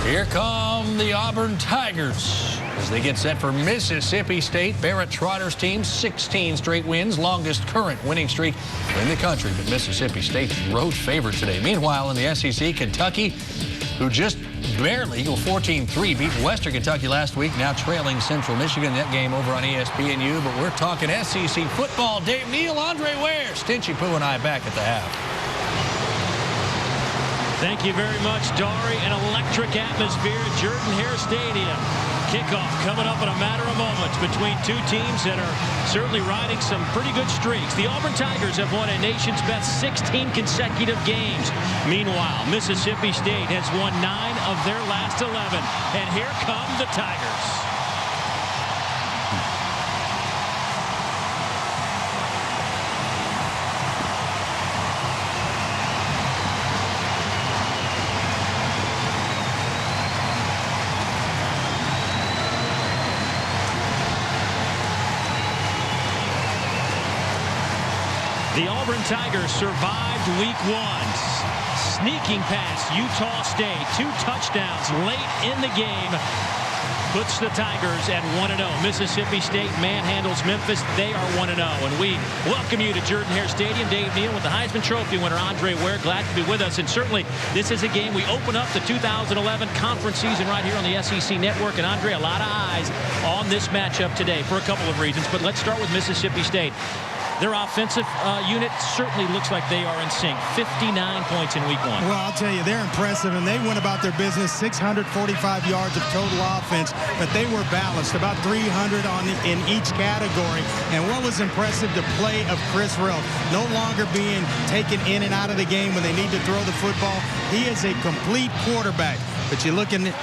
Here come the Auburn Tigers as they get set for Mississippi State. Barrett Trotter's team, 16 straight wins, longest current winning streak in the country. But Mississippi State road favorite today. Meanwhile, in the SEC, Kentucky, who just barely go 14-3, beat Western Kentucky last week, now trailing Central Michigan. That game over on ESPNU. But we're talking SEC football. Dave Neal, Andre Ware, Stinchy Pooh and I back at the half. Thank you very much, Dari. An electric atmosphere at Jordan-Hare Stadium. Kickoff coming up in a matter of moments between two teams that are certainly riding some pretty good streaks. The Auburn Tigers have won a nation's best 16 consecutive games. Meanwhile, Mississippi State has won 9 of their last 11. And here come the Tigers. The Auburn Tigers survived week 1, sneaking past Utah State. 2 touchdowns late in the game puts the Tigers at 1-0. Mississippi State manhandles Memphis. They are 1-0. And we welcome you to Jordan-Hare Stadium. Dave Neal with the Heisman Trophy winner Andre Ware. Glad to be with us. And certainly this is a game we open up the 2011 conference season right here on the SEC Network. And Andre, a lot of eyes on this matchup today for a couple of reasons. But let's start with Mississippi State. Their offensive unit certainly looks like they are in sync. 59 points in week 1. Well, I'll tell you, they're impressive, and they went about their business. 645 yards of total offense, but they were balanced, about 300 in each category. And what was impressive, the play of Chris Relf, no longer being taken in and out of the game when they need to throw the football. He is a complete quarterback. But you look in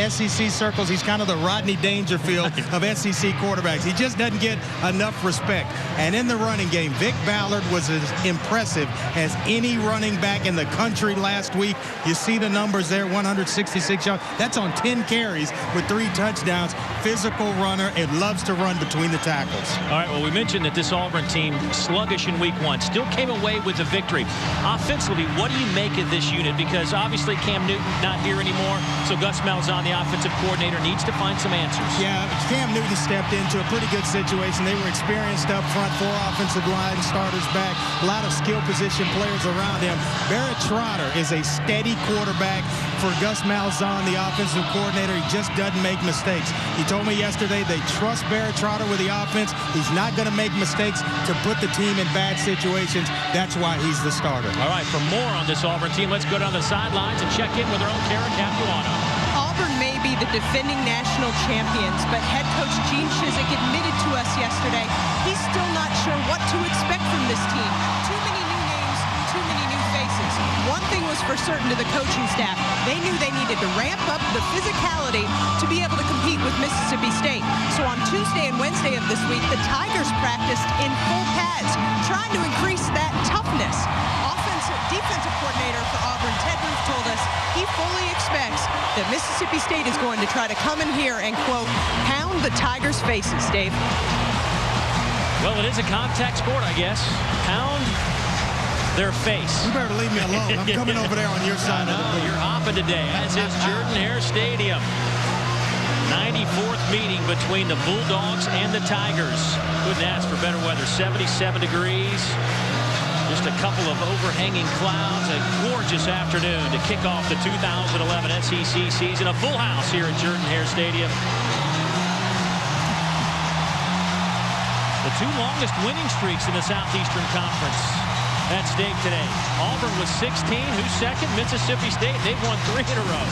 SEC circles, he's kind of the Rodney Dangerfield of SEC quarterbacks. He just doesn't get enough respect. And in the running game, Vic Ballard was as impressive as any running back in the country last week. You see the numbers there, 166 yards. That's on 10 carries with 3 touchdowns. Physical runner and loves to run between the tackles. All right, well, we mentioned that this Auburn team, sluggish in week 1, still came away with a victory. Offensively, what do you make of this unit? Because obviously Cam Newton not here anymore. So Gus Malzahn, the offensive coordinator, needs to find some answers. Yeah, Cam Newton stepped into a pretty good situation. They were experienced up front, 4 offensive line starters back, a lot of skill position players around him. Barrett Trotter is a steady quarterback for Gus Malzahn, the offensive coordinator. He just doesn't make mistakes. He told me yesterday they trust Barrett Trotter with the offense. He's not going to make mistakes to put the team in bad situations. That's why he's the starter. All right, for more on this Auburn team, let's go down the sidelines and check in with our own Karen Capuano. Auburn may be the defending national champions, but head coach Gene Chizik admitted to us yesterday he's still not sure what to expect from this team. Too many new names, too many new faces. One thing was for certain to the coaching staff. They knew they needed to ramp up the physicality to be able to compete with Mississippi State. So on Tuesday and Wednesday of this week, the Tigers practiced in full pads, trying to increase that toughness. Defensive coordinator for Auburn, Ted Roof, told us he fully expects that Mississippi State is going to try to come in here and, quote, pound the Tigers' faces, Dave. Well, it is a contact sport, I guess. Pound their face. You better leave me alone. I'm coming over there on your side of the booth. You're hopping today, as is Jordan-Hare Stadium. 94th meeting between the Bulldogs and the Tigers. Couldn't ask for better weather. 77 degrees. Just a couple of overhanging clouds. A gorgeous afternoon to kick off the 2011 SEC season. A full house here at Jordan-Hare Stadium. The 2 longest winning streaks in the Southeastern Conference at stake today. Auburn was 16. Who's second? Mississippi State. They've won 3 in a row.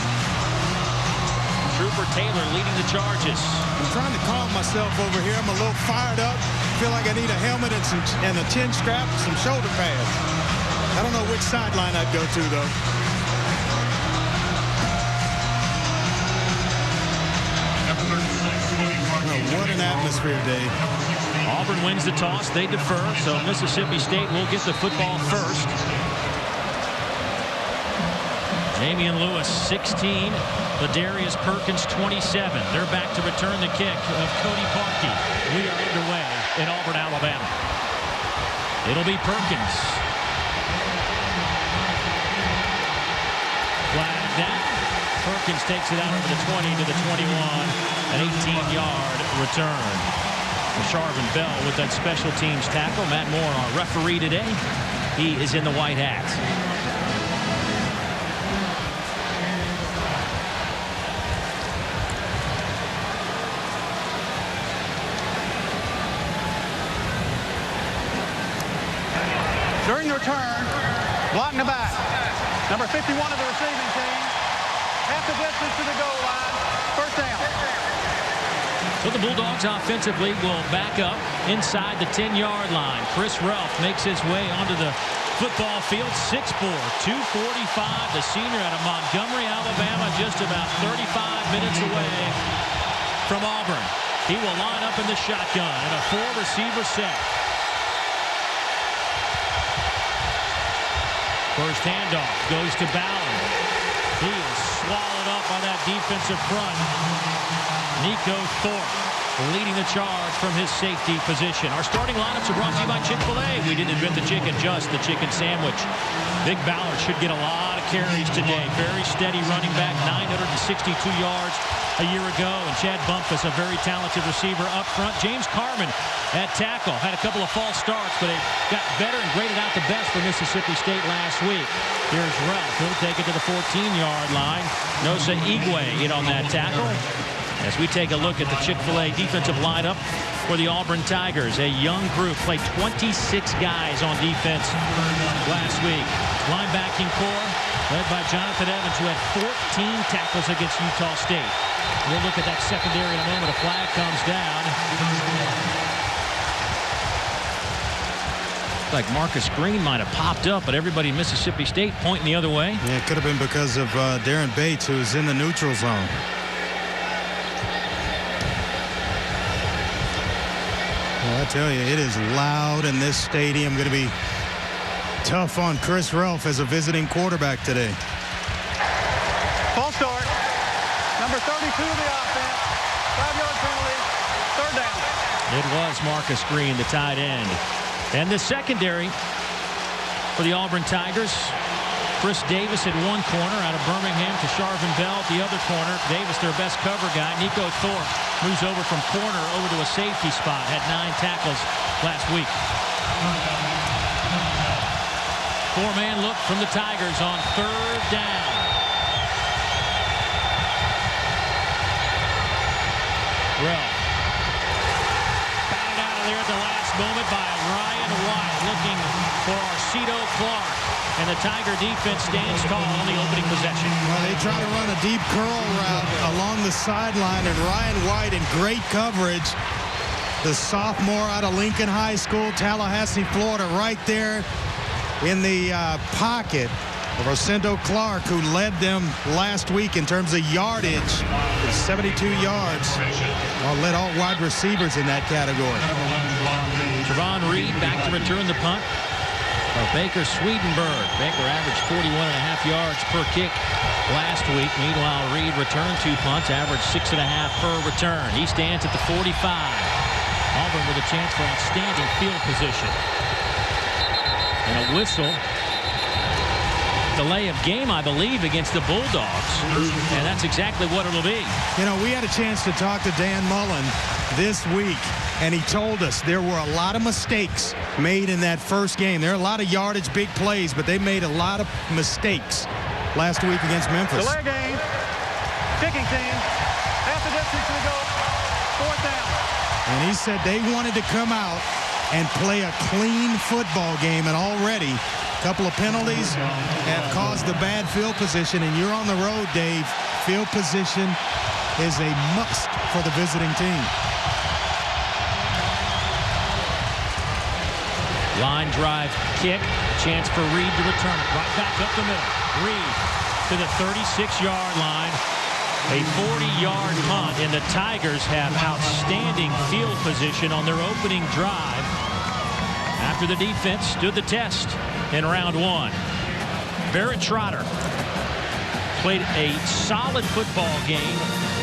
Trooper Taylor leading the charges. I'm trying to calm myself over here. I'm a little fired up. Feel like I need a helmet and a chin strap and some shoulder pads. I don't know which sideline I'd go to, though. Oh, what an atmosphere, Dave. Auburn wins the toss. They defer, so Mississippi State will get the football first. Damian Lewis, 16. Ladarius Perkins, 27. They're back to return the kick of Cody Parkey. We are underway in Auburn, Alabama. It'll be Perkins. Flag down. Perkins takes it out over the 20 to the 21. An 18-yard return. Sharvin Bell with that special teams tackle. Matt Moore, our referee today. He is in the white hat. During the return, blocking the back. Number 51 of the receiving team. Half the distance to the goal line. First down. So the Bulldogs offensively will back up inside the 10-yard line. Chris Ralph makes his way onto the football field. 6'4", 245. The senior out of Montgomery, Alabama, just about 35 minutes away from Auburn. He will line up in the shotgun in a 4-receiver set. First handoff goes to Ballard. He is swallowed up by that defensive front. Nico Thorpe leading the charge from his safety position. Our starting lineups are brought to you by Chick-fil-A. We didn't invent the chicken, just the chicken sandwich. Big Ballard should get a lot of carries today. Very steady running back, 962 yards a year ago. And Chad Bumpus, a very talented receiver up front. James Carman at tackle. Had a couple of false starts, but it got better and graded out the best for Mississippi State last week. Here's Ralph. He'll take it to the 14-yard line. Nosa Igwe in on that tackle. As we take a look at the Chick-fil-A defensive lineup for the Auburn Tigers. A young group, played 26 guys on defense last week. Linebacking core led by Jonathan Evans, who had 14 tackles against Utah State. We'll look at that secondary in a moment. A flag comes down. Like Marcus Green might have popped up, but everybody in Mississippi State pointing the other way. Yeah, it could have been because of Darren Bates, who was in the neutral zone. Well, I tell you, it is loud in this stadium. Going to be tough on Chris Ralph as a visiting quarterback today. False start. Number 32 of the offense. 5-yard penalty. Third down. It was Marcus Green, the tight end. And the secondary for the Auburn Tigers. Chris Davis at one corner, out of Birmingham to Sharvin Bell at the other corner. Davis, their best cover guy. Nico Thorpe moves over from corner over to a safety spot. Had 9 tackles last week. 4-man look from the Tigers on third down. Ralph. Batted out of there at the last moment by Ryan White, looking for Arcito Clark. And the Tiger defense stands tall on the opening possession. Well, they try to run a deep curl route along the sideline, and Ryan White in great coverage. The sophomore out of Lincoln High School, Tallahassee, Florida, right there in the pocket of Arcito Clark, who led them last week in terms of yardage with 72 yards. Led all wide receivers in that category. Javon Reed back to return the punt. Baker Swedenberg. Baker averaged 41.5 yards per kick last week. Meanwhile, Reed returned 2 punts, averaged 6.5 per return. He stands at the 45. Auburn with a chance for outstanding field position. And a whistle. Delay of game, I believe, against the Bulldogs. And that's exactly what it'll be. You know, we had a chance to talk to Dan Mullen this week, and he told us there were a lot of mistakes made in that first game. There are a lot of yardage, big plays, but they made a lot of mistakes last week against Memphis. Delay game. Kicking team. Half the distance to the goal. Fourth down. And he said they wanted to come out and play a clean football game, and already a couple of penalties have caused the bad field position. And you're on the road, Dave. Field position is a must for the visiting team. Line drive kick. Chance for Reed to return it. Right back up the middle. Reed to the 36-yard line. A 40-yard punt, and the Tigers have outstanding field position on their opening drive after the defense stood the test in round 1. Barrett Trotter played a solid football game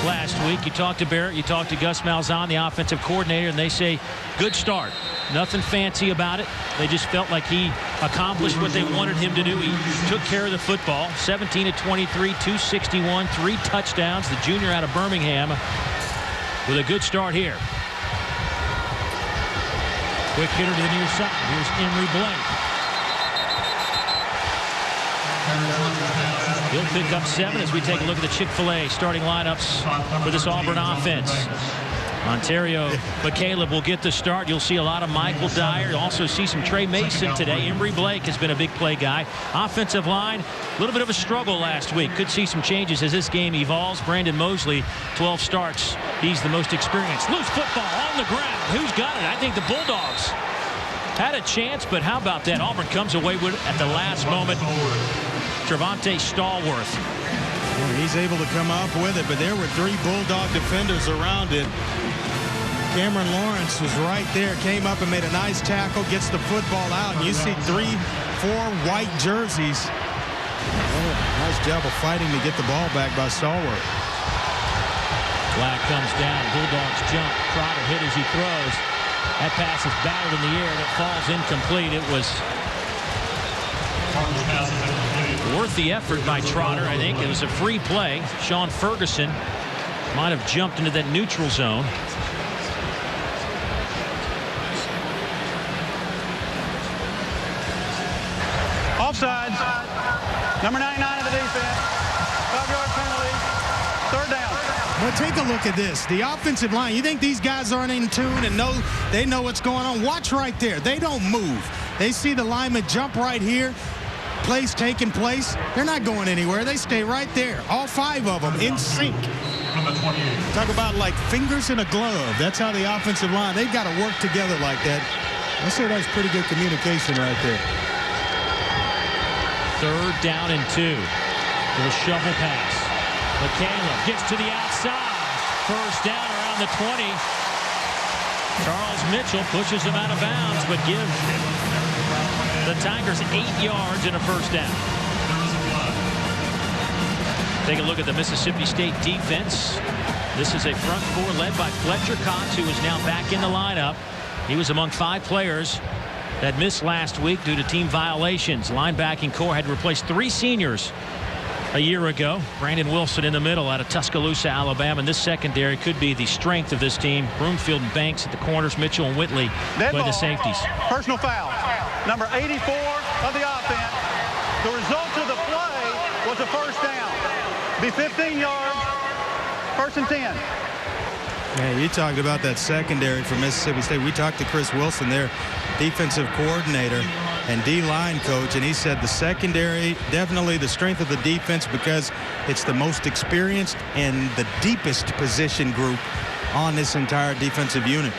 last week. You talked to Barrett, you talked to Gus Malzahn, the offensive coordinator, and they say good start. Nothing fancy about it. They just felt like he accomplished what they wanted him to do. He took care of the football. 17 of 23, 261, 3 touchdowns. The junior out of Birmingham with a good start here. Quick hitter to the near side. Here's Emory Blake. He'll pick up 7 as we take a look at the Chick-fil-A starting lineups for this Auburn offense. Ontario McCaleb will get the start. You'll see a lot of Michael Dyer. You'll also see some Trey Mason today. Emory Blake has been a big play guy. Offensive line, a little bit of a struggle last week. Could see some changes as this game evolves. Brandon Mosley, 12 starts. He's the most experienced. Loose football on the ground. Who's got it? I think the Bulldogs had a chance, but how about that? Auburn comes away with it at the last moment. Trevante Stallworth. Well, he's able to come up with it, but there were 3 Bulldog defenders around it. Cameron Lawrence was right there, came up and made a nice tackle, gets the football out, and you see 3, 4 white jerseys. Oh, nice job of fighting to get the ball back by Stallworth. Flag comes down. Bulldogs jump. Trotter hit as he throws. That pass is battled in the air, and it falls incomplete. It was worth the effort by Trotter, I think. It was a free play. Sean Ferguson might have jumped into that neutral zone. Offsides. Number 99 of the defense. 5-yard penalty. 3rd down. Well, take a look at this. The offensive line, you think these guys aren't in tune and they know what's going on? Watch right there. They don't move. They see the lineman jump right here. Plays taking place. They're not going anywhere. They stay right there. All 5 of them in sync. Talk about like fingers in a glove. That's how the offensive line, they've got to work together like that. I say that's pretty good communication right there. 3rd down and 2. Little shovel pass. McCaleb gets to the outside. 1st down around the 20. Charles Mitchell pushes him out of bounds, but gives the Tigers 8 yards and a 1st down. Take a look at the Mississippi State defense. This is a front 4 led by Fletcher Cox, who is now back in the lineup. He was among 5 players that missed last week due to team violations. Linebacking core had replaced 3 seniors a year ago. Brandon Wilson in the middle out of Tuscaloosa, Alabama. And this secondary could be the strength of this team. Broomfield and Banks at the corners. Mitchell and Whitley play the safeties. Personal foul. Number 84 of the offense. The result of the play was a 1st down. Be 15 yards. 1st and 10. Yeah, you talked about that secondary for Mississippi State. We talked to Chris Wilson, their defensive coordinator and D-line coach, and he said the secondary, definitely the strength of the defense because it's the most experienced and the deepest position group on this entire defensive unit.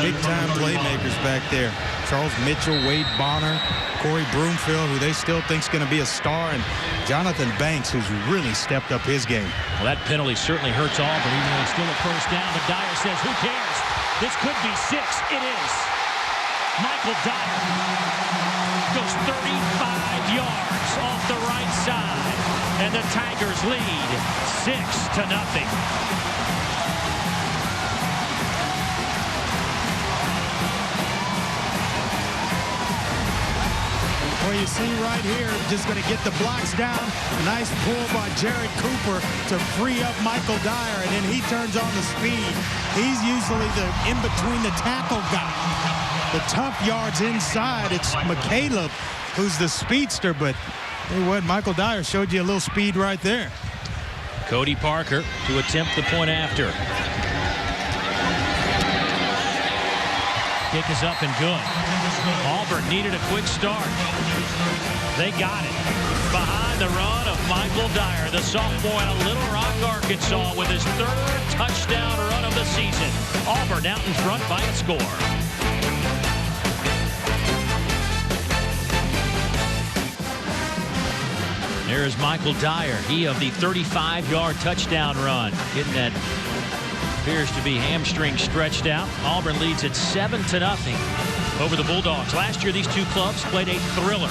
Big-time playmakers back there. Charles Mitchell, Wade Bonner, Corey Broomfield, who they still think is going to be a star, and Jonathan Banks, who's really stepped up his game. Well, that penalty certainly hurts Auburn, even though it's still a 1st down. But Dyer says, who cares? This could be 6. It is. Michael Dyer goes 35 yards off the right side, and the Tigers lead 6-0. Well, you see right here, just going to get the blocks down. Nice pull by Jared Cooper to free up Michael Dyer, and then he turns on the speed. He's usually the in-between the tackle guy. The tough yards inside, it's McCaleb who's the speedster, but hey, what, Michael Dyer showed you a little speed right there. Cody Parker to attempt the point after. Kick is up and good. Auburn needed a quick start. They got it. Behind the run of Michael Dyer, the sophomore out of Little Rock, Arkansas, with his 3rd touchdown run of the season. Auburn out in front by a score. There's Michael Dyer. He of the 35-yard touchdown run. Getting that appears to be hamstring stretched out. Auburn leads at 7-0 over the Bulldogs. Last year, these 2 clubs played a thriller.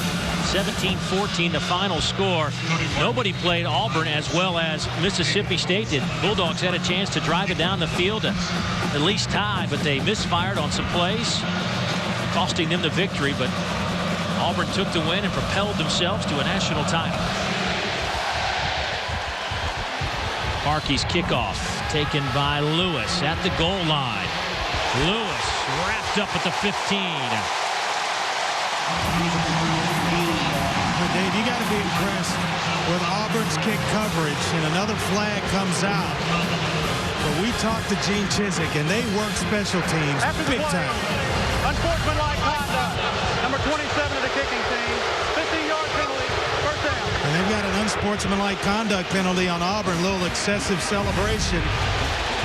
17-14 the final score. Nobody played Auburn as well as Mississippi State did. Bulldogs had a chance to drive it down the field to at least tie, but they misfired on some plays, costing them the victory. But Auburn took the win and propelled themselves to a national title. Parkey's kickoff taken by Lewis at the goal line. Lewis wrapped up at the 15. Dave, you got to be impressed with Auburn's kick coverage, and another flag comes out. But we talked to Gene Chizik, and they work special teams big time. Unsportsmanlike conduct. Number 27 of the kicking team. 15-yard penalty. First down. And they've got an unsportsmanlike conduct penalty on Auburn. A little excessive celebration.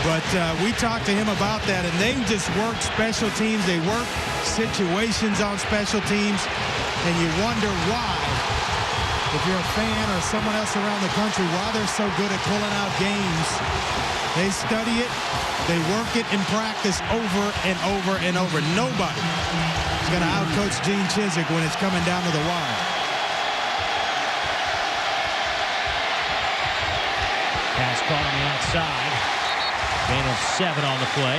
But we talked to him about that, and they just work special teams. They work situations on special teams, and you wonder why, if you're a fan or someone else around the country, why they're so good at pulling out games. They study it. They work it in practice over and over and over. Nobody is going to outcoach Gene Chizik when it's coming down to the wire. Pass caught on the outside. Gain of 7 on the play.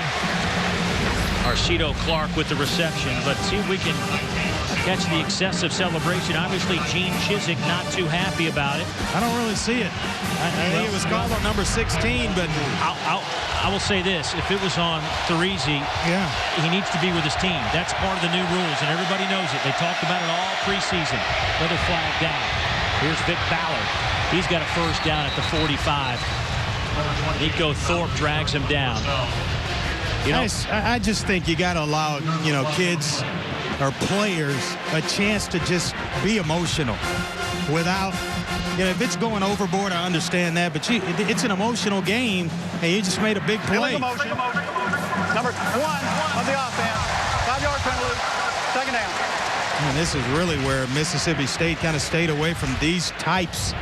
Arcito Clark with the reception, but see if we can catch the excessive celebration. Obviously, Gene Chizik not too happy about it. I don't really see it. I think it was called on number 16, but I will say this. If it was on Threezy, yeah, he needs to be with his team. That's part of the new rules, and everybody knows it. They talked about it all preseason. Another flag down. Here's Vic Ballard. He's got a first down at the 45. Nico Thorpe drags him down. You know, I just think you got to allow, you know, kids or players a chance to just be emotional without, you know, if it's going overboard, I understand that, but it's an emotional game, and you just made a big play. Number 1 of the offense. 5-yard penalty. Second down. And this is really where Mississippi State kind of stayed away from these types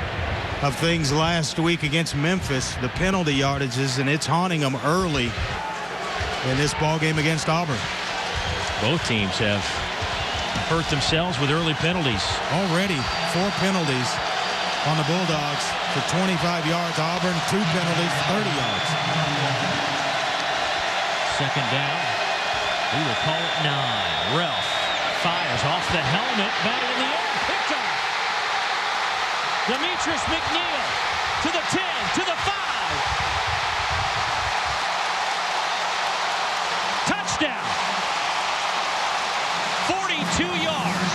of things last week against Memphis, the penalty yardages, and it's haunting them early in this ball game against Auburn. Both teams have hurt themselves with early penalties. Already 4 penalties on the Bulldogs for 25 yards. Auburn 2 penalties, 30 yards. Second down. We will call it 9. Ralph fires off the helmet, batted in the air, picked up. Demetrius McNeil to the 10, to the 5. Touchdown. 42 yards.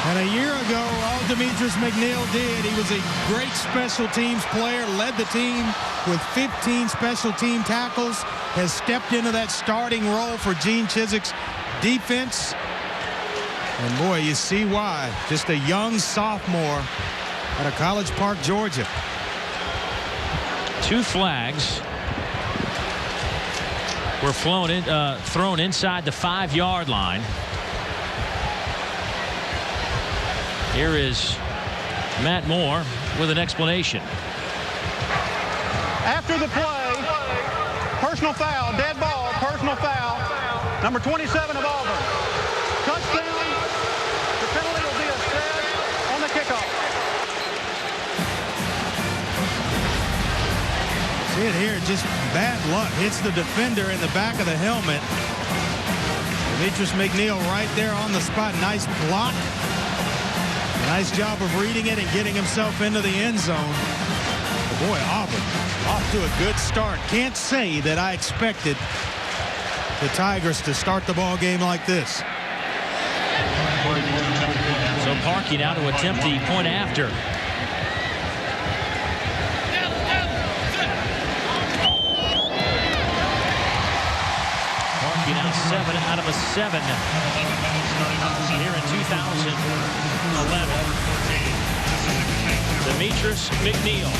And a year ago, all Demetrius McNeil did, he was a great special teams player, led the team with 15 special team tackles, has stepped into that starting role for Gene Chizik's defense. And boy, you see why. Just a young sophomore out of College Park, Georgia. 2 flags were thrown inside the 5-yard line. Here is Matt Moore with an explanation. After the play, personal foul, dead ball, personal foul. Number 27 of Auburn. Touchdown. The penalty will be assessed on the kickoff. See it here, just bad luck. Hits the defender in the back of the helmet. Demetrius McNeil right there on the spot. Nice block. Nice job of reading it and getting himself into the end zone. But boy, Auburn off to a good start. Can't say that I expected the Tigers to start the ball game like this. So Parkey now to attempt the point after. Parkey now 7 out of a 7 here in 2011. Demetrius McNeil.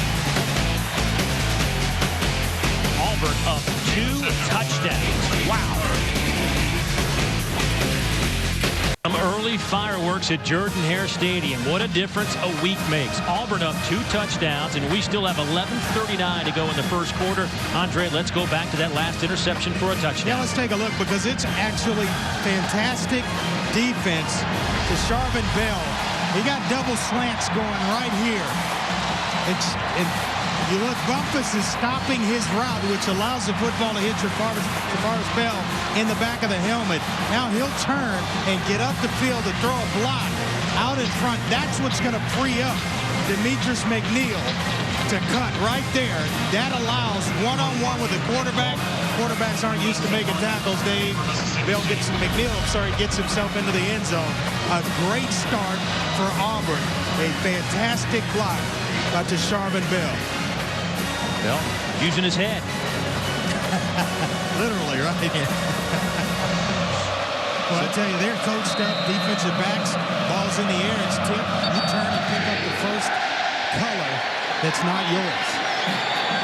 Auburn up 2 touchdowns. Wow. Early early fireworks at Jordan-Hare Stadium. What a difference a week makes. Auburn up 2 touchdowns, and we still have 11:39 to go in the first quarter. Andre, let's go back to that last interception for a touchdown. Yeah, let's take a look, because it's actually fantastic defense to Sharvin Bell. He got double slants going right here. You look, Bumpus is stopping his route, which allows the football to hit Travis Bell in the back of the helmet. Now he'll turn and get up the field to throw a block out in front. That's what's going to free up Demetrius McNeil to cut right there. That allows one-on-one with the quarterback. Quarterbacks aren't used to making tackles. McNeil gets himself into the end zone. A great start for Auburn. A fantastic block to Sharvin Bell. Bell using his head. Literally, right? Well, I tell you, they're coached up, defensive backs, ball's in the air, it's tipped. You turn and pick up the first color that's not yours.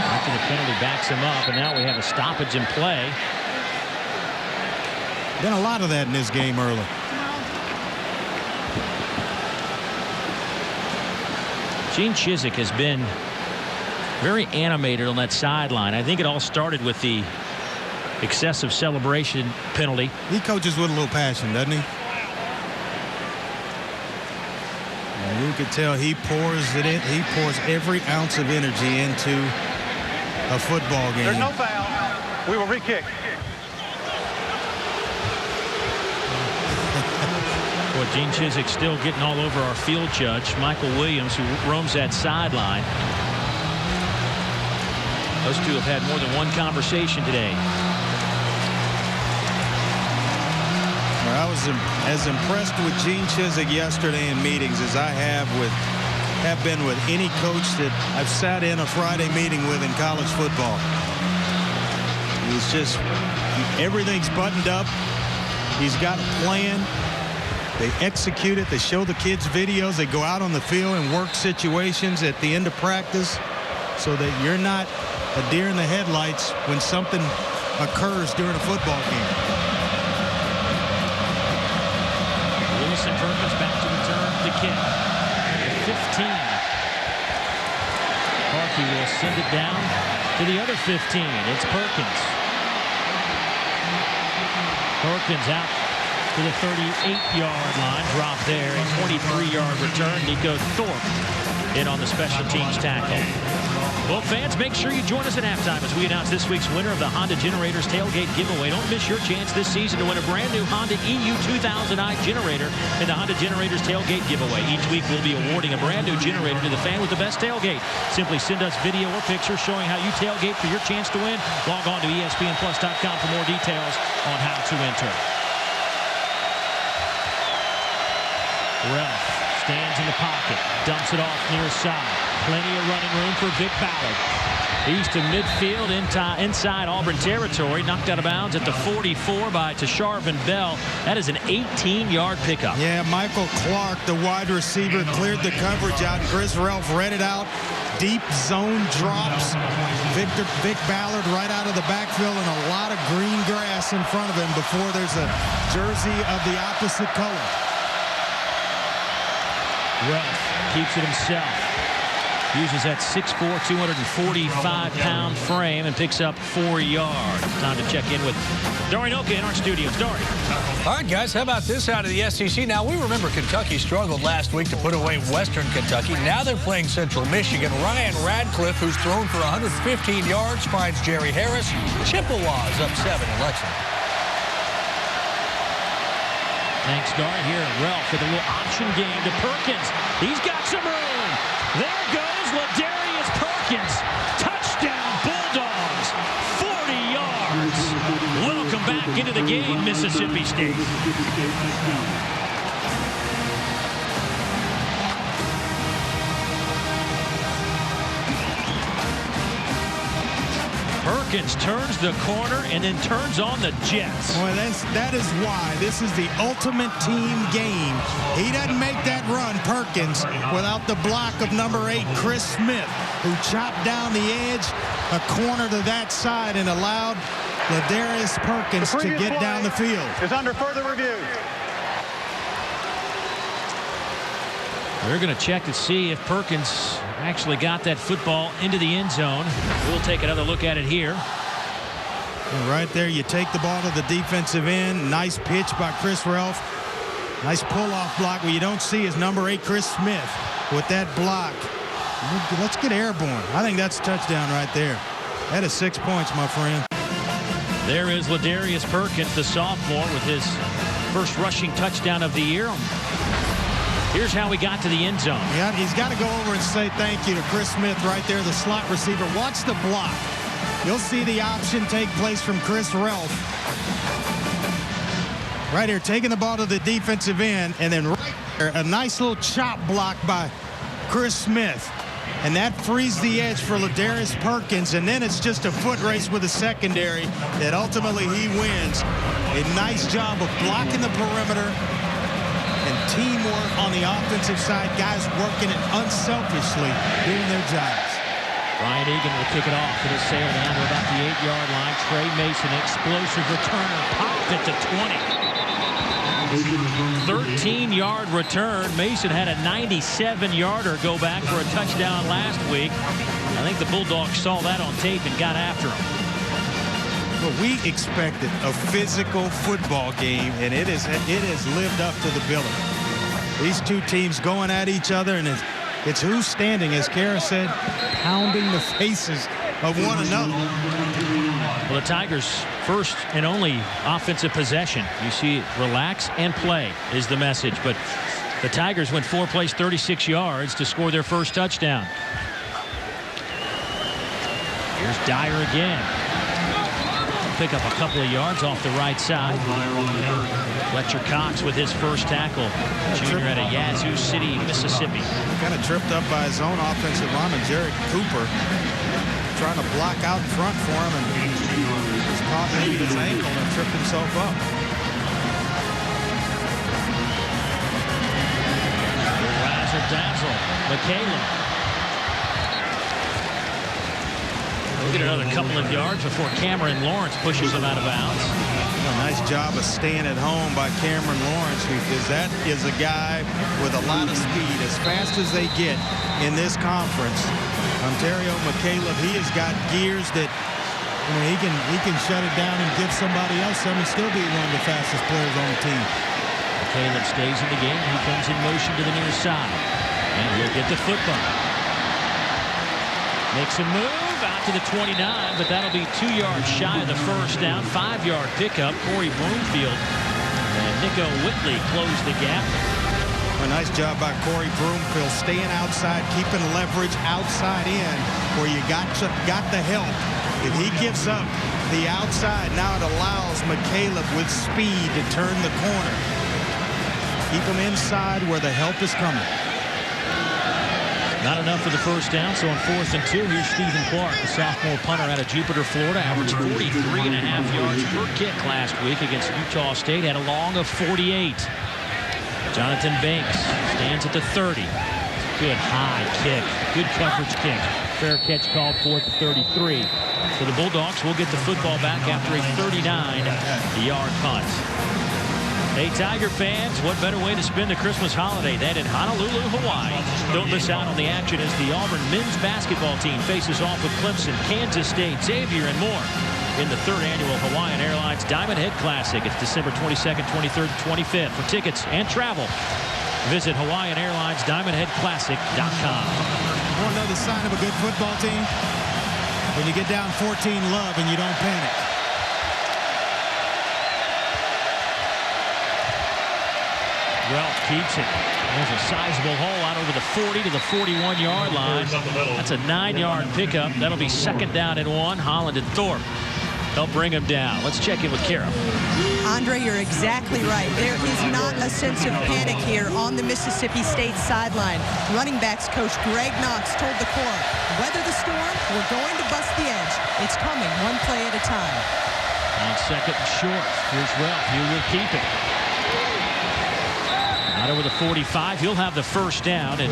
After the penalty backs him up, and now we have a stoppage in play. Been a lot of that in this game early. Gene Chizik has been very animated on that sideline. I think it all started with the excessive celebration penalty. He coaches with a little passion, doesn't he? And you can tell he pours it in. He pours every ounce of energy into a football game. There's no foul. We will re-kick. Boy, Gene Chizik still getting all over our field judge, Michael Williams, who roams that sideline. Those two have had more than one conversation today. Well, I was as impressed with Gene Chizik yesterday in meetings as I have been with any coach that I've sat in a Friday meeting with in college football. He's just, everything's buttoned up. He's got a plan. They execute it. They show the kids videos. They go out on the field and work situations at the end of practice so that you're not a deer in the headlights when something occurs during a football game. Lewis and Perkins back to return the kick. 15. Parkey will send it down to the other 15. It's Perkins. Perkins out to the 38-yard line. Drop there. A 23-yard return. Nico Thorpe in on the special teams tackle. Well, fans, make sure you join us at halftime as we announce this week's winner of the Honda Generators Tailgate Giveaway. Don't miss your chance this season to win a brand new Honda EU 2000i generator in the Honda Generators Tailgate Giveaway. Each week, we'll be awarding a brand new generator to the fan with the best tailgate. Simply send us video or pictures showing how you tailgate for your chance to win. Log on to ESPNplus.com for more details on how to enter. Ralph stands in the pocket, dumps it off near side. Plenty of running room for Vic Ballard. He's to midfield inside Auburn territory. Knocked out of bounds at the 44 by Sharvin Bell. That is an 18-yard pickup. Yeah, Michael Clark, the wide receiver, cleared the coverage out. Chris Ralph read it out. Deep zone drops. Vic Ballard right out of the backfield, and a lot of green grass in front of him before there's a jersey of the opposite color. Ralph keeps it himself. Uses that 6'4", 245-pound frame and picks up 4 yards. Time to check in with Dory Noka in our studios. Dory. All right, guys, how about this out of the SEC? Now, we remember Kentucky struggled last week to put away Western Kentucky. Now they're playing Central Michigan. Ryan Radcliffe, who's thrown for 115 yards, finds Jerry Harris. Chippewas up 7 in Lexington. Thanks, Dory. Here, Ralph with a little option game to Perkins. He's got some room. There goes Ladarius Perkins. Touchdown, Bulldogs. 40 yards. Welcome back into the game, Mississippi State. Perkins turns the corner and then turns on the Jets. Well, that is why this is the ultimate team game. He doesn't make that run, Perkins, without the block of number 8, Chris Smith, who chopped down the edge, a corner to that side, and allowed Ladarius Perkins to get down the field. Is under further review. They're going to check to see if Perkins actually got that football into the end zone. We'll take another look at it here. And right there, you take the ball to the defensive end. Nice pitch by Chris Relf. Nice pull-off block. What you don't see is number 8, Chris Smith, with that block. Let's get airborne. I think that's a touchdown right there. That is 6 points, my friend. There is Ladarius Perkins, the sophomore, with his first rushing touchdown of the year. Here's how he got to the end zone. Yeah, he's got to go over and say thank you to Chris Smith right there, the slot receiver. Watch the block. You'll see the option take place from Chris Relf. Right here, taking the ball to the defensive end, and then right there, a nice little chop block by Chris Smith. And that frees the edge for Ladarius Perkins, and then it's just a foot race with the secondary that ultimately he wins. A nice job of blocking the perimeter and teamwork on the offensive side. Guys working it unselfishly, doing their jobs. Ryan Egan will kick it off. It'll sail down to about the 8-yard line. Trey Mason, explosive returner, popped it to 20. 13-yard return. Mason had a 97-yarder go back for a touchdown last week. I think the Bulldogs saw that on tape and got after him. Well, we expected a physical football game, and it has lived up to the billing. These two teams going at each other, and it's who's standing, as Kara said, pounding the faces of one another. Well, the Tigers' first and only offensive possession. You see, relax and play is the message. But the Tigers went 4 plays, 36 yards to score their first touchdown. Here's Dyer again. Pick up a couple of yards off the right side. Fletcher Cox with his first tackle. Junior out of Yazoo City, Mississippi. Kind of tripped up by his own offensive lineman, Jared Cooper, trying to block out in front for him, and just caught maybe his ankle and tripped himself up. Razzle dazzle. McCaleb. We'll get another couple of yards before Cameron Lawrence pushes him out of bounds. A nice job of staying at home by Cameron Lawrence, because that is a guy with a lot of speed, as fast as they get in this conference. Ontario McCaleb, he has got gears that, you know, he can shut it down and give somebody else some and still be one of the fastest players on the team. McCaleb stays in the game. He comes in motion to the near side, and he'll get the football. Makes a move out to the 29, but that'll be 2 yards shy of the first down. 5-yard pickup. Corey Broomfield and Nico Whitley close the gap. A nice job by Corey Broomfield, staying outside, keeping leverage outside in where you got the help. If he gives up the outside, now it allows McCaleb with speed to turn the corner. Keep him inside where the help is coming. Not enough for the first down, so on 4th and 2, here's Stephen Clark, the sophomore punter out of Jupiter, Florida, averaged 43.5 yards per kick last week against Utah State, had a long of 48. Jonathan Banks stands at the 30. Good high kick, good coverage kick. Fair catch called for at the 33. So the Bulldogs will get the football back after a 39-yard punt. Hey, Tiger fans, what better way to spend the Christmas holiday than in Honolulu, Hawaii? Don't miss out on the action as the Auburn men's basketball team faces off with Clemson, Kansas State, Xavier, and more in the 3rd annual Hawaiian Airlines Diamond Head Classic. It's December 22nd, 23rd, and 25th. For tickets and travel, visit HawaiianAirlinesDiamondHeadClassic.com. Want to know the sign of a good football team? When you get down 14-love and you don't panic. Relf keeps it. There's a sizable hole out over the 40 to the 41-yard line. That's a 9-yard pickup. That'll be 2nd down and 1. Holland and Thorpe help bring him down. Let's check in with Kara. Andre, you're exactly right. There is not a sense of panic here on the Mississippi State sideline. Running backs coach Greg Knox told the corps, weather the storm, we're going to bust the edge. It's coming one play at a time. On 2nd and short, here's Relf. He will keep it. Out over the 45, he'll have the first down, and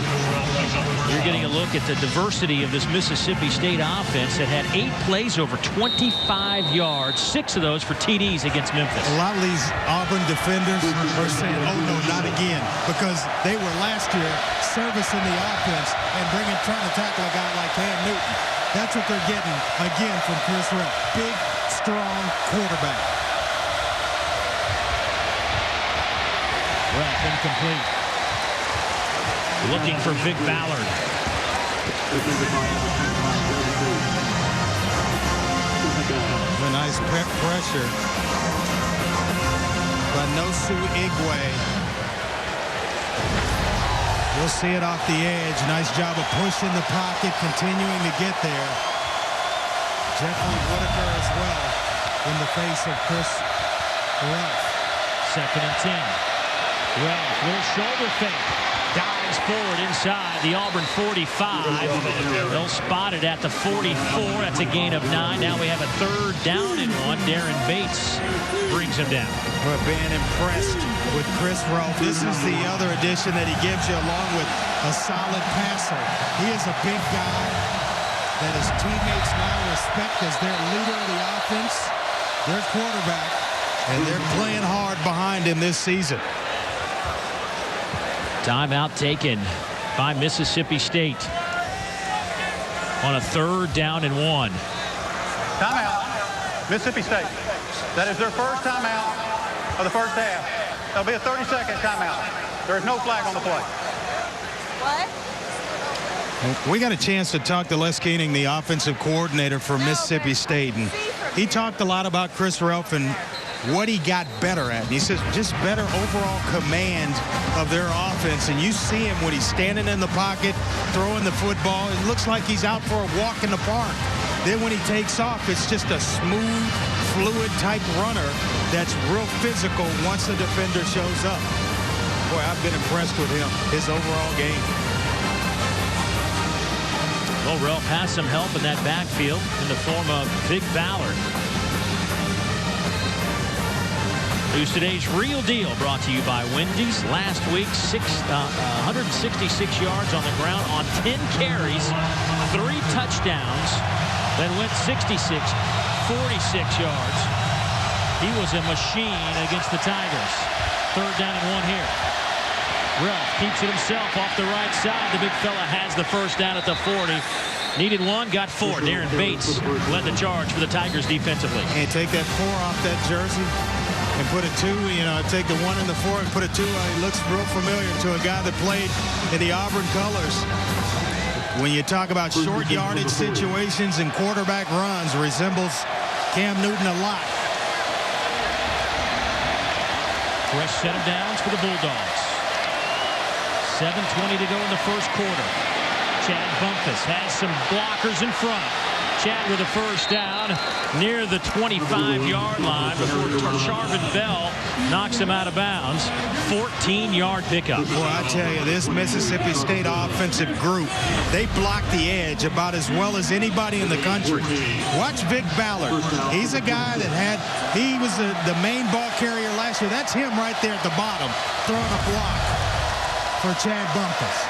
you're getting a look at the diversity of this Mississippi State offense that had 8 plays over 25 yards, 6 of those for TDs against Memphis. A lot of these Auburn defenders are saying, oh no, not again, because they were last year service in the offense and trying to tackle a guy like Cam Newton. That's what they're getting, again, from Chris Ralph. Big, strong quarterback. Ralph incomplete. Looking for Vic Ballard. A nice pressure by Nosu Igwe. We'll see it off the edge. Nice job of pushing the pocket, continuing to get there. Jeffrey Whitaker as well in the face of Chris Ralph. 2nd and 10. Ralph, little shoulder fake. Dives forward inside the Auburn 45. They'll spot it at the 44. That's a gain of 9. Now we have a 3rd down and 1. Darren Bates brings him down. We're being impressed with Chris Ralph. This is the other addition that he gives you along with a solid passer. He is a big guy that his teammates now respect as their leader of the offense, their quarterback, and they're playing hard behind him this season. Timeout taken by Mississippi State on a 3rd down and 1. Timeout. Mississippi State. That is their first timeout of the first half. That'll be a 30-second timeout. There is no flag on the play. What? We got a chance to talk to Les Keening, the offensive coordinator for Mississippi State, and he talked a lot about Chris Ralph and what he got better at. And he says just better overall command of their offense. And you see him when he's standing in the pocket, throwing the football. It looks like he's out for a walk in the park. Then when he takes off, it's just a smooth, fluid type runner that's real physical once the defender shows up. Boy, I've been impressed with him, his overall game. Well, Ralph has some help in that backfield in the form of Vic Ballard. Who's today's Real Deal, brought to you by Wendy's. Last week, 166 yards on the ground on 10 carries, 3 touchdowns, then went 66, 46 yards. He was a machine against the Tigers. 3rd down and 1 here. Ralph keeps it himself off the right side. The big fella has the 1st down at the 40. Needed 1, got 4. Darren Bates led the charge for the Tigers defensively. And take that 4 off that jersey and put a 2, take the 1 and the 4 and put a 2 on. He looks real familiar to a guy that played in the Auburn colors. When you talk about short yardage situations and quarterback runs, resembles Cam Newton a lot. Fresh set of downs for the Bulldogs. 7:20 to go in the 1st quarter. Chad Bumpus has some blockers in front. Chad with a 1st down near the 25-yard line before Charvin Bell knocks him out of bounds. 14-yard pickup. Boy, I tell you, this Mississippi State offensive group, they block the edge about as well as anybody in the country. Watch Vic Ballard. He's a guy that he was the main ball carrier last year. That's him right there at the bottom, throwing a block for Chad Bumpus.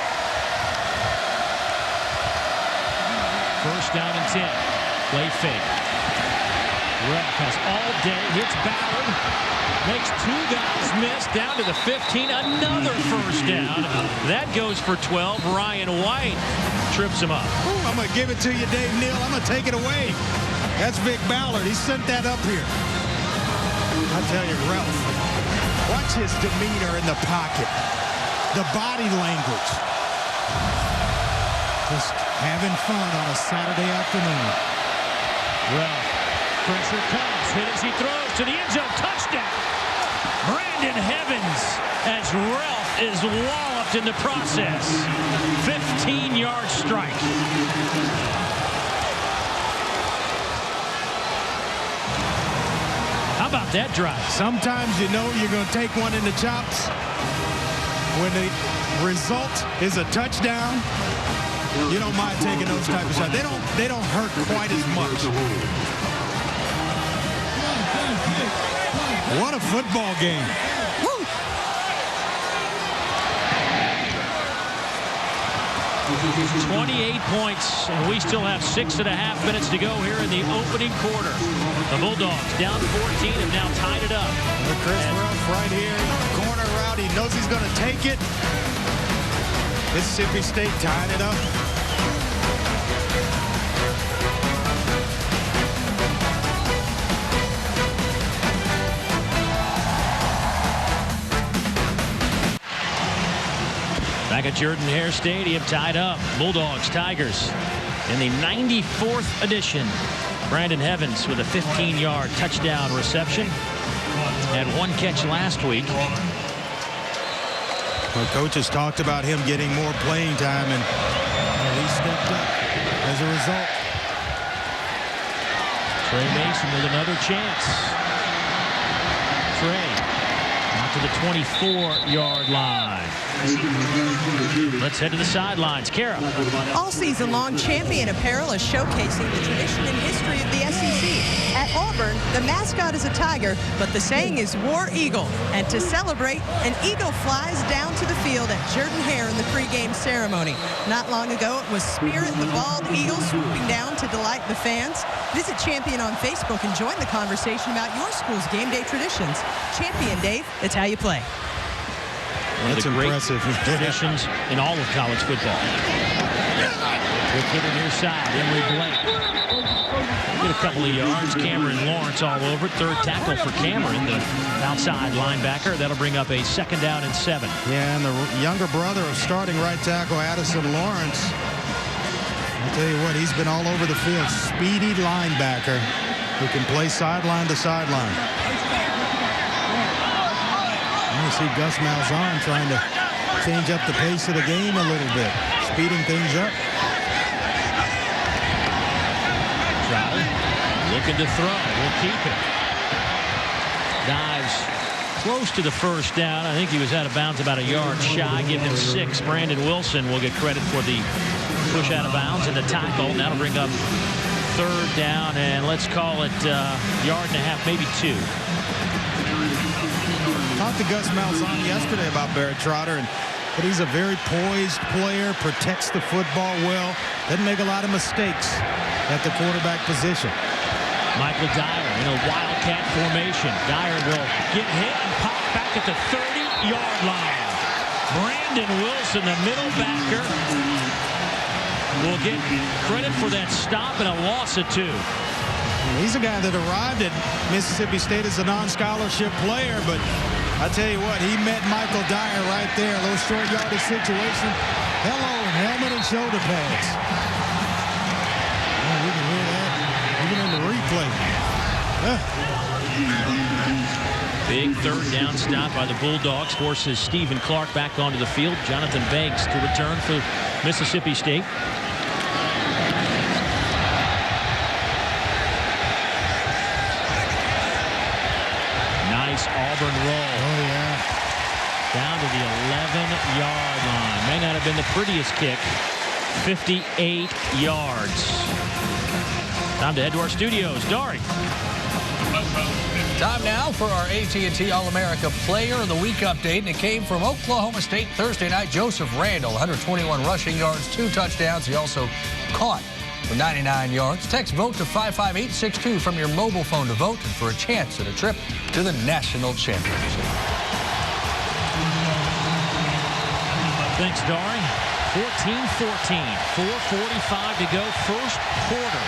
1st down and 10. Play fake. Ralph has all day. Hits Ballard. Makes 2 guys miss. Down to the 15. Another 1st down. That goes for 12. Ryan White trips him up. Ooh, I'm going to give it to you, Dave Neal. I'm going to take it away. That's Vic Ballard. He sent that up here. I tell you, Ralph, watch his demeanor in the pocket. The body language. Just having fun on a Saturday afternoon. Ralph, pressure comes. Hit as he throws to the end zone. Touchdown. Brandon Evans as Ralph is walloped in the process. 15-yard strike. How about that drive? Sometimes you know you're going to take one in the chops. When the result is a touchdown, you don't mind taking those type of shots. They don't hurt quite as much. What a football game. Woo! 28 points, and we still have 6.5 minutes to go here in the opening quarter. The Bulldogs down 14 have now tied it up. Chris Ralph right here, corner route. He knows he's going to take it. Mississippi State tied it up. Back at Jordan-Hare Stadium, tied up. Bulldogs, Tigers in the 94th edition. Brandon Evans with a 15-yard touchdown reception. Had one catch last week. Well, coaches talked about him getting more playing time, and he stepped up as a result. Trey Mason with another chance. Trey out to the 24-yard line. Let's head to the sidelines. Kara. All season long, Champion Apparel is showcasing the tradition and history of the SEC. At Auburn, the mascot is a tiger, but the saying is War Eagle. And to celebrate, an eagle flies down to the field at Jordan-Hare in the pregame ceremony. Not long ago, it was Spirit the bald eagle swooping down to delight the fans. Visit Champion on Facebook and join the conversation about your school's game day traditions. Champion, Dave, it's how you play. One of the great traditions in all of college football. We'll put it near side. Emory Blake. Get a couple of yards. Cameron Lawrence all over it. Third tackle for Cameron, the outside linebacker. That'll bring up a 2nd down and 7. Yeah, and the younger brother of starting right tackle Addison Lawrence. I'll tell you what, he's been all over the field. Speedy linebacker who can play sideline to sideline. You see Gus Malzahn trying to change up the pace of the game a little bit, speeding things up. Trotter looking to throw. We'll keep it. Dives close to the first down. I think he was out of bounds about a yard shy. Give him 6. Brandon Wilson will get credit for the push out of bounds and the tackle. That'll bring up 3rd down, and let's call it yard and a half, maybe 2. Talked to Gus Malzahn yesterday about Barrett Trotter, but he's a very poised player, protects the football well, doesn't make a lot of mistakes at the quarterback position. Michael Dyer in a wildcat formation. Dyer will get hit and pop back at the 30-yard line. Brandon Wilson, the middle backer, will get credit for that stop and a loss of 2. He's a guy that arrived at Mississippi State as a non-scholarship player, but I tell you what, he met Michael Dyer right there, a little short yardage situation. Hello, helmet and shoulder pads. Oh, we can hear that even in the replay. Big 3rd down stop by the Bulldogs forces Stephen Clark back onto the field. Jonathan Banks to return for Mississippi State. Auburn roll. Oh, yeah. Down to the 11-yard line. May not have been the prettiest kick. 58 yards. Time to head to our studios. Dari. Time now for our AT&T All-America Player of the Week update, and it came from Oklahoma State Thursday night. Joseph Randall, 121 rushing yards, 2 touchdowns. He also caught for 99 yards. Text VOTE to 55862 from your mobile phone to vote and for a chance at a trip to the national championship. Thanks, Dari. 14-14. 4:45 to go. First quarter.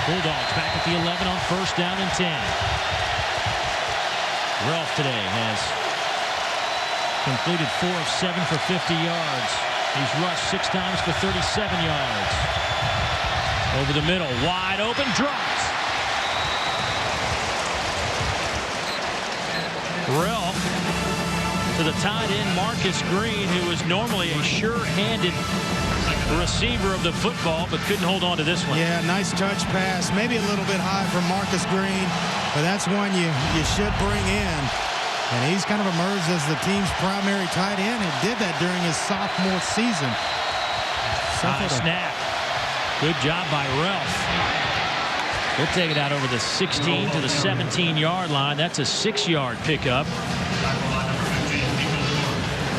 Bulldogs back at the 11 on 1st down and 10. Ralph today has completed 4 of 7 for 50 yards. He's rushed 6 times for 37 yards. Over the middle, wide open, drops. Ralph to the tight end Marcus Green, who was normally a sure-handed receiver of the football, but couldn't hold on to this one. Yeah, nice touch pass. Maybe a little bit high from Marcus Green, but that's one you should bring in. And he's kind of emerged as the team's primary tight end and did that during his sophomore season. High snap. Good job by Ralph. He'll take it out over the 16 to the 17-yard line. That's a 6-yard pickup.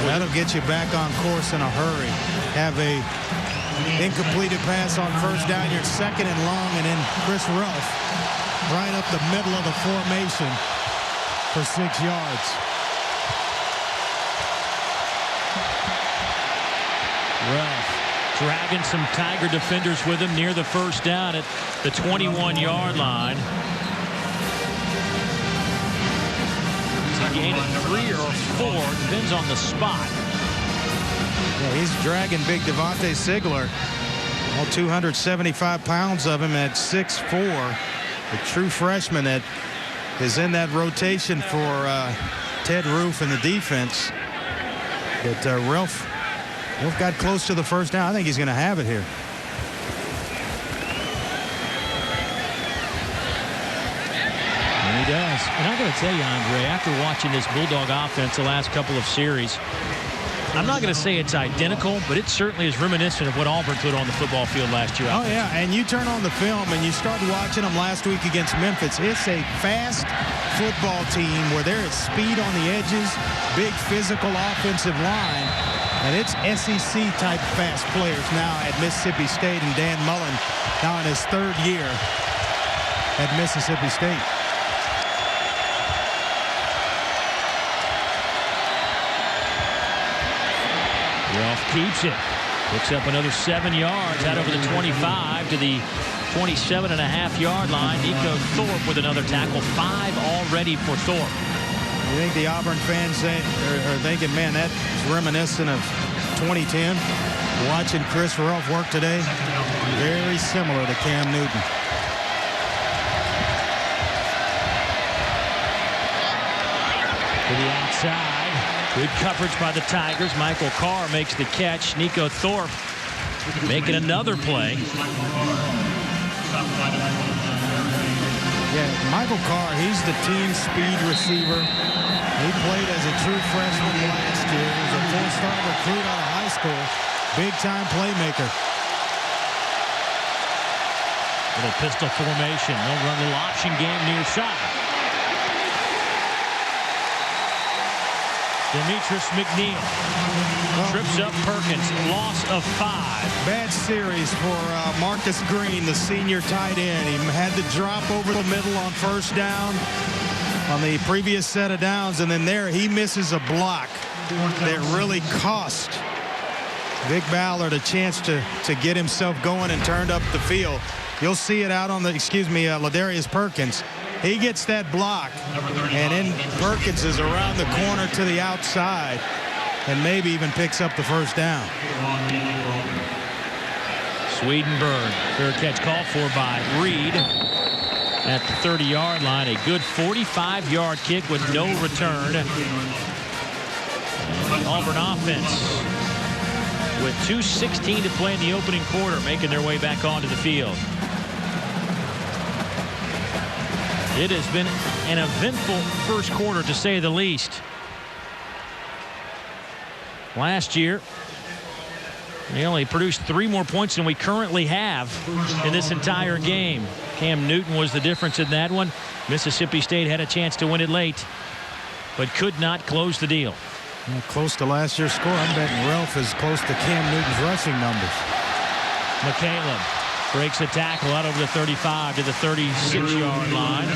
That'll get you back on course in a hurry. Have a incompleted pass on 1st down. You're 2nd and long, and then Chris Ralph right up the middle of the formation for 6 yards. Ralph dragging some Tiger defenders with him near the first down at the 21-yard line. It's a gain of 3 or 4. Depends on the spot. Yeah, he's dragging big Devontae Sigler. All 275 pounds of him at 6'4". The true freshman that is in that rotation for Ted Roof and the defense. But Ralph got close to the first down. I think he's going to have it here. And he does. And I got to tell you, Andre, after watching this Bulldog offense the last couple of series, I'm not going to say it's identical, but it certainly is reminiscent of what Auburn put on the football field last year. Oh, yeah, and you turn on the film and you start watching them last week against Memphis. It's a fast football team where there is speed on the edges, big physical offensive line, and it's SEC-type fast players now at Mississippi State, and Dan Mullen now in his 3rd year at Mississippi State. Ralph keeps it. Picks up another 7 yards out over the 25 to the 27.5-yard line. Nico Thorpe with another tackle. 5 already for Thorpe. You think the Auburn fans are thinking, man, that's reminiscent of 2010? Watching Chris Ralph work today, very similar to Cam Newton. To the outside. Good coverage by the Tigers. Michael Carr makes the catch. Nico Thorpe making another play. Yeah, Michael Carr, he's the team speed receiver. He played as a true freshman last year. He was a 4-star recruit out of high school. Big-time playmaker. Little pistol formation. They'll run a little option game near side. Demetrius McNeil trips up Perkins. Loss of 5. Bad series for Marcus Green, the senior tight end. He had the drop over the middle on first down on the previous set of downs, and then there he misses a block that really cost Vic Ballard a chance to get himself going and turned up the field. You'll see it out on the, Ladarius Perkins. He gets that block, and then Perkins is around the corner to the outside and maybe even picks up the first down. Swedenberg, third catch called for by Reed at the 30-yard line. A good 45-yard kick with no return. And the Auburn offense with 2:16 to play in the opening quarter, making their way back onto the field. It has been an eventful first quarter, to say the least. Last year, they only produced 3 more points than we currently have in this entire game. Cam Newton was the difference in that one. Mississippi State had a chance to win it late, but could not close the deal. Well, close to last year's score. I'm betting Ralph is close to Cam Newton's rushing numbers. McCaleb breaks a tackle out over the 35 to the 36-yard line.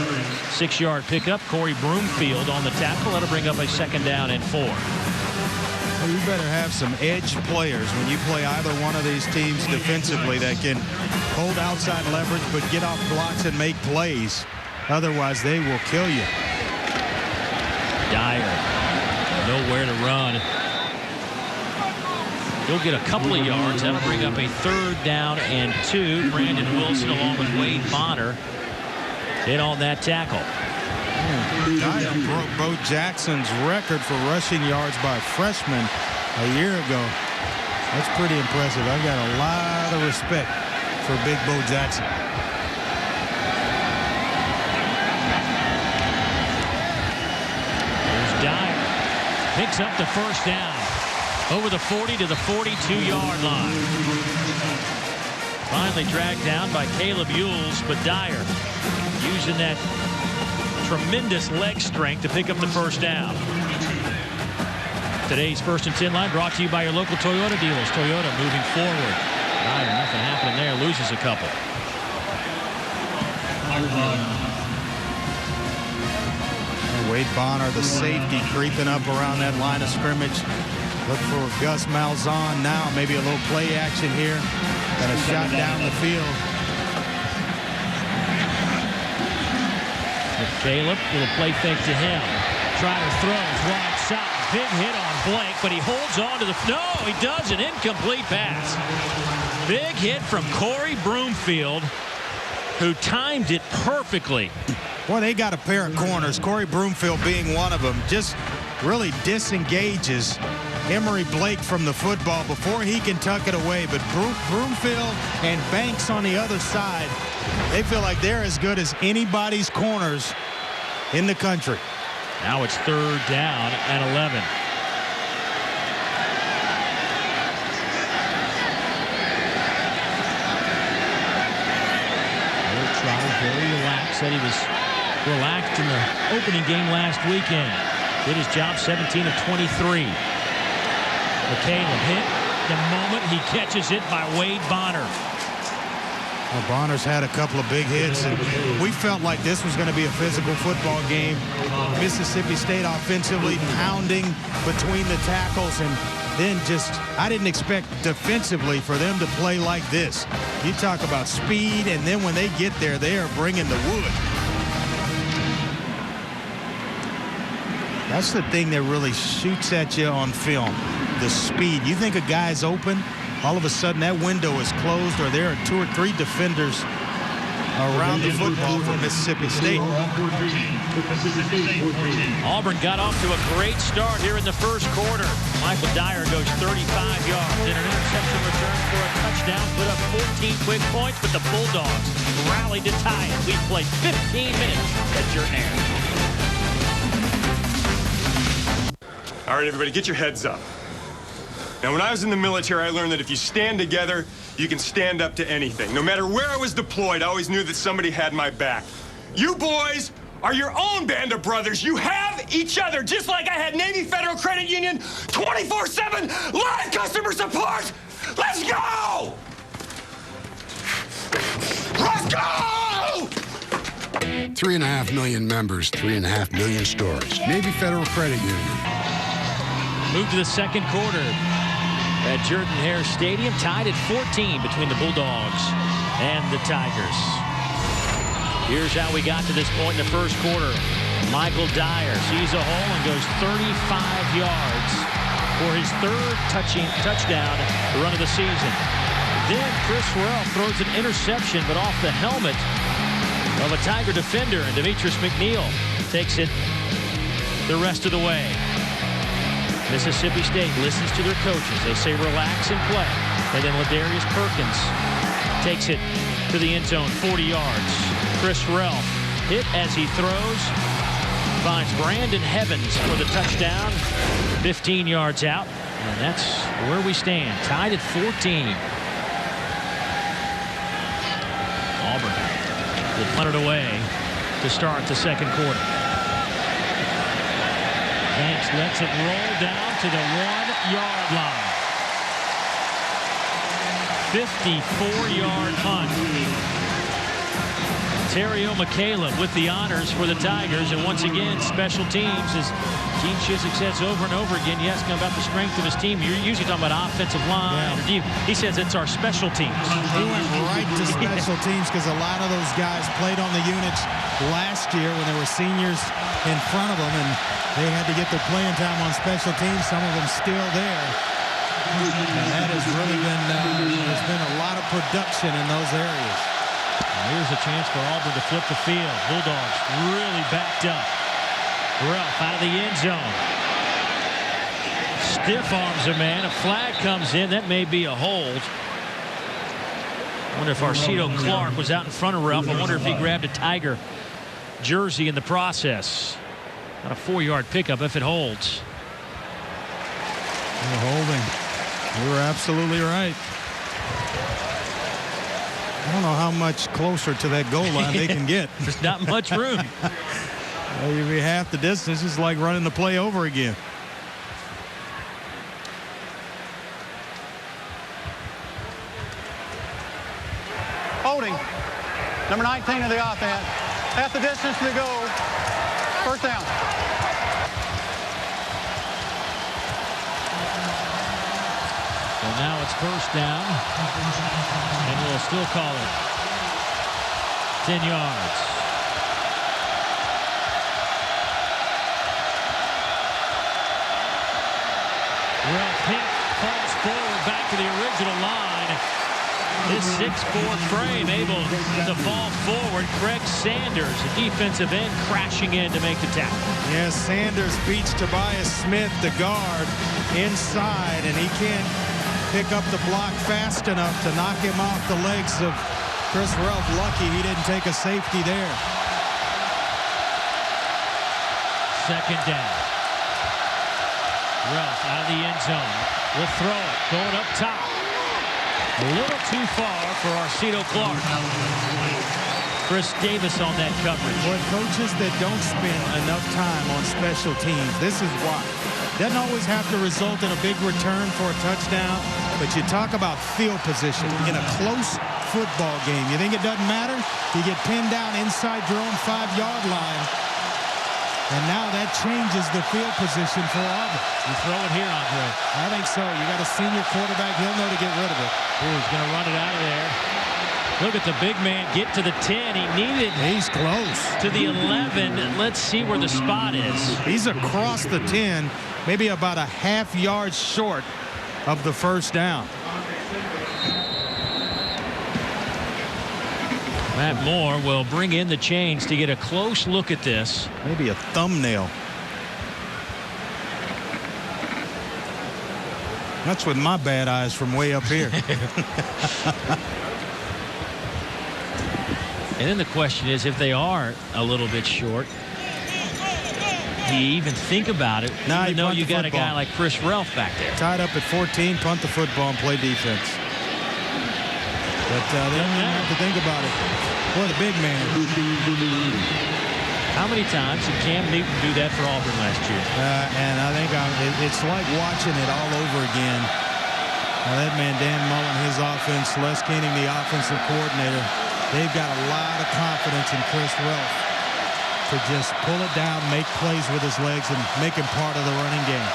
6-yard pickup. Corey Broomfield on the tackle. That'll bring up a 2nd down and 4. Well, you better have some edge players when you play either one of these teams defensively that can hold outside leverage but get off blocks and make plays. Otherwise, they will kill you. Dyer, nowhere to run. He'll get a couple of yards. That'll bring up a 3rd down and 2. Brandon Wilson along with Wade Bonner in on that tackle. Dyer broke Bo Jackson's record for rushing yards by freshmen a year ago. That's pretty impressive. I've got a lot of respect for Big Bo Jackson. There's Dyer. Picks up the first down. Over the 40 to the 42-yard line. Finally dragged down by Caleb Ewells, but Dyer using that tremendous leg strength to pick up the first down. Today's 1st and 10 line brought to you by your local Toyota dealers. Toyota moving forward. Dyer, nothing happening there. Loses a couple. Wade Bonner, the safety, creeping up around that line of scrimmage. Look for Gus Malzahn now. Maybe a little play action here. Got a shot down the field. Caleb, little play fake to him. Trotter throws, wide shot, big hit on Blake, but he holds on to the, no, he does, an incomplete pass. Big hit from Corey Broomfield, who timed it perfectly. Boy, they got a pair of corners, Corey Broomfield being one of them, just really disengages Emory Blake from the football before he can tuck it away. But Broomfield and Banks on the other side, they feel like they're as good as anybody's corners in the country. Now it's 3rd down and 11. Trotter very relaxed. Said he was relaxed in the opening game last weekend. Did his job, 17 of 23. McCaleb hit the moment he catches it by Wade Bonner. Well, Bonner's had a couple of big hits, and we felt like this was going to be a physical football game. Mississippi State offensively pounding between the tackles, and then just, I didn't expect defensively for them to play like this. You talk about speed, and then when they get there, they are bringing the wood. That's the thing that really shoots at you on film, the speed. You think a guy's open, all of a sudden that window is closed, or there are 2 or 3 defenders around the football for Mississippi State. Auburn got off to a great start here in the first quarter. Michael Dyer goes 35 yards in an interception return for a touchdown, put up 14 quick points, but the Bulldogs rallied to tie it. We've played 15 minutes at Jordan Hare. All right, everybody, get your heads up. Now, when I was in the military, I learned that if you stand together, you can stand up to anything. No matter where I was deployed, I always knew that somebody had my back. You boys are your own band of brothers. You have each other, just like I had Navy Federal Credit Union 24/7 live customer support. Let's go! Let's go! 3.5 million members, 3.5 million stores. Navy Federal Credit Union. Move to the second quarter at Jordan-Hare Stadium, tied at 14 between the Bulldogs and the Tigers. Here's how we got to this point in the first quarter. Michael Dyer sees a hole and goes 35 yards for his 3rd touchdown run of the season. Then Chris Ralph throws an interception, but off the helmet of a Tiger defender, and Demetrius McNeil takes it the rest of the way. Mississippi State listens to their coaches. They say relax and play. And then Ladarius Perkins takes it to the end zone, 40 yards. Chris Ralph hit as he throws. Finds Brandon Evans for the touchdown. 15 yards out. And that's where we stand. Tied at 14. Auburn will punt it away to start the second quarter. Banks lets it roll down to the 1-yard line. 54-yard punt. Terrio McCaleb with the honors for the Tigers. And once again, special teams, as Gene Chizik says over and over again, you ask him about the strength of his team. You're usually talking about offensive line. Yeah. He says it's our special teams. He went right to special teams because a lot of those guys played on the units last year when there were seniors in front of them, and they had to get their playing time on special teams. Some of them still there. And that has really been, there's been a lot of production in those areas. Here's a chance for Auburn to flip the field. Bulldogs really backed up. Ralph out of the end zone. Stiff arms a man. A flag comes in. That may be a hold. I wonder if Arcito Clark was out in front of Ralph. I wonder if he grabbed a Tiger jersey in the process. Not a 4-yard pickup if it holds. They're holding. You were absolutely right. I don't know how much closer to that goal line they can get. There's not much room. Well, you'd be half the distance. It's like running the play over again. Holding. Number 19 of the offense. Half the distance to the goal. First down. So now it's first down, and we'll still call it 10 yards. Well, Pitt falls forward back to the original line. This 6'4" frame able to fall forward. Craig Sanders, a defensive end, crashing in to make the tackle. Yes, Sanders beats Tobias Smith, the guard, inside, and he can't pick up the block fast enough to knock him off the legs of Chris Relf. Lucky he didn't take a safety there. Second down. Relf out of the end zone. Will throw it. Going up top. A little too far for Arcito Clark. Chris Davis on that coverage. Boy, coaches that don't spend enough time on special teams, this is why. Doesn't always have to result in a big return for a touchdown, but you talk about field position in a close football game. You think it doesn't matter? You get pinned down inside your own 5-yard line. And now that changes the field position for Auburn. You throw it here, Andre. I think so. You got a senior quarterback. He'll know to get rid of it. Ooh, he's going to run it out of there. Look at the big man get to the 10. He needed. He's close. To the 11. Let's see where the spot is. He's across the 10, maybe about a half-yard short of the first down. Matt Moore will bring in the chains to get a close look at this. Maybe a thumbnail. That's with my bad eyes from way up here. And then the question is, if they are a little bit short, do you even think about it? Now even though you got a guy like Chris Relf back there. Tied up at 14, punt the football and play defense. But they don't even have to think about it. Boy, the big man. How many times did Cam Newton do that for Auburn last year? And I think it's like watching it all over again. That man, Dan Mullen, his offense, Les Kenning, the offensive coordinator, they've got a lot of confidence in Chris Relf to just pull it down, make plays with his legs, and make him part of the running game.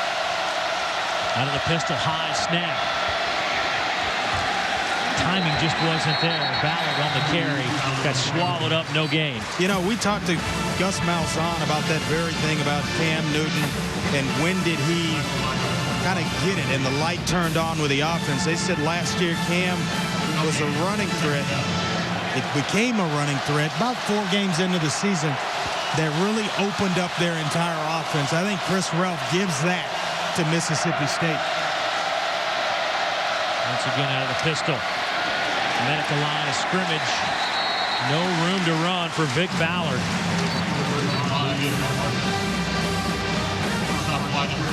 Out of the pistol, high snap. Timing just wasn't there. Ballard on the carry. Got swallowed up, no gain. You know, we talked to Gus Malzahn about that very thing about Cam Newton and when did he kind of get it and the light turned on with the offense. They said last year Cam was a running threat. It became a running threat about 4 games into the season that really opened up their entire offense. I think Chris Relf gives that to Mississippi State. Once again out of the pistol. Men at the line of scrimmage. No room to run for Vic Ballard.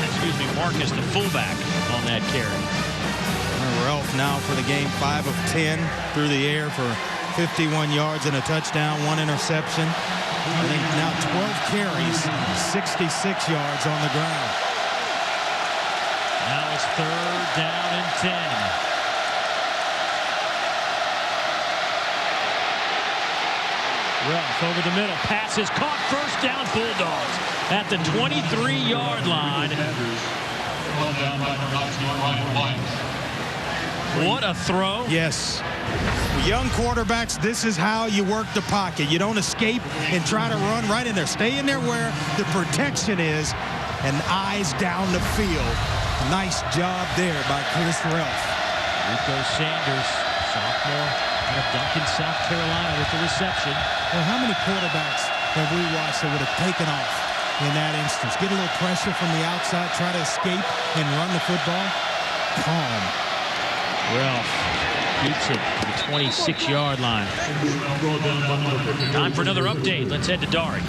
Excuse me, Marcus, the fullback, on that carry. Relf now for the game, 5 of 10 through the air for 51 yards and a touchdown, 1 interception. I think now 12 carries, 66 yards on the ground. Now it's 3rd down and 10. Relf over the middle, passes caught, first down, Bulldogs at the 23-yard line. What a throw. Yes. Young quarterbacks, this is how you work the pocket. You don't escape and try to run right in there. Stay in there where the protection is and eyes down the field. Nice job there by Chris Relf. Rico Sanders, sophomore out of Duncan, South Carolina, with the reception. Well, how many quarterbacks have we watched that would have taken off in that instance? Get a little pressure from the outside, try to escape and run the football. Calm. Relf beats it to the 26-yard line. Time for another update. Let's head to Dari.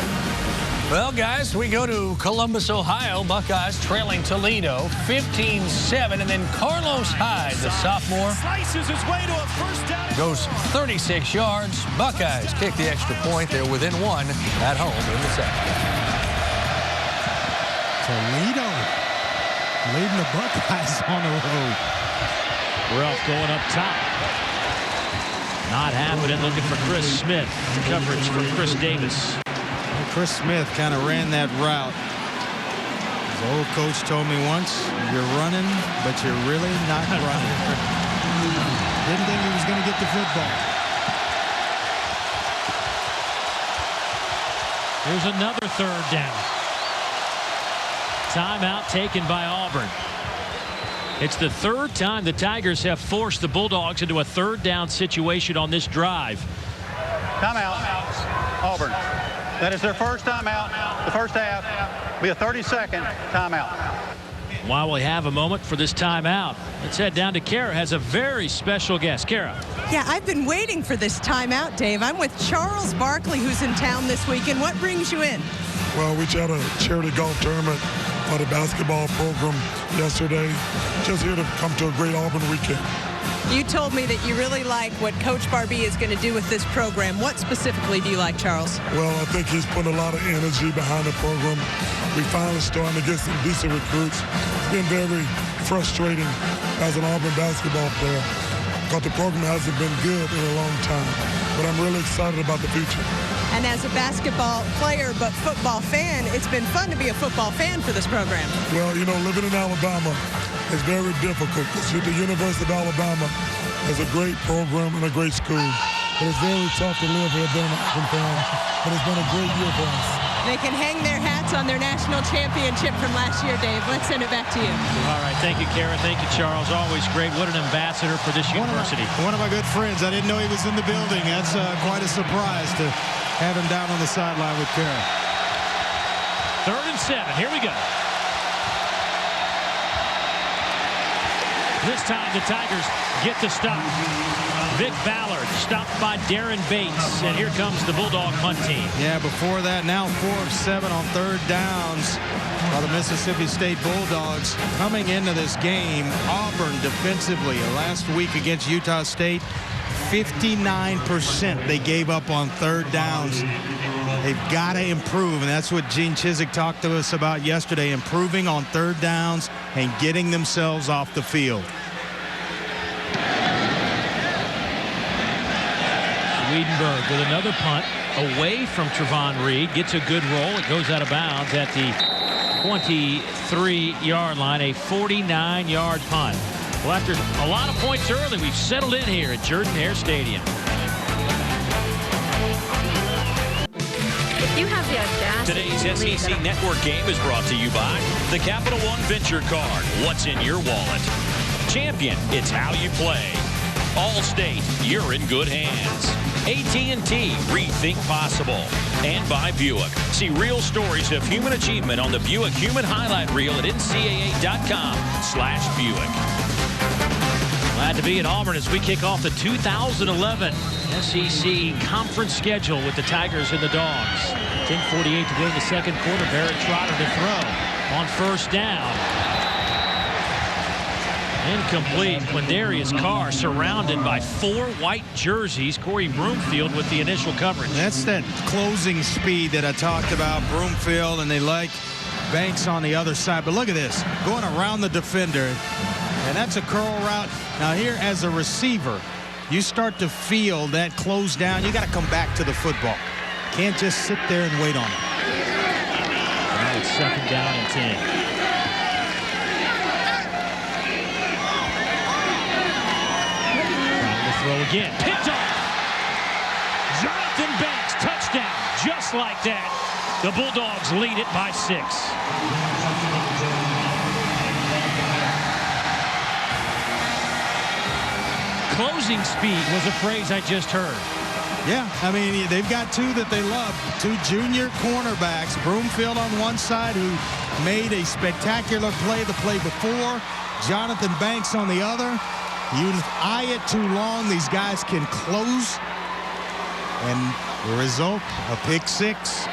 Well, guys, we go to Columbus, Ohio. Buckeyes trailing Toledo 15-7, and then Carlos Hyde, the sophomore, Slices his way to a first down. goes 36 yards. Buckeyes kick the extra point. They're within 1 at home in the second. Toledo leading the Buckeyes on the road. Relf going up top. Not happening. Looking for Chris Smith. Coverage for Chris Davis. Chris Smith kind of ran that route As the old coach told me once, you're running, but you're really not running. Didn't think he was going to get the football. Here's another third down. Timeout taken by Auburn. It's the third time the Tigers have forced the Bulldogs into a third down situation on this drive. Timeout, Auburn. That is their first timeout. The first half will be a 30-second timeout. While we have a moment for this timeout, let's head down to Kara, has a very special guest. Kara. Yeah, I've been waiting for this timeout, Dave. I'm with Charles Barkley, who's in town this weekend. What brings you in? Well, we had a charity golf tournament for the basketball program yesterday. Just here to come to a great Auburn weekend. You told me that you really like what Coach Barbie is going to do with this program. What specifically do you like, Charles? Well, I think he's putting a lot of energy behind the program. We finally starting to get some decent recruits. It's been very frustrating as an Auburn basketball player because the program hasn't been good in a long time. But I'm really excited about the future. And as a basketball player but football fan, it's been fun to be a football fan for this program. Well, you know, living in Alabama is very difficult because the University of Alabama is a great program and a great school. But it's very tough to live here being an Auburn fan. But it's been a great year for us. They can hang their hats on their national championship from last year, Dave. Let's send it back to you. All right. Thank you, Kara. Thank you, Charles. Always great. What an ambassador for this university. One of my good friends. I didn't know he was in the building. That's quite a surprise to have him down on the sideline with Kara. 3rd and 7. Here we go. This time the Tigers get the stop. Vic Ballard stopped by Darren Bates, and here comes the Bulldog punt team. Yeah, before that, now 4 of 7 on third downs by the Mississippi State Bulldogs. Coming into this game, Auburn defensively last week against Utah State, 59% they gave up on third downs. They've got to improve, and that's what Gene Chizik talked to us about yesterday, improving on third downs and getting themselves off the field. Wiedenberg with another punt away from Trevon Reed. Gets a good roll. It goes out of bounds at the 23-yard line. A 49-yard punt. Well, after a lot of points early, we've settled in here at Jordan-Hare Stadium. You have the audacity. Today's SEC Network game is brought to you by the Capital One Venture Card. What's in your wallet? Champion, it's how you play. Allstate, you're in good hands. AT&T, rethink possible. And by Buick. See real stories of human achievement on the Buick Human Highlight Reel at ncaa.com/Buick. Glad to be at Auburn as we kick off the 2011 SEC conference schedule with the Tigers and the Dogs. 10:48 to go in the second quarter. Barrett Trotter to throw on first down. Incomplete. Quindarius Carr surrounded by 4 white jerseys. Corey Broomfield with the initial coverage. That's that closing speed that I talked about. Broomfield, and they like Banks on the other side. But look at this, going around the defender, and that's a curl route. Now here, as a receiver, you start to feel that close down. You got to come back to the football. Can't just sit there and wait on it. Now it's 2nd down and 10. Throw again. Picked off. Jonathan Banks, touchdown. Just like that, the Bulldogs lead it by 6. Closing speed was a phrase I just heard. Yeah, I mean, they've got 2 that they love. 2 junior cornerbacks. Broomfield on one side, who made a spectacular play the play before. Jonathan Banks on the other. You eye it too long, these guys can close. And the result, a pick 6.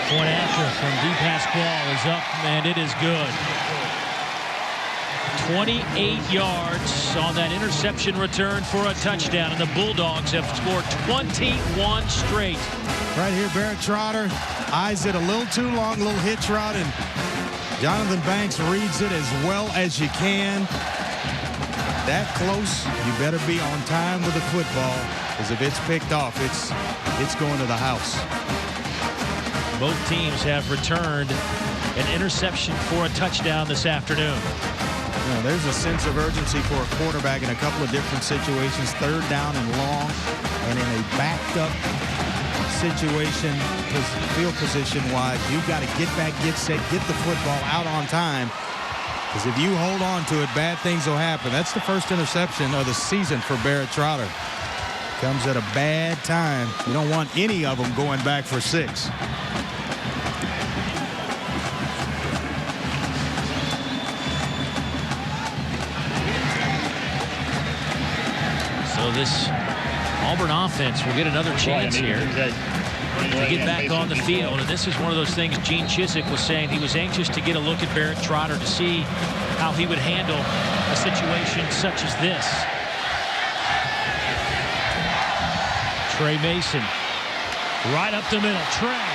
Point after from DePasquale is up, and it is good. 28 yards on that interception return for a touchdown, and the Bulldogs have scored 21 straight. Right here, Barrett Trotter eyes it a little too long, little hitch route, and Jonathan Banks reads it as well as you can. That close, you better be on time with the football. Because if it's picked off, it's going to the house. Both teams have returned an interception for a touchdown this afternoon. You know, there's a sense of urgency for a quarterback in a couple of different situations. 3rd down and long, and in a backed up situation, field position-wise, you've got to get back, get set, get the football out on time. Because if you hold on to it, bad things will happen. That's the first interception of the season for Barrett Trotter. Comes at a bad time. You don't want any of them going back for 6. So this Auburn offense will get another chance here to get back on the field. And this is one of those things Gene Chizik was saying. He was anxious to get a look at Barrett Trotter to see how he would handle a situation such as this. Trey Mason right up the middle. Trey,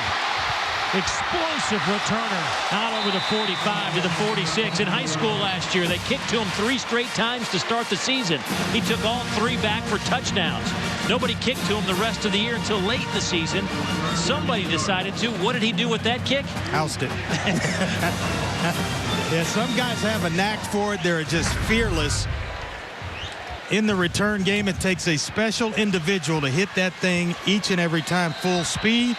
explosive returner out over the 45 to the 46. In high school last year, they kicked to him 3 straight times to start the season. He took all 3 back for touchdowns. Nobody kicked to him the rest of the year until late in the season. Somebody decided to. What did he do with that kick? Housed it. Yeah, some guys have a knack for it. They're just fearless. In the return game, it takes a special individual to hit that thing each and every time full speed.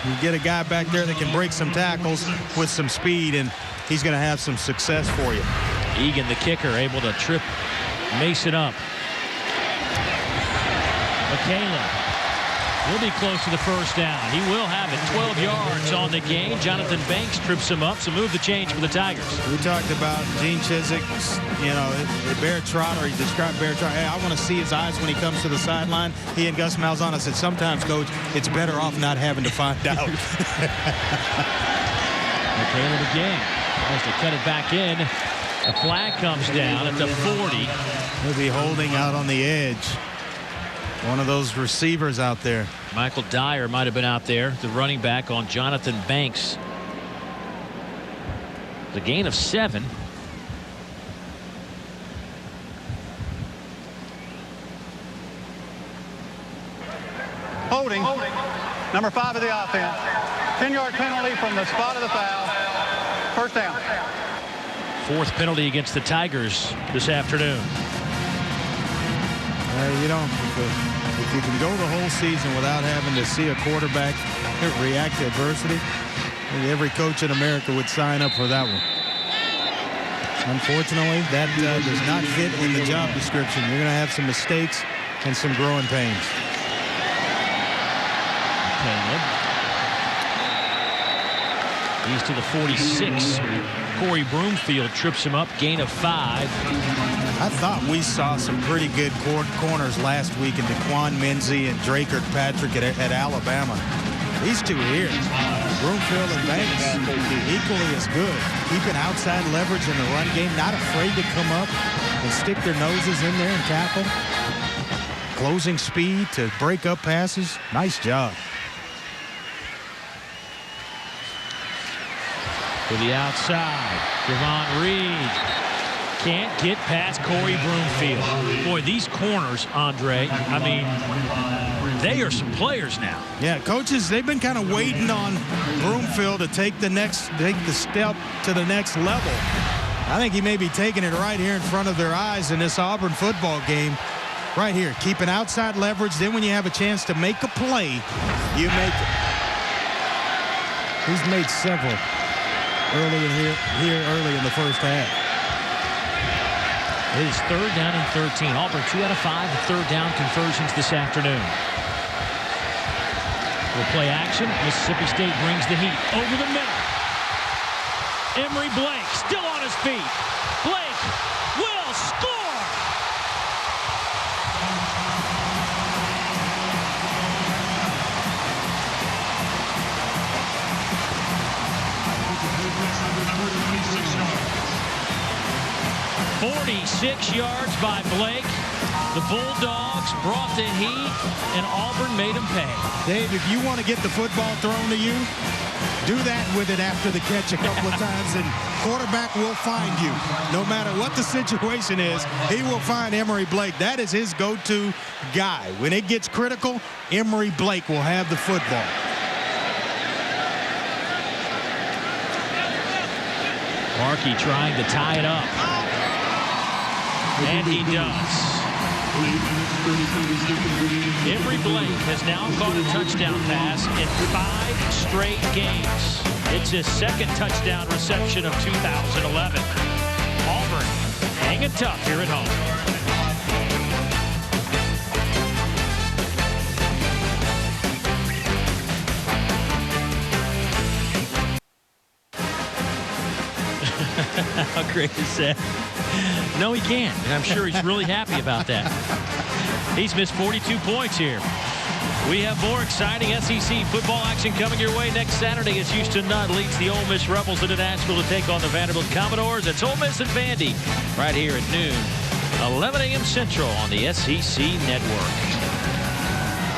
You get a guy back there that can break some tackles with some speed, and he's going to have some success for you. Egan, the kicker, able to trip Mason up. McCaleb will be close to the first down. He will have it. 12 yards on the game. Jonathan Banks trips him up, so move the change for the Tigers. We talked about Gene Chizik, you know, Barrett Trotter. He described Barrett Trotter. Hey, I want to see his eyes when he comes to the sideline. He and Gus Malzahn said, sometimes, Coach, it's better off not having to find out. McCaleb again has to cut it back in. The flag comes down at the 40. He'll be holding out on the edge. One of those receivers out there. Michael Dyer might have been out there, the running back on Jonathan Banks. The gain of 7. Holding, number 5 of the offense. 10-yard penalty from the spot of the foul. First down. 4th penalty against the Tigers this afternoon. You know, if you can go the whole season without having to see a quarterback react to adversity, every coach in America would sign up for that one. Unfortunately, that does not fit in the job description. You're going to have some mistakes and some growing pains. Caleb. He's to the 46. Corey Broomfield trips him up, gain of 5. I thought we saw some pretty good corners last week in DeQuan Menzie and Drake Kirkpatrick at Alabama. These two here, Broomfield and Banks, equally as good. Keeping outside leverage in the run game, not afraid to come up and stick their noses in there and tackle. Closing speed to break up passes. Nice job. To the outside, Javon Reed can't get past Corey Broomfield. Boy, these corners, Andre, I mean, they are some players now. Yeah, coaches, they've been kind of waiting on Broomfield to take the step to the next level. I think he may be taking it right here in front of their eyes in this Auburn football game. Right here, keeping outside leverage. Then when you have a chance to make a play, you make it. He's made several early in the first half. It is 3rd down and 13. Auburn 2 out of 5 third down conversions this afternoon. We'll play action. Mississippi State brings the heat over the middle. Emory Blake still on his feet. Blake will score. .46 yards by Blake. The Bulldogs brought the heat, and Auburn made them pay. Dave, if you want to get the football thrown to you, do that with it after the catch a couple of times, and quarterback will find you. No matter what the situation is, he will find Emory Blake. That is his go-to guy. When it gets critical, Emory Blake will have the football. Markey trying to tie it up. And he does. Emory Blake has now caught a touchdown pass in 5 straight games. It's his second touchdown reception of 2011. Auburn hanging tough here at home. How great is that? No, he can't. And I'm sure he's really happy about that. He's missed 42 points here. We have more exciting SEC football action coming your way next Saturday as Houston Nutt leads the Ole Miss Rebels into Nashville to take on the Vanderbilt Commodores. It's Ole Miss and Vandy right here at noon, 11 a.m. Central on the SEC Network.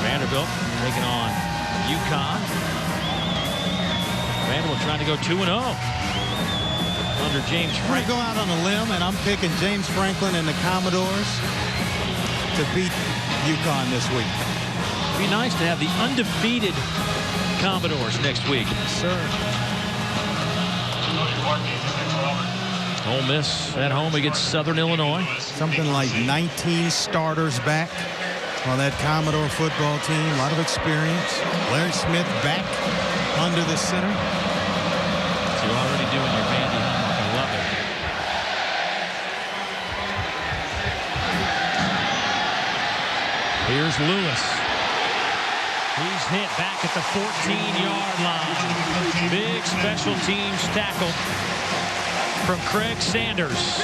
Vanderbilt taking on UConn. Vanderbilt trying to go 2-0. Under James Franklin. I'm going to go out on a limb, and I'm picking James Franklin and the Commodores to beat UConn this week. It'd be nice to have the undefeated Commodores next week. Sir. Ole Miss at home against Southern Illinois. Something like 19 starters back on that Commodore football team. A lot of experience. Larry Smith back under the center. So you're already doing your Vandy homework. I love it. Here's Lewis. He's hit back at the 14-yard line. Big special teams tackle from Craig Sanders.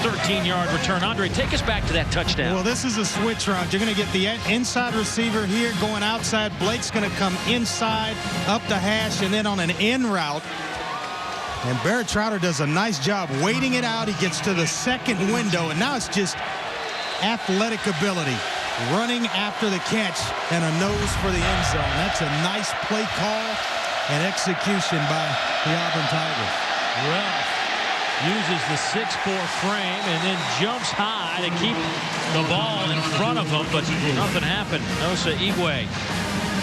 13-yard return. Andre, take us back to that touchdown. Well, this is a switch route. You're going to get the inside receiver here going outside. Blake's going to come inside, up the hash, and then on an in route. And Barrett Trotter does a nice job waiting it out. He gets to the second window, and now it's just athletic ability. Running after the catch and a nose for the end zone. That's a nice play call and execution by the Auburn Tigers. Ralph uses the 6'4" frame and then jumps high to keep the ball in front of him, but nothing happened. Nosa Igwe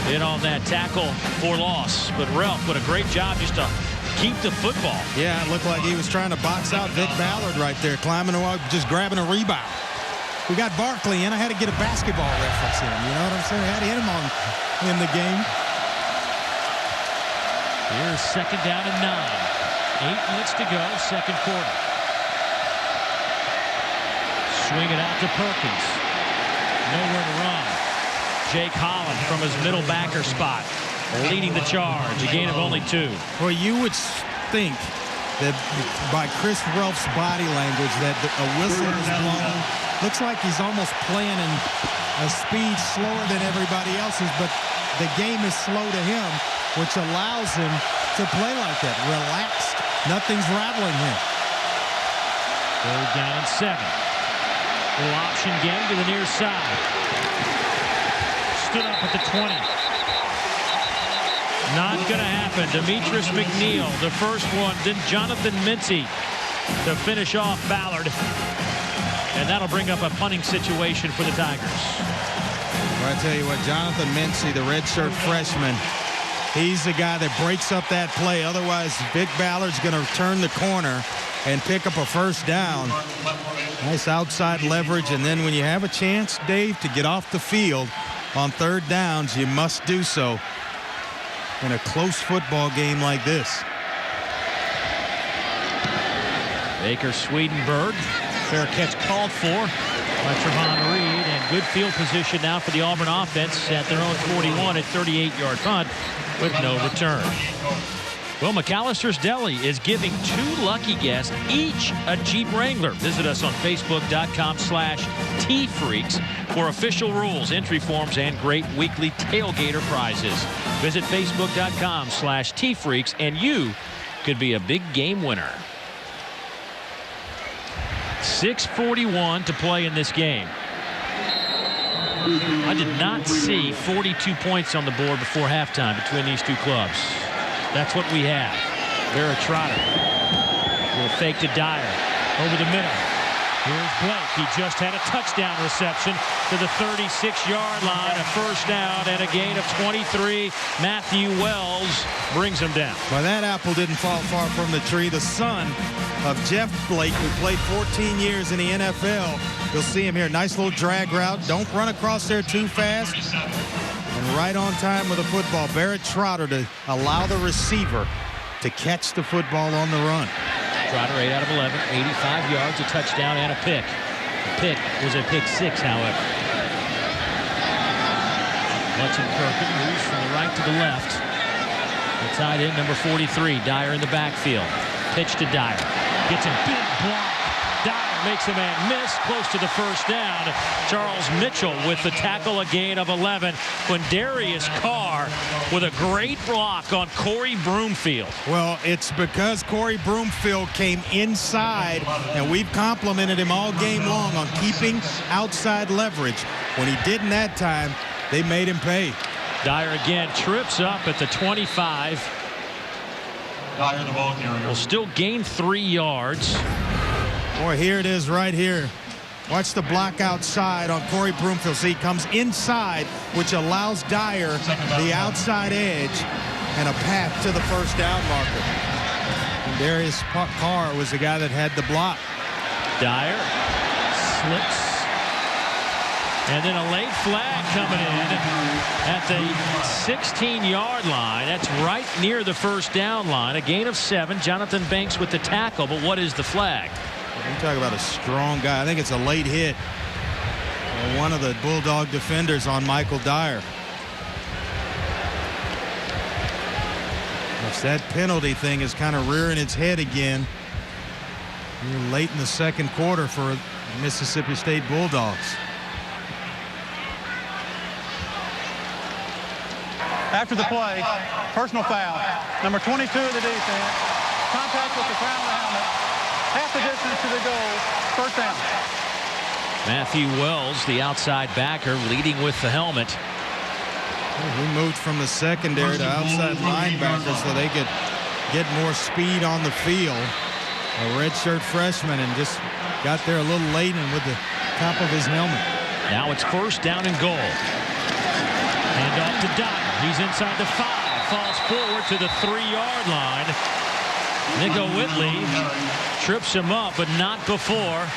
in on that tackle for loss. But Ralph, what a great job just to keep the football. Yeah, it looked like he was trying to box out Vic Ballard right there, climbing the just grabbing a rebound. We got Barkley in. I had to get a basketball reference in. You know what I'm saying? I had to hit him in the game. Here's second down and 9. 8 minutes to go, second quarter. Swing it out to Perkins. Nowhere to run. Jake Holland from his middle backer spot, leading the charge. A gain of only 2. Well, you would think that by Chris Relf's body language that a whistle was blown. Looks like he's almost playing in a speed slower than everybody else's, but the game is slow to him, which allows him to play like that. Relaxed. Nothing's rattling him. Third down and 7. Little option game to the near side. Stood up at the 20. Not going to happen. Demetrius McNeil, the first one. Then Jonathan Mincy to finish off Ballard. And that'll bring up a punting situation for the Tigers. Well, I tell you what, Jonathan Mincy, the redshirt freshman, he's the guy that breaks up that play. Otherwise, Vic Ballard's going to turn the corner and pick up a first down. Nice outside leverage. And then when you have a chance, Dave, to get off the field on third downs, you must do so in a close football game like this. Baker Swedenberg. Fair catch called for by Trevon Reed, and good field position now for the Auburn offense at their own 41 at 38-yard punt with no return. Well, McAllister's Deli is giving 2 lucky guests each a Jeep Wrangler. Visit us on Facebook.com/TFreaks for official rules, entry forms, and great weekly tailgater prizes. Visit Facebook.com/TFreaks, and you could be a big game winner. 6:41 to play in this game. I did not see 42 points on the board before halftime between these two clubs. That's what we have. Barrett Trotter will fake to Dyer over the middle. Here's Blake. He just had a touchdown reception to the 36-yard line, a first down and a gain of 23. Matthew Wells brings him down. Well, that apple didn't fall far from the tree. The son of Jeff Blake, who played 14 years in the NFL. You'll see him here. Nice little drag route. Don't run across there too fast. And right on time with the football. Barrett Trotter to allow the receiver to catch the football on the run. Trotter 8 out of 11, 85 yards, a touchdown, and a pick. The pick was a pick 6, however. Hudson Kirkland moves from the right to the left. The tight end, number 43, Dyer in the backfield. Pitch to Dyer. Gets a big block. Dyer makes a man miss, close to the first down. Charles Mitchell with the tackle, a gain of 11. Quindarius Carr with a great block on Corey Broomfield. Well, it's because Corey Broomfield came inside, and we've complimented him all game long on keeping outside leverage. When he didn't that time, they made him pay. Dyer again trips up at the 25. Dyer, the ball carrier. Will still gain 3 yards. Boy, here it is right here. Watch the block outside on Corey Broomfield. See, he comes inside, which allows Dyer the outside edge and a path to the first down marker. And Darius Carr was the guy that had the block. Dyer slips. And then a late flag coming in at the 16-yard line. That's right near the first down line. A gain of 7. Jonathan Banks with the tackle, but what is the flag? You talk about a strong guy. I think it's a late hit. One of the Bulldog defenders on Michael Dyer. It's that penalty thing is kind of rearing its head again. You're late in the second quarter for Mississippi State Bulldogs. After the play, personal foul. Number 22 of the defense. Contact with the crown of the helmet. Half the distance to the goal. First down. Matthew Wells, the outside backer, leading with the helmet. We moved from the secondary to outside linebacker so they could get more speed on the field. A redshirt freshman, and just got there a little late and with the top of his helmet. Now it's first down and goal. And off to Dyer. He's inside the 5. Falls forward to the 3-yard line. Nico Whitley trips him up, but not before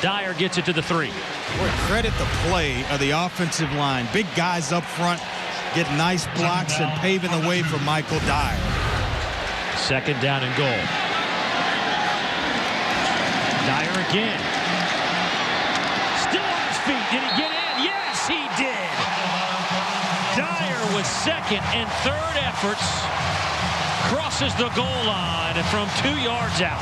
Dyer gets it to the 3. Boy, credit the play of the offensive line. Big guys up front get nice blocks and paving the way for Michael Dyer. Second down and goal. Dyer again. Still on his feet. Did he get in? Yes, he did. Dyer with second and third efforts crosses the goal line from 2 yards out.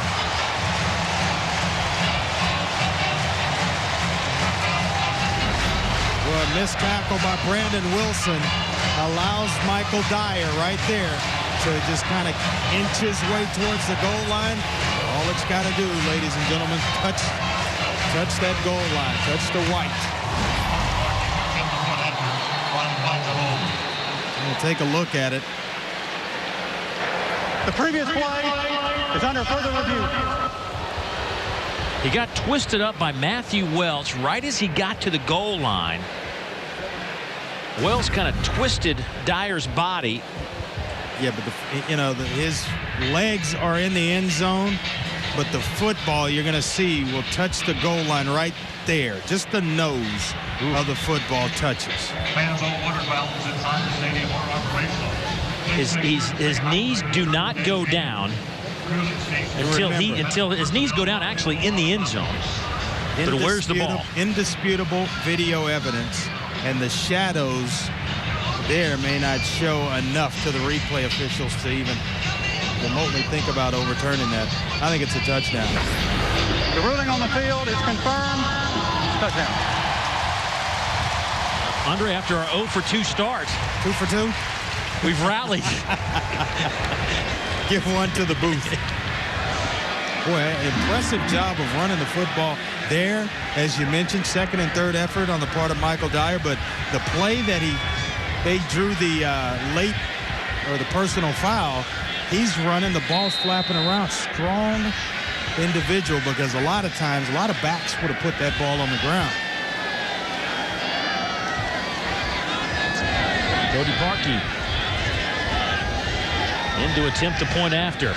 Well, a missed tackle by Brandon Wilson allows Michael Dyer right there to just kind of inch his way towards the goal line. All it's got to do, ladies and gentlemen, touch that goal line, touch the white. We'll take a look at it. The previous play is under further review. He got twisted up by Matthew Wells right as he got to the goal line. Wells kind of twisted Dyer's body. Yeah, but his legs are in the end zone, but the football you're going to see will touch the goal line right there. Just the nose of the football touches. Fans all wondered about was inside the stadium or operational. His knees do not go down until his knees go down actually in the end zone. But where's the ball? Indisputable video evidence, and the shadows there may not show enough to the replay officials to even remotely think about overturning that. I think it's a touchdown. The ruling on the field is confirmed. Touchdown. Andre, after our 0 for 2 start. 2 for 2? We've rallied. Give one to the booth. Boy, impressive job of running the football there. As you mentioned, second and third effort on the part of Michael Dyer, but the play that they drew the the personal foul, he's running, the ball's flapping around. Strong individual, because a lot of times, a lot of backs would have put that ball on the ground. Cody Parkey in to attempt the point after.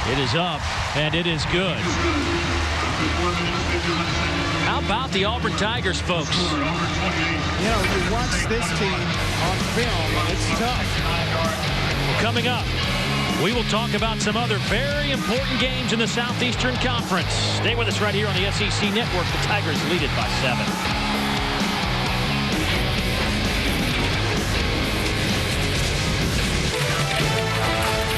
It is up, and it is good. How about the Auburn Tigers, folks? You know, you watch this team on film, and it's tough. Coming up, we will talk about some other very important games in the Southeastern Conference. Stay with us right here on the SEC Network. The Tigers lead it by 7.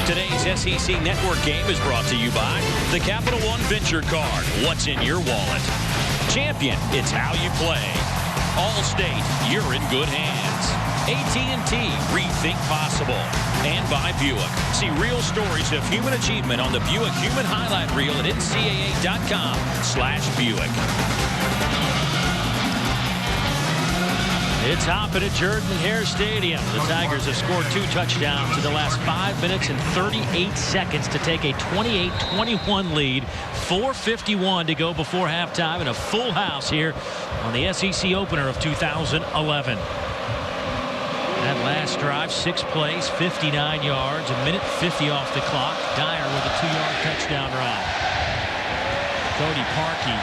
Today's SEC Network game is brought to you by the Capital One Venture Card. What's in your wallet? Champion, it's how you play. Allstate, you're in good hands. AT&T, rethink possible. And by Buick. See real stories of human achievement on the Buick Human Highlight Reel at ncaa.com/Buick. It's hopping at Jordan-Hare Stadium. The Tigers have scored 2 touchdowns in the last 5 minutes and 38 seconds to take a 28-21 lead. 4:51 to go before halftime, and a full house here on the SEC opener of 2011. That last drive, 6 plays, 59 yards, 1:50 off the clock. Dyer with a 2-yard touchdown run. Cody Parkey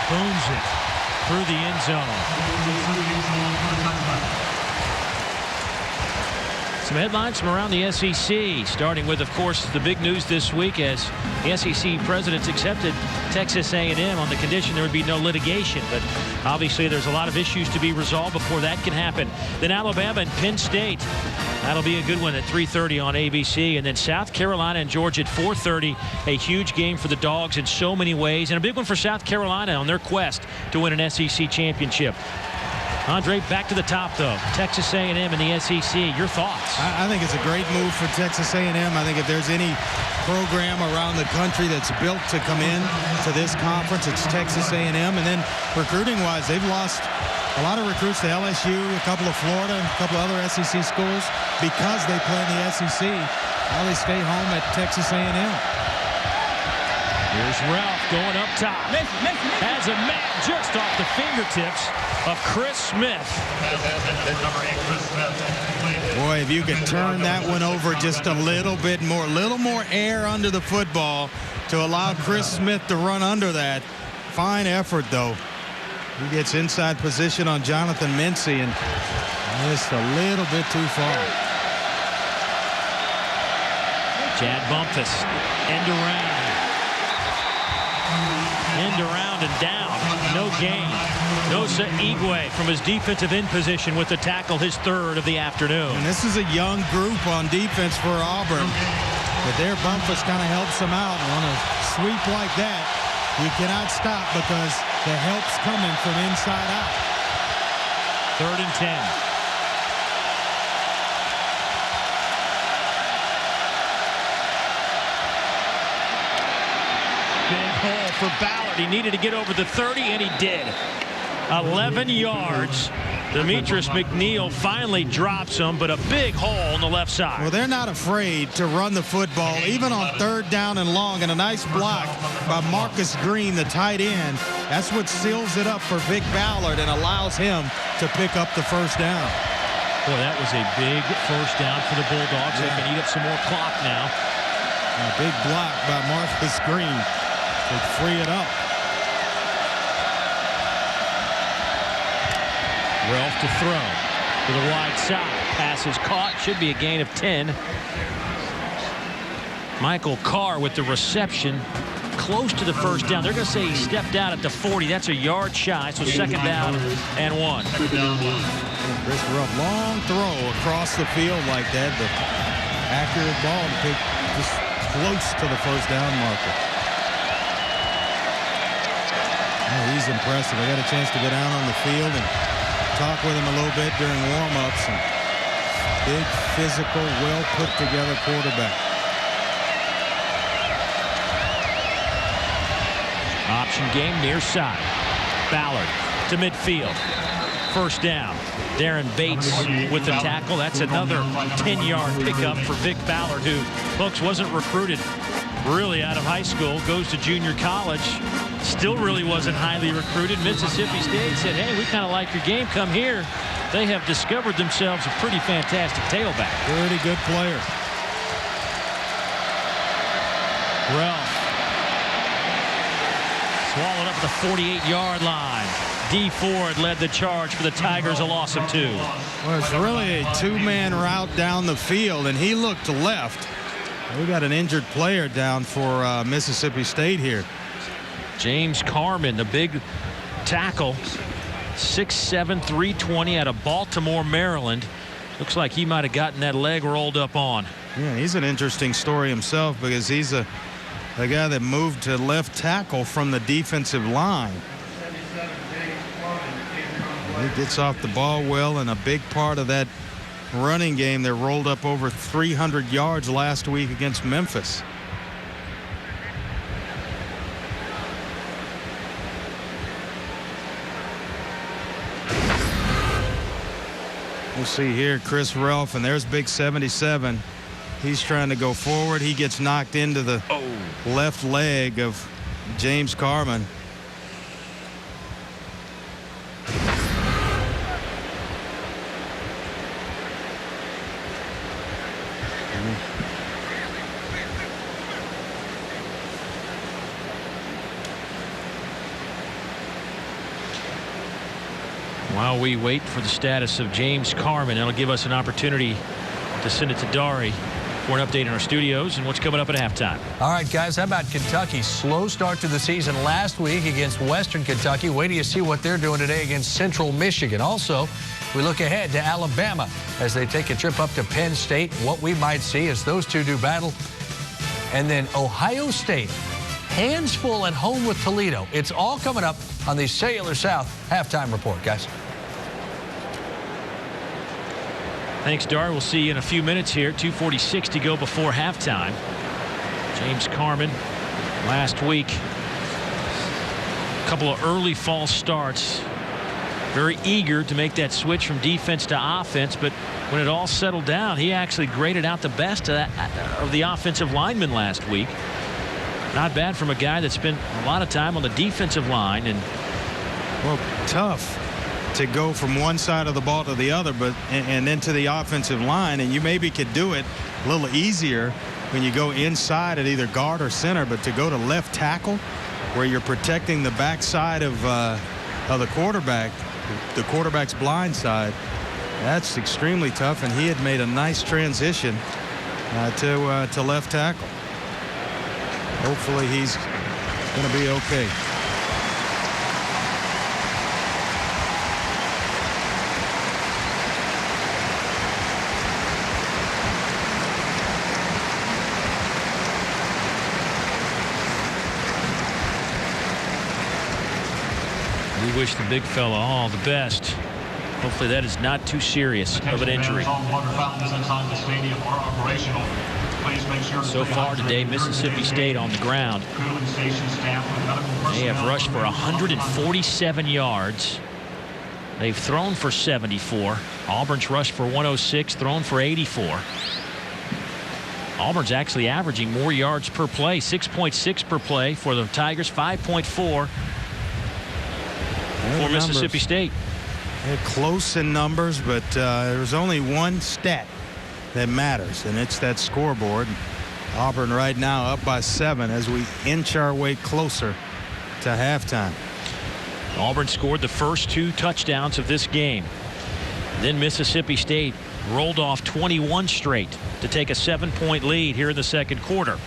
booms it through the end zone. Some headlines from around the SEC, starting with, of course, the big news this week as the SEC presidents accepted Texas A&M on the condition there would be no litigation. But obviously there's a lot of issues to be resolved before that can happen. Then Alabama and Penn State. That'll be a good one at 3:30 on ABC. And then South Carolina and Georgia at 4:30. A huge game for the Dogs in so many ways. And a big one for South Carolina on their quest to win an SEC championship. Andre, back to the top, though. Texas A&M and the SEC. Your thoughts? I think it's a great move for Texas A&M. I think if there's any program around the country that's built to come in to this conference, it's Texas A&M. And then recruiting-wise, they've lost a lot of recruits to LSU, a couple of Florida, a couple of other SEC schools because they play in the SEC. Now they stay home at Texas A&M. Here's Ralph going up top. Has a man just off the fingertips of Chris Smith. Boy, if you could turn that one over just a little bit more, air under the football to allow Chris Smith to run under that. Fine effort, though. He gets inside position on Jonathan Mincy and missed a little bit too far. Chad Bumpus, end around and down. No gain. Nosa Igwe from his defensive end position with the tackle, his 3rd of the afternoon. And this is a young group on defense for Auburn. But their Bumpus kind of helps them out. And on a sweep like that, you cannot stop because the help's coming from inside out. 3rd and 10. Big hole for Ballard. He needed to get over the 30, and he did. 11 yards. Demetrius McNeil finally drops him, but a big hole on the left side. Well, they're not afraid to run the football, even on 3rd down and long, and a nice block by Marcus Green, the tight end. That's what seals it up for Vic Ballard and allows him to pick up the 1st down. Boy, that was a big 1st down for the Bulldogs. They can eat up some more clock now. A big block by Marcus Green to free it up. Ralph to throw to the wide side. Pass is caught. Should be a gain of 10. Michael Carr with the reception close to the 1st down. They're going to say he stepped out at the 40. That's a yard shy, so 2nd down and 1. Chris Rupp, long throw across the field like that, but accurate ball to pick just close to the 1st down marker. Oh, he's impressive. I got a chance to go down on the field and talk with him a little bit during warm-ups. Big, physical, well-put-together quarterback. option game near side. Ballard to midfield. First down. Darren Bates with the tackle. That's another 10-yard pickup for Vic Ballard, who, folks, wasn't recruited really out of high school, goes to junior college, still really wasn't highly recruited. Mississippi State said, hey, we kind of like your game. Come here. They have discovered themselves a pretty fantastic tailback. Pretty good player. Ralph swallowed up at the 48-yard line. D. Ford led the charge for the Tigers, a loss of 2. Well, it's really a two-man route down the field, and he looked left. We got an injured player down for Mississippi State here. James Carman, the big tackle, 6'7", 320 out of Baltimore, Maryland. Looks like he might have gotten that leg rolled up on. Yeah, he's an interesting story himself because he's a guy that moved to left tackle from the defensive line. He gets off the ball well, and a big part of that running game that rolled up over 300 yards last week against Memphis. We'll see here Chris Ralph, and there's big 77. He's trying to go forward. He gets knocked into the left leg of James Carman. While we wait for the status of James Carman, it'll give us an opportunity to send it to Dari for an update in our studios and what's coming up at halftime. All right, guys, how about Kentucky's slow start to the season last week against Western Kentucky? Wait till you see what they're doing today against Central Michigan. Also, we look ahead to Alabama as they take a trip up to Penn State. What we might see as those two do battle. And then Ohio State, hands full at home with Toledo. It's all coming up on the Cellular South halftime report, guys. Thanks, Dar. We'll see you in a few minutes here. 2:46 to go before halftime. James Carman last week, a couple of early false starts. Very eager to make that switch from defense to offense, but when it all settled down, he actually graded out the best of the offensive linemen last week. Not bad from a guy that spent a lot of time on the defensive line. And well, tough to go from one side of the ball to the other, but and then to the offensive line, and you maybe could do it a little easier when you go inside at either guard or center, but to go to left tackle where you're protecting the backside of the quarterback, the quarterback's blind side, that's extremely tough, and he had made a nice transition to left tackle. Hopefully he's going to be okay. we wish the big fella all the best. Hopefully that is not too serious of an injury. So far today, Mississippi State on the ground. They have rushed for 147 yards. They've thrown for 74. Auburn's rushed for 106, thrown for 84. Auburn's actually averaging more yards per play, 6.6 per play for the Tigers, 5.4 for Mississippi State. They're close in numbers, but there's only one stat that matters, and it's that scoreboard. Auburn right now up by 7 as we inch our way closer to halftime. Auburn scored the first 2 touchdowns of this game. Then Mississippi State rolled off 21 straight to take a 7-point lead here in the second quarter.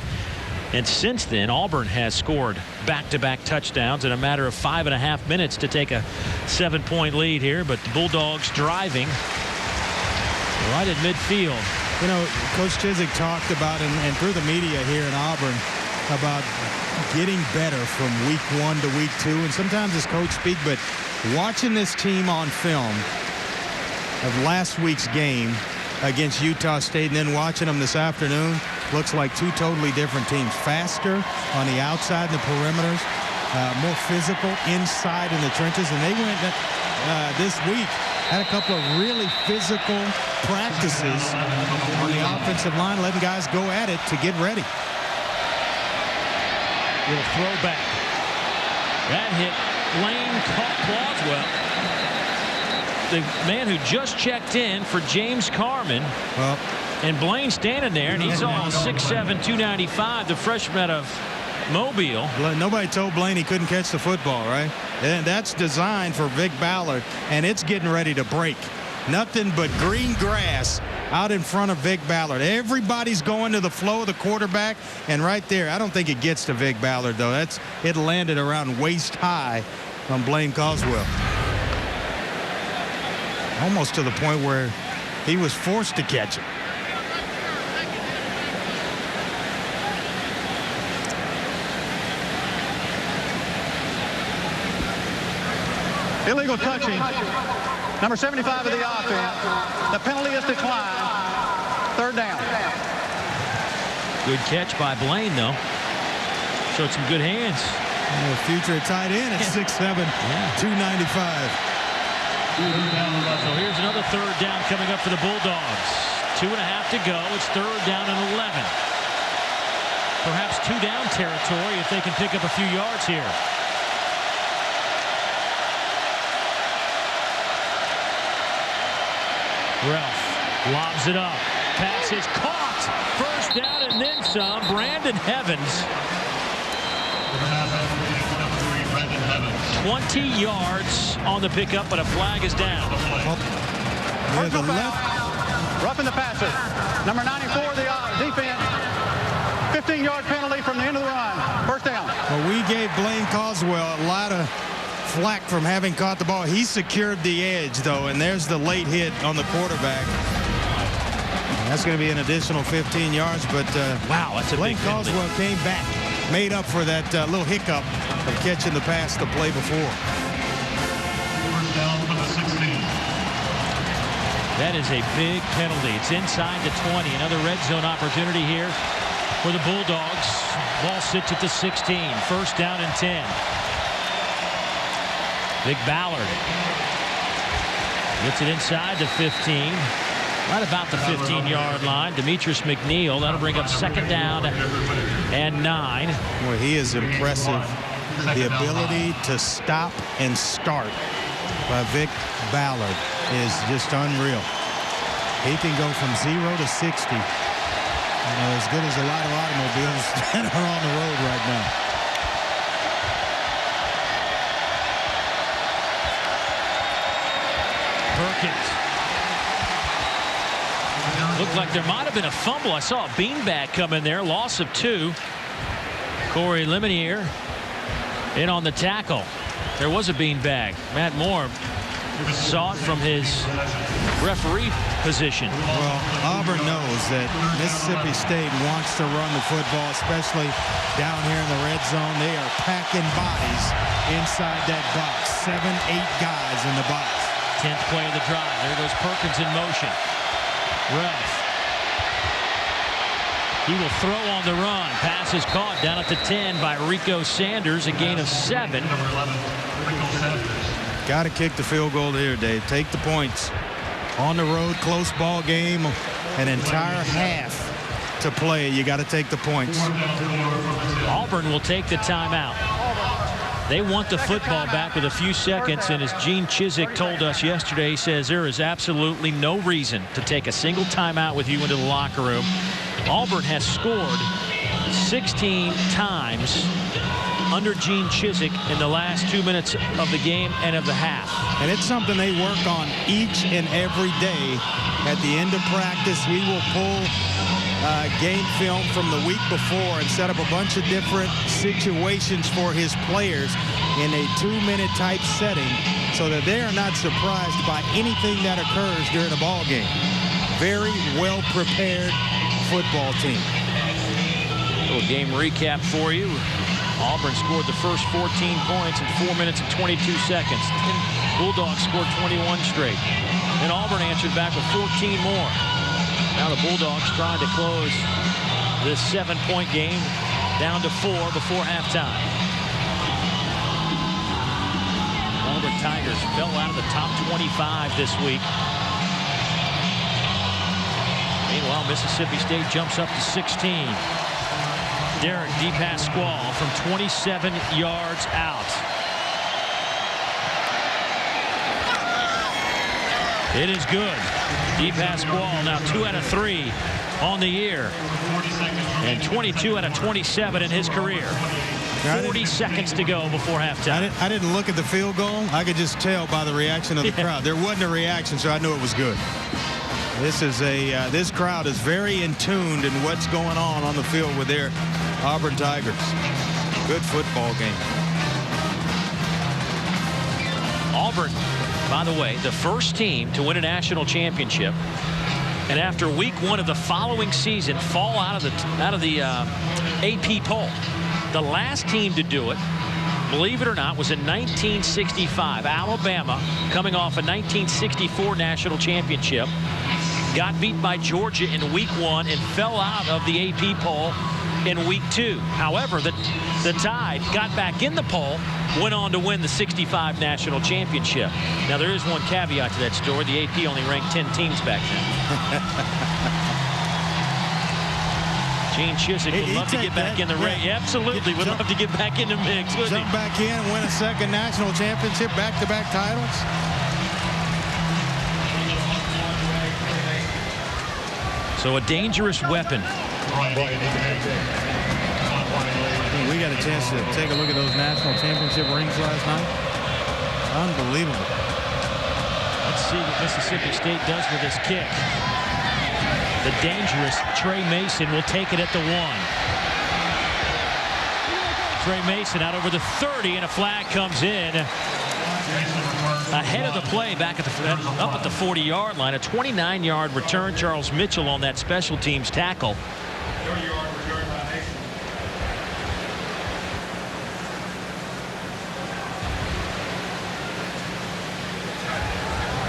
And since then, Auburn has scored back-to-back touchdowns in a matter of 5.5 minutes to take a 7-point lead here. But the Bulldogs driving right at midfield. You know, Coach Chizik talked about, and through the media here in Auburn, about getting better from week 1 to week 2. And sometimes it's coach speak, but watching this team on film of last week's game against Utah State and then watching them this afternoon, looks like 2 totally different teams. Faster on the outside and the perimeters, more physical inside in the trenches. And they went this week, had a couple of really physical practices on the offensive line, letting guys go at it to get ready. Little throwback. That hit Blaine Caldwell, the man who just checked in for James Carman. Well, and Blaine standing there, and he's all 6'7", 295, the freshman of Mobile. Nobody told Blaine he couldn't catch the football, right? And that's designed for Vic Ballard, and it's getting ready to break. Nothing but green grass out in front of Vic Ballard. Everybody's going to the flow of the quarterback, and right there, I don't think it gets to Vic Ballard, though. It landed around waist high on Blaine Caldwell. Almost to the point where he was forced to catch it. Illegal touching. Number 75 of the offense. The penalty is declined. Third down. Good catch by Blaine, though. Showed some good hands. Future tight end at 6'7", 295. So here's another third down coming up for the Bulldogs. 2.5 to go. It's third down and 11. Perhaps 2 down territory if they can pick up a few yards here. Ralph lobs it up. Pass is caught. First down and then some. Brandon Evans. 20 yards on the pickup, but a flag is down. Personal foul. Roughing the passer. Number 94 of the defense. 15-yard penalty from the end of the run. First down. Well, we gave Blaine Caldwell a lot of flack from having caught the ball. He secured the edge, though, and there's the late hit on the quarterback. That's going to be an additional 15 yards, but wow, that's a Blaine big penalty. Caldwell came back, made up for that little hiccup of catching the pass the play before. First down for the 16. That is a big penalty. It's inside the 20. Another red zone opportunity here for the Bulldogs. Ball sits at the 16. First down and 10. Vic Ballard gets it inside the 15. Right about the 15-yard line. Demetrius McNeil. That'll bring up second down and 9. Boy, he is impressive. The ability to stop and start by Vic Ballard is just unreal. He can go from 0 to 60. As good as a lot of automobiles that are on the road right now. Perkins. Looked like there might have been a fumble. I saw a beanbag come in there. Loss of 2. Corey Lemonier in on the tackle. There was a beanbag. Matt Moore saw it from his referee position. Well, Auburn knows that Mississippi State wants to run the football, especially down here in the red zone. They are packing bodies inside that box. 7, 8 guys in the box. 10th play of the drive. There goes Perkins in motion. Ralph. He will throw on the run. Pass is caught down at the 10 by Rico Sanders. A gain of 7. Got to kick the field goal here, Dave. Take the points. On the road, close ball game, an entire half to play. You got to take the points. Auburn will take the timeout. They want the football back with a few seconds, and as Gene Chizik told us yesterday, he says there is absolutely no reason to take a single timeout with you into the locker room. Auburn has scored 16 times under Gene Chizik in the last 2 minutes of the game and of the half. And it's something they work on each and every day. At the end of practice, he will pull game film from the week before and set up a bunch of different situations for his players in a 2-minute type setting so that they are not surprised by anything that occurs during a ball game. Very well prepared football team. A little game recap for you. Auburn scored the first 14 points in 4 minutes and 22 seconds. And Bulldogs scored 21 straight. And Auburn answered back with 14 more. Now the Bulldogs trying to close this 7-point game down to 4 before halftime. Auburn Tigers fell out of the top 25 this week. Meanwhile, Mississippi State jumps up to 16. Derek DePasquale from 27 yards out. It is good. DePasquale now 2 out of 3 on the year. And 22 out of 27 in his career. 40 seconds to go before halftime. I didn't look at the field goal. I could just tell by the reaction of the crowd. There wasn't a reaction, so I knew it was good. This crowd is very in tuned in what's going on the field with their Auburn Tigers. Good football game. Auburn, by the way, the first team to win a national championship, and after week 1 of the following season, fall out of the AP poll. The last team to do it, believe it or not, was in 1965. Alabama, coming off a 1964 national championship, got beat by Georgia in week 1 and fell out of the AP poll in week 2. However, the Tide got back in the poll, went on to win the 65 national championship. Now, there is one caveat to that story. The AP only ranked 10 teams back then. Gene Chizik would love to get back in the race. Yeah, absolutely, would love to get back in the mix. Jump back in and win a second national championship, back-to-back titles. So a dangerous weapon. We got a chance to take a look at those national championship rings last night. Unbelievable. Let's see what Mississippi State does with this kick. The dangerous Trey Mason will take it at the 1. Trey Mason out over the 30, and a flag comes in ahead of the play back at up at the 40-yard line. A 29-yard return. Charles Mitchell on that special teams tackle.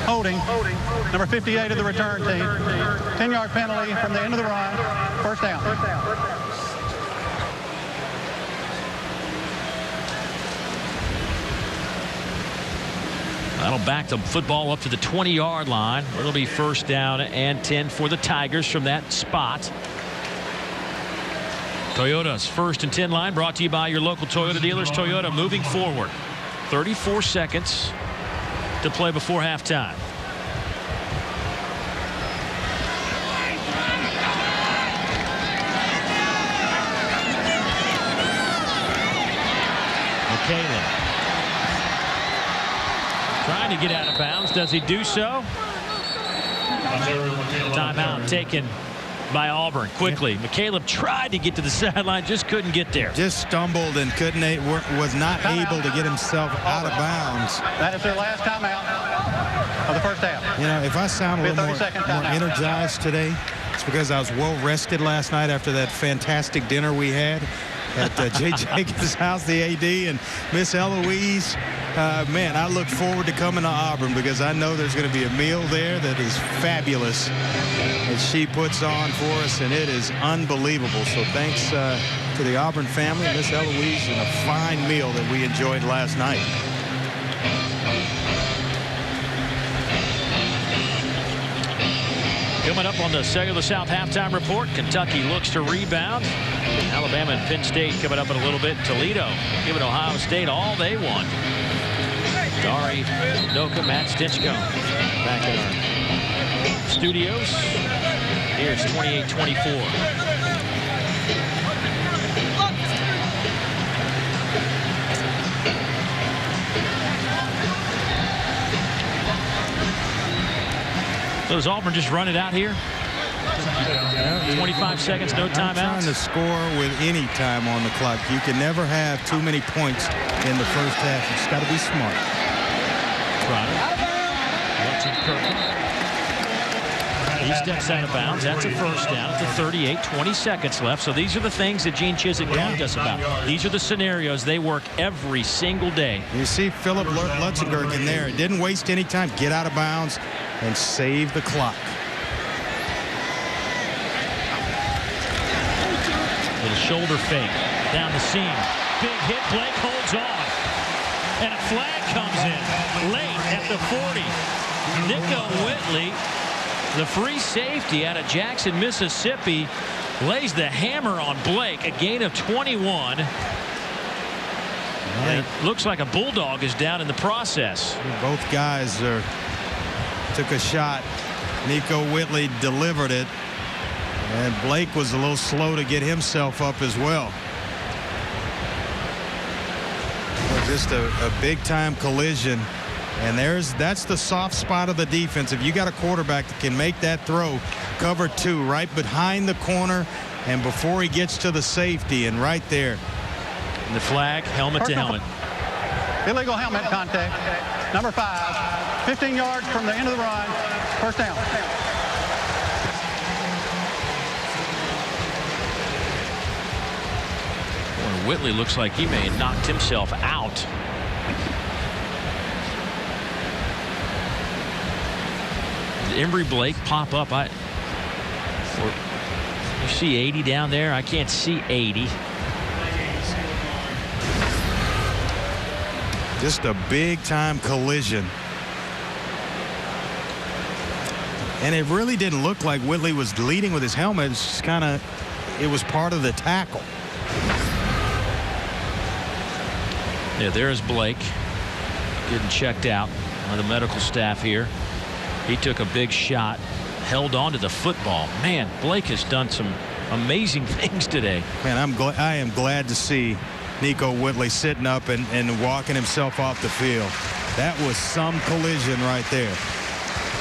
Holding. Number 58 of the return team. 10-yard penalty from the end of the run. First down. That'll back the football up to the 20-yard line. It'll be first down and 10 for the Tigers from that spot. Toyota's 1st and 10 line brought to you by your local Toyota dealers. Toyota moving forward. 34 seconds to play before halftime. McCaleb trying to get out of bounds. Does he do so? Timeout taken by Auburn quickly. McCaleb tried to get to the sideline, just couldn't get there. Just stumbled and was not able to get himself out of bounds. That is their last timeout of the first half. You know, if I sound a little more energized today, it's because I was well rested last night after that fantastic dinner we had at Jay Jacobs' house, the AD, and Miss Eloise. Man, I look forward to coming to Auburn because I know there's going to be a meal there that is fabulous that she puts on for us, and it is unbelievable. So thanks to the Auburn family, Miss Eloise, and a fine meal that we enjoyed last night. Coming up on the Cellular South halftime report, Kentucky looks to rebound. Alabama and Penn State coming up in a little bit. Toledo giving Ohio State all they want. Dari Noka, Matt Stinchcomb back in our studios. Here's 28-24. So does Auburn just run it out here? 25 seconds, no timeouts. Trying to score with any time on the clock. You can never have too many points in the first half. You just got to be smart. He steps out of bounds. That's a first down at the 38. 20 seconds left. So these are the things that Gene Chizik talked us about. These are the scenarios they work every single day. You see Philip Lutzenberg in there. Didn't waste any time. Get out of bounds and save the clock. Little shoulder fake down the seam. Big hit. Blake holds on. And a flag comes in late at the 40. Nico Whitley, the free safety out of Jackson, Mississippi, lays the hammer on Blake, a gain of 21. And it looks like a Bulldog is down in the process. Both guys took a shot. Nico Whitley delivered it, and Blake was a little slow to get himself up as well. Just a big-time collision, and that's the soft spot of the defense. If you got a quarterback that can make that throw, cover 2 right behind the corner and before he gets to the safety, and right there. And the flag, helmet to helmet. Illegal helmet contact. Number 5, 15 yards from the end of the run. First down. Boy, Whitley looks like he may have knocked himself out. Did Emory Blake pop up? You see 80 down there? I can't see 80. Just a big-time collision. And it really didn't look like Whitley was leading with his helmet. It's just kind of, it was part of the tackle. Yeah, there's Blake getting checked out by the medical staff here. He took a big shot, held on to the football. Man, Blake has done some amazing things today. Man, I am glad to see Nico Whitley sitting up and walking himself off the field. That was some collision right there.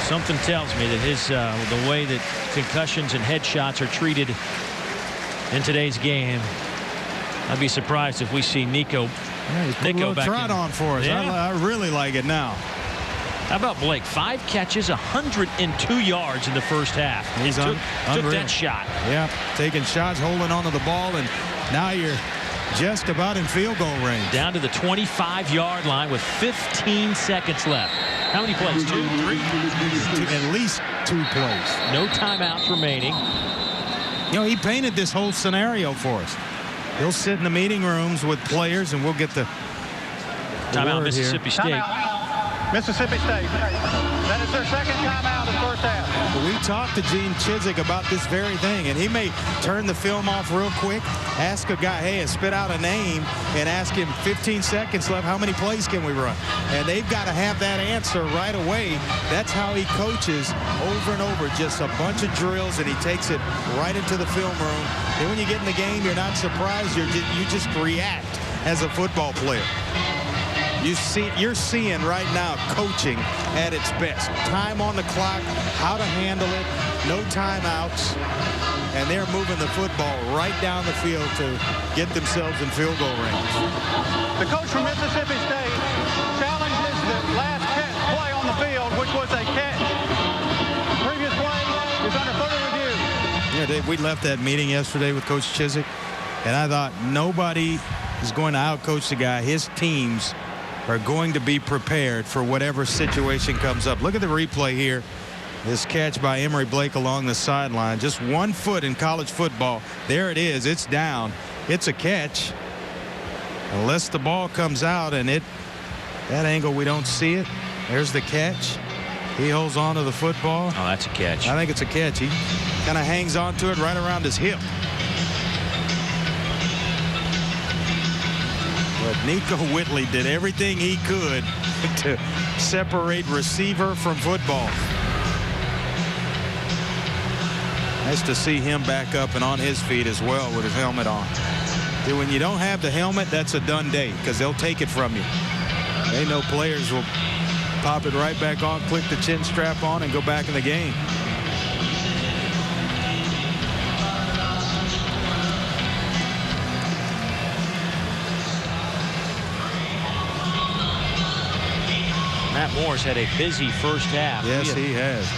Something tells me that the way that concussions and headshots are treated in today's game, I'd be surprised if we see Nico back trot on for us. Yeah. I really like it now. How about Blake? 5 catches, 102 yards in the first half. He took that shot. Yeah, taking shots, holding onto the ball, and now you're just about in field goal range. Down to the 25-yard line with 15 seconds left. How many plays? 2, 3? At least 2 plays. No timeouts remaining. You know, he painted this whole scenario for us. He'll sit in the meeting rooms with players, and we'll get the timeout. Mississippi State. Timeout. Mississippi State. That is their second timeout in the first half. We talked to Gene Chizik about this very thing, and he may turn the film off real quick, ask a guy, hey, and spit out a name, and ask him 15 seconds left, how many plays can we run? And they've got to have that answer right away. That's how he coaches over and over, just a bunch of drills, and he takes it right into the film room. And when you get in the game, you're not surprised. You just react as a football player. You're seeing right now coaching at its best. Time on the clock, how to handle it, no timeouts, and they're moving the football right down the field to get themselves in field goal range. The coach from Mississippi State challenges the last play on the field, which was a catch. The previous play is under further review. Yeah, Dave, we left that meeting yesterday with Coach Chizik, and I thought nobody is going to outcoach the guy. His teams are going to be prepared for whatever situation comes up. Look at the replay here. This catch by Emory Blake along the sideline. Just 1 foot in college football. There it is. It's down. It's a catch. Unless the ball comes out and that angle we don't see it. There's the catch. He holds on to the football. Oh, that's a catch. I think it's a catch. He kind of hangs on to it right around his hip. But Nico Whitley did everything he could to separate receiver from football. Nice to see him back up and on his feet as well with his helmet on. See, when you don't have the helmet, that's a done day because they'll take it from you. They know players will pop it right back on, click the chin strap on, and go back in the game. Matt Moore's had a busy first half. Yes, he has.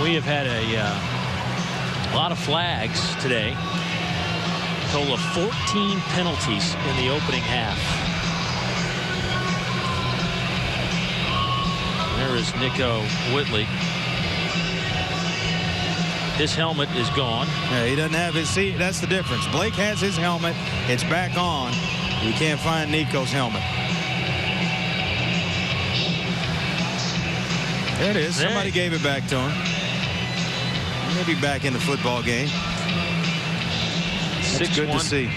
We have had a lot of flags today. A total of 14 penalties in the opening half. There is Nico Whitley. His helmet is gone. Yeah, he doesn't have his seat. That's the difference. Blake has his helmet. It's back on. You can't find Nico's helmet. There it is. Somebody gave it back to him. Maybe back in the football game. That's good to see.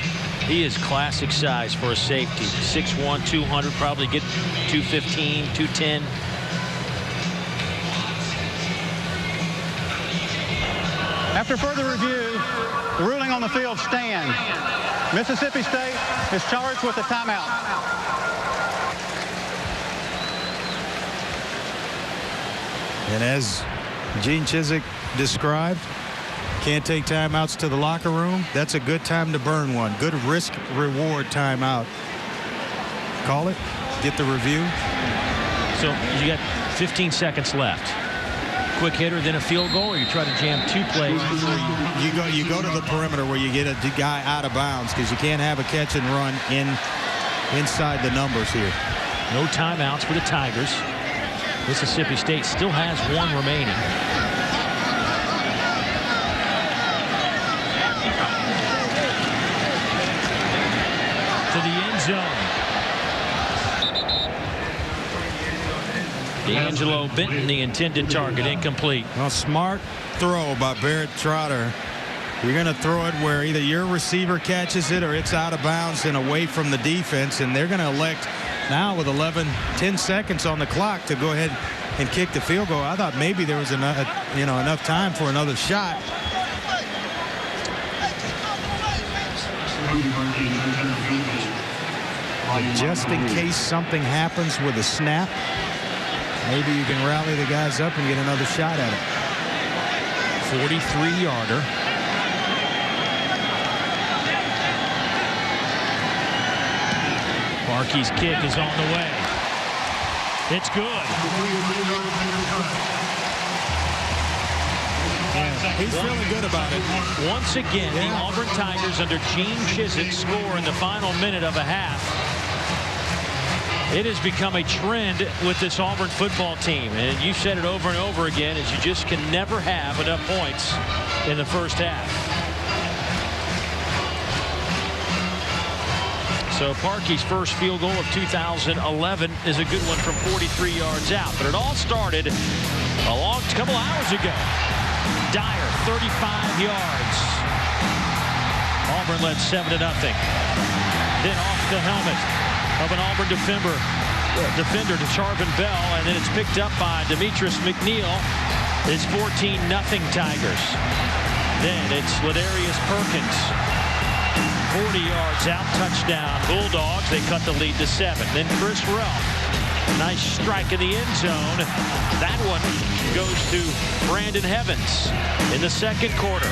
He is classic size for a safety. 6'1", 200, probably get 215, 210. After further review, the ruling on the field stands. Mississippi State is charged with a timeout. And as Gene Chizik described, can't take timeouts to the locker room. That's a good time to burn one. Good risk-reward timeout. Call it. Get the review. So you got 15 seconds left. Quick hitter, then a field goal, or you try to jam 2 plays before you go to the perimeter where you get a guy out of bounds, because you can't have a catch and run inside the numbers here. No timeouts for the Tigers. Mississippi State still has 1 remaining. To the end zone. D'Angelo Benton, the intended target, incomplete. Well, smart throw by Barrett Trotter. You're going to throw it where either your receiver catches it or it's out of bounds and away from the defense, and they're going to elect now with 10 seconds on the clock to go ahead and kick the field goal. I thought maybe there was enough time for another shot. Just in case something happens with a snap, maybe you can rally the guys up and get another shot at it. 43-yarder. Parkey's kick is on the way. It's good. Yeah, he's feeling good about it. Once again, the Auburn Tigers under Gene Chizik score in the final minute of a half. It has become a trend with this Auburn football team, and you said it over and over again, is you just can never have enough points in the first half. So Parkey's first field goal of 2011 is a good one from 43 yards out, but it all started a couple hours ago. Dyer, 35 yards. Auburn led 7-0. Then off the helmet of an Auburn defender to Charvin Bell, and then it's picked up by Demetrius McNeil. It's 14-0 Tigers. Then it's Ladarius Perkins, 40 yards out, touchdown Bulldogs. They cut the lead to 7. Then Chris Ralph, nice strike in the end zone. That one goes to Brandon Evans in the second quarter.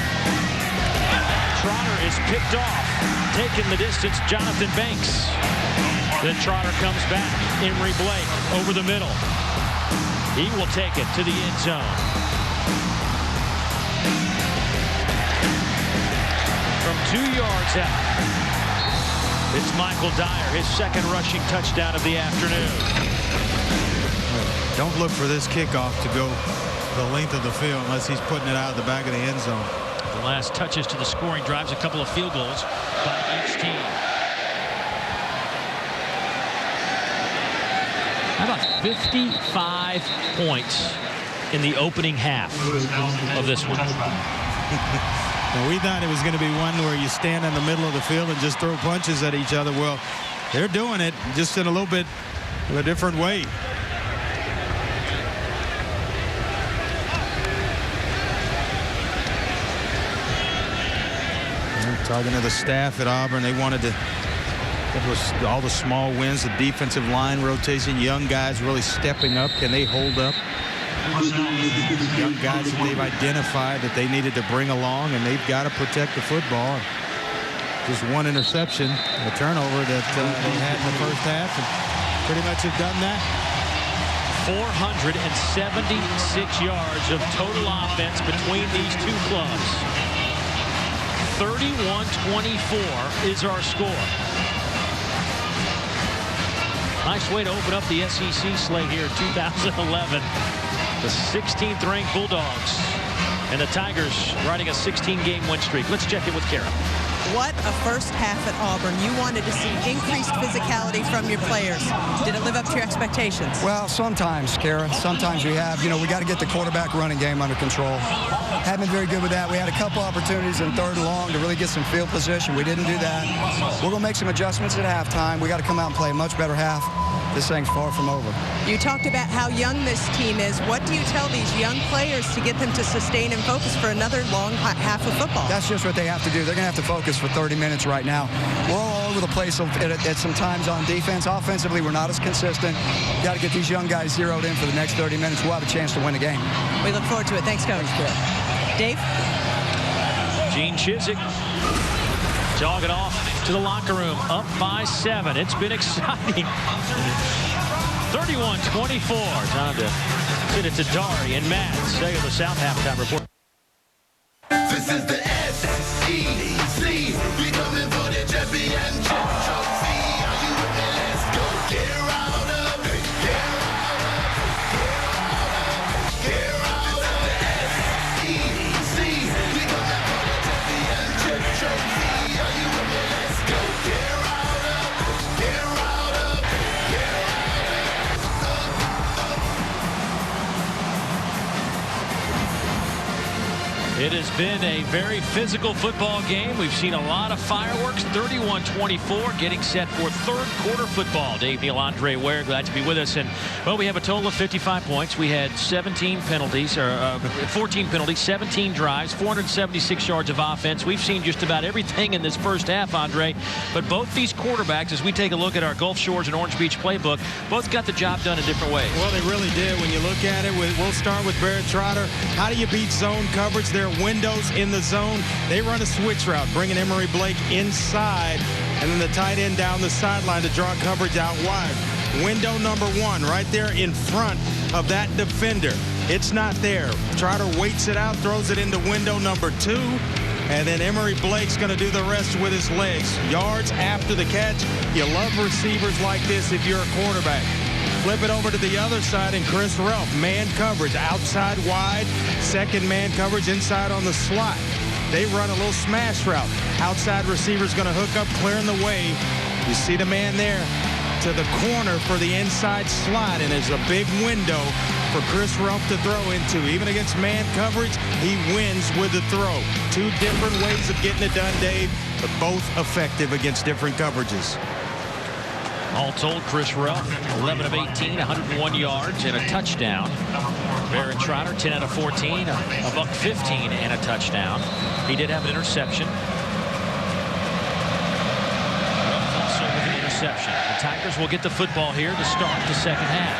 Trotter is picked off, taking the distance, Jonathan Banks. Then Trotter comes back. Emory Blake over the middle. He will take it to the end zone. From 2 yards out, it's Michael Dyer, his second rushing touchdown of the afternoon. Don't look for this kickoff to go the length of the field unless he's putting it out of the back of the end zone. The last touches to the scoring drives, a couple of field goals by each team. How about 55 points in the opening half of this one? And we thought it was going to be one where you stand in the middle of the field and just throw punches at each other. Well, they're doing it just in a little bit of a different way. Talking to the staff at Auburn, they wanted to get all the small wins, the defensive line rotation, young guys really stepping up. Can they hold up? Young guys that they've identified that they needed to bring along, and they've got to protect the football. Just one interception, a turnover that they had in the first half, and pretty much have done that. 476 yards of total offense between these two clubs. 31-24 is our score. Nice way to open up the SEC slate here in 2011. The 16th ranked Bulldogs and the Tigers riding a 16-game win streak. Let's check in with Kara. What a first half at Auburn. You wanted to see increased physicality from your players. Did it live up to your expectations? Well, sometimes, Kara. Sometimes we have. We got to get the quarterback running game under control. Haven't been very good with that. We had a couple opportunities in 3rd and long to really get some field position. We didn't do that. We're going to make some adjustments at halftime. We got to come out and play a much better half. This thing's far from over. You talked about how young this team is. What do you tell these young players to get them to sustain and focus for another long half of football? That's just what they have to do. They're going to have to focus for 30 minutes right now. We're all over the place at some times on defense. Offensively, we're not as consistent. Got to get these young guys zeroed in for the next 30 minutes. We'll have a chance to win the game. We look forward to it. Thanks, Coach. Dave? Gene Chizik jogging off to the locker room, up by 7. It's been exciting. 31-24. Time to send it to Dari and Matt. Say the South halftime report. This is the SEC. We coming for the championship trophy. Are you with me? Let's go. Get out of it. Get out of it. Get out of it. SEC. We coming for the championship trophy. Are you with me? Let's go. Get out of it. Get out of it. Get out of it. It has been a very physical football game. We've seen a lot of fireworks. 31-24, getting set for 3rd quarter football. Dave, Neil, Andre Ware, glad to be with us. And, well, we have a total of 55 points. We had 17 penalties, or 14 penalties, 17 drives, 476 yards of offense. We've seen just about everything in this first half, Andre. But both these quarterbacks, as we take a look at our Gulf Shores and Orange Beach playbook, both got the job done in different ways. Well, they really did. When you look at it, we'll start with Barrett Trotter. How do you beat zone coverage? There are windows in the zone. They run a switch route, bringing Emory Blake inside, and then the tight end down the sideline to draw coverage out wide. Window number 1 right there in front of that defender. It's not there. Trotter waits it out, throws it into window number 2, and then Emory Blake's going to do the rest with his legs. Yards after the catch. You love receivers like this if you're a quarterback. Flip it over to the other side, and Chris Relf, man coverage, outside wide, second man coverage inside on the slot. They run a little smash route. Outside receiver's going to hook up, clearing the way. You see the man there to the corner for the inside slot, and there's a big window for Chris Relf to throw into. Even against man coverage, he wins with the throw. 2 different ways of getting it done, Dave, but both effective against different coverages. All told, Chris Relf, 11 of 18, 101 yards and a touchdown. Barrett Trotter, 10 out of 14, a buck 15 and a touchdown. He did have an interception. Also with an interception. The Tigers will get the football here to start the second half.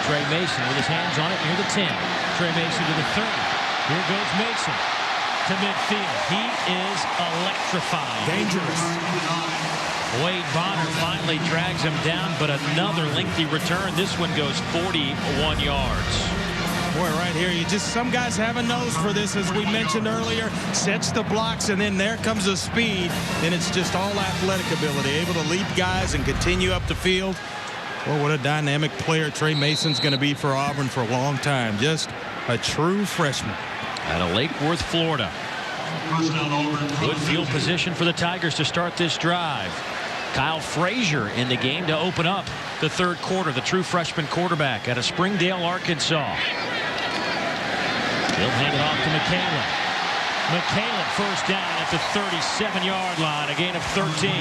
Trey Mason with his hands on it near the 10. Trey Mason to the 30. Here goes Mason to midfield. He is electrifying. Dangerous. Wade Bonner finally drags him down, but another lengthy return. This one goes 41 yards. Boy, right here, some guys have a nose for this, as we mentioned earlier. Sets the blocks, and then there comes the speed. Then it's just all athletic ability, able to lead guys and continue up the field. Well, what a dynamic player Trey Mason's going to be for Auburn for a long time. Just a true freshman. Out of Lake Worth, Florida. Good field position for the Tigers to start this drive. Kyle Frazier in the game to open up the 3rd quarter, the true freshman quarterback out of Springdale, Arkansas. He'll hand it off to McCaleb. McCaleb first down at the 37-yard line, a gain of 13.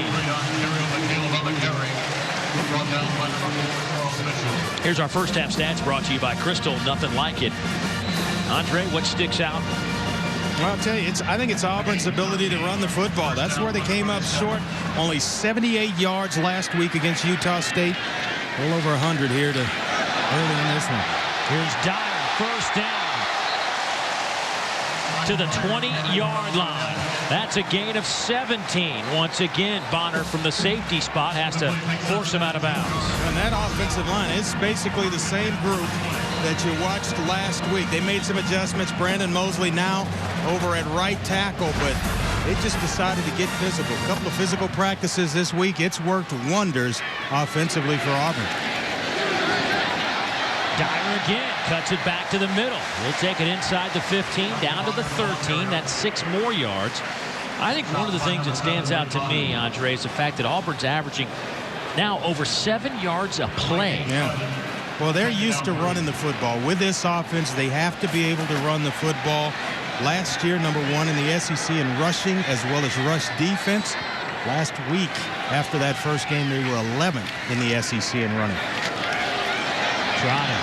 Here's our first half stats brought to you by Crystal. Nothing like it. Andre, what sticks out? Well, I'll tell you, I think it's Auburn's ability to run the football. That's where they came up short. Only 78 yards last week against Utah State. A little over 100 here to early in this one. Here's Dyer, first down to the 20-yard line. That's a gain of 17. Once again, Bonner from the safety spot has to force him out of bounds. And that offensive line is basically the same group that you watched last week. They made some adjustments. Brandon Mosley now over at right tackle, but they just decided to get physical. A couple of physical practices this week. It's worked wonders offensively for Auburn. Dyer again cuts it back to the middle. He'll take it inside the 15, down to the 13. That's 6 more yards. I think one of the things that stands out to me, Andre, is the fact that Auburn's averaging now over 7 yards a play. Yeah. Well, they're used to running the football. With this offense, they have to be able to run the football. Last year, #1 in the SEC in rushing as well as rush defense. Last week, after that first game, they were 11th in the SEC in running. Trotter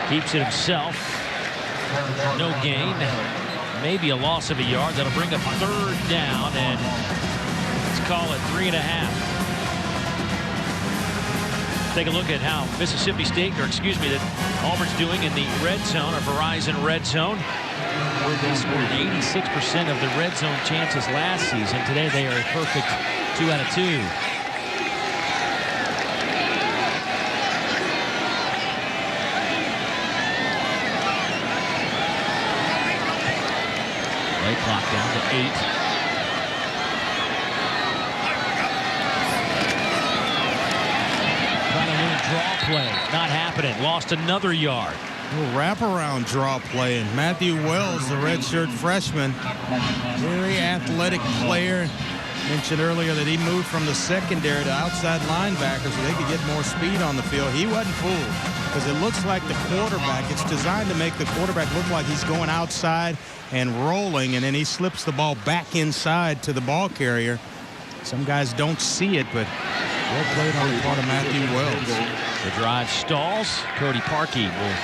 keeps it himself. No gain. Maybe a loss of a yard. That'll bring up 3rd down, and let's call it 3.5. Take a look at how Mississippi State, or excuse me, that Auburn's doing in the red zone, or Verizon red zone. They scored 86% of the red zone chances last season. Today they are a perfect 2 out of 2. Play clock down to 8. Trying a little draw play. Not happening. Lost another yard. A little wraparound draw play, and Matthew Wells, the redshirt freshman, very athletic player. Mentioned earlier that he moved from the secondary to outside linebacker so they could get more speed on the field. He wasn't fooled because it looks like the quarterback, it's designed to make the quarterback look like he's going outside and rolling, and then he slips the ball back inside to the ball carrier. Some guys don't see it, but well played on the part of Matthew Wells. The drive stalls. Cody Parkey will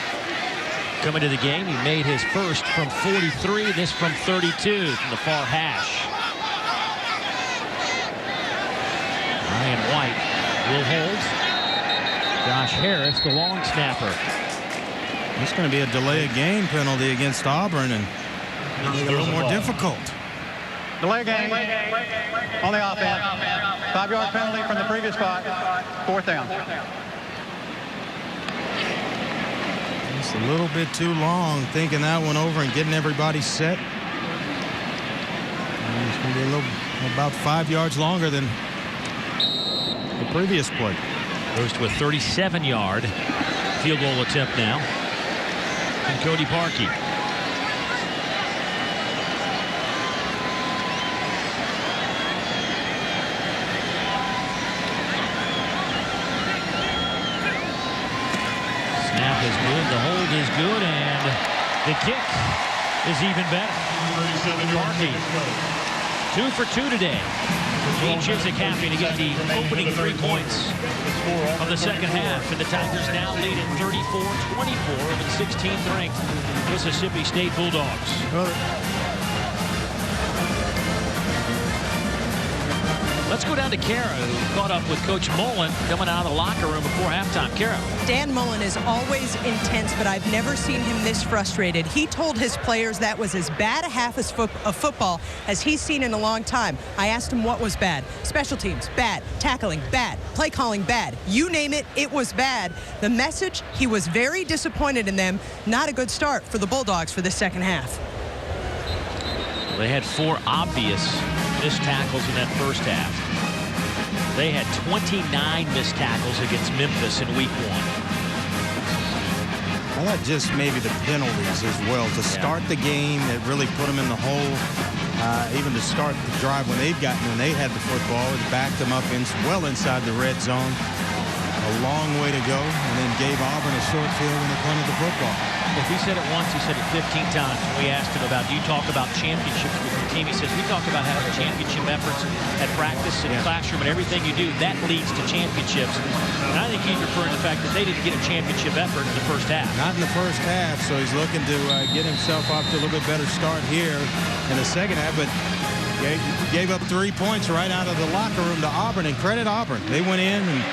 come into the game. He made his first from 43, this from 32 from the far hash. Ryan White will hold. Josh Harris, the long snapper. It's going to be a delay of game penalty against Auburn, and make it a little more difficult. Delay game on the offense. 5-yard penalty from the previous spot. 4th down. It's a little bit too long, thinking that one over and getting everybody set. And it's going to be about 5 yards longer than the previous play. Goes to a 37-yard field goal attempt now. And Cody Parkey. Snap is good, the hold is good, and the kick is even better. Parkey, 2 for 2 today. Gene Chizik happy to get the opening 3 points of the second half, and the Tigers now lead at 34-24 over the 16th ranked Mississippi State Bulldogs. Let's go down to Kara, who caught up with Coach Mullen coming out of the locker room before halftime. Kara. Dan Mullen is always intense, but I've never seen him this frustrated. He told his players that was as bad a half of football as he's seen in a long time. I asked him what was bad. Special teams, bad. Tackling, bad. Play calling, bad. You name it, it was bad. The message, he was very disappointed in them. Not a good start for the Bulldogs for the second half. They had 4 obvious missed tackles in that first half. They had 29 missed tackles against Memphis in week 1. I thought just maybe the penalties as well to start the game that really put them in the hole. Even to start the drive when they had the football, it backed them up well inside the red zone. A long way to go, and then gave Auburn a short field when they punted the football. If he said it once, he said it 15 times. When we asked him about, do you talk about championships with your team? He says, we talk about having championship efforts at practice and classroom and everything you do. That leads to championships. And I think he's referring to the fact that they didn't get a championship effort in the first half. Not in the first half, so he's looking to get himself off to a little bit better start here in the second half, but gave up 3 points right out of the locker room to Auburn, and credit Auburn. They went in and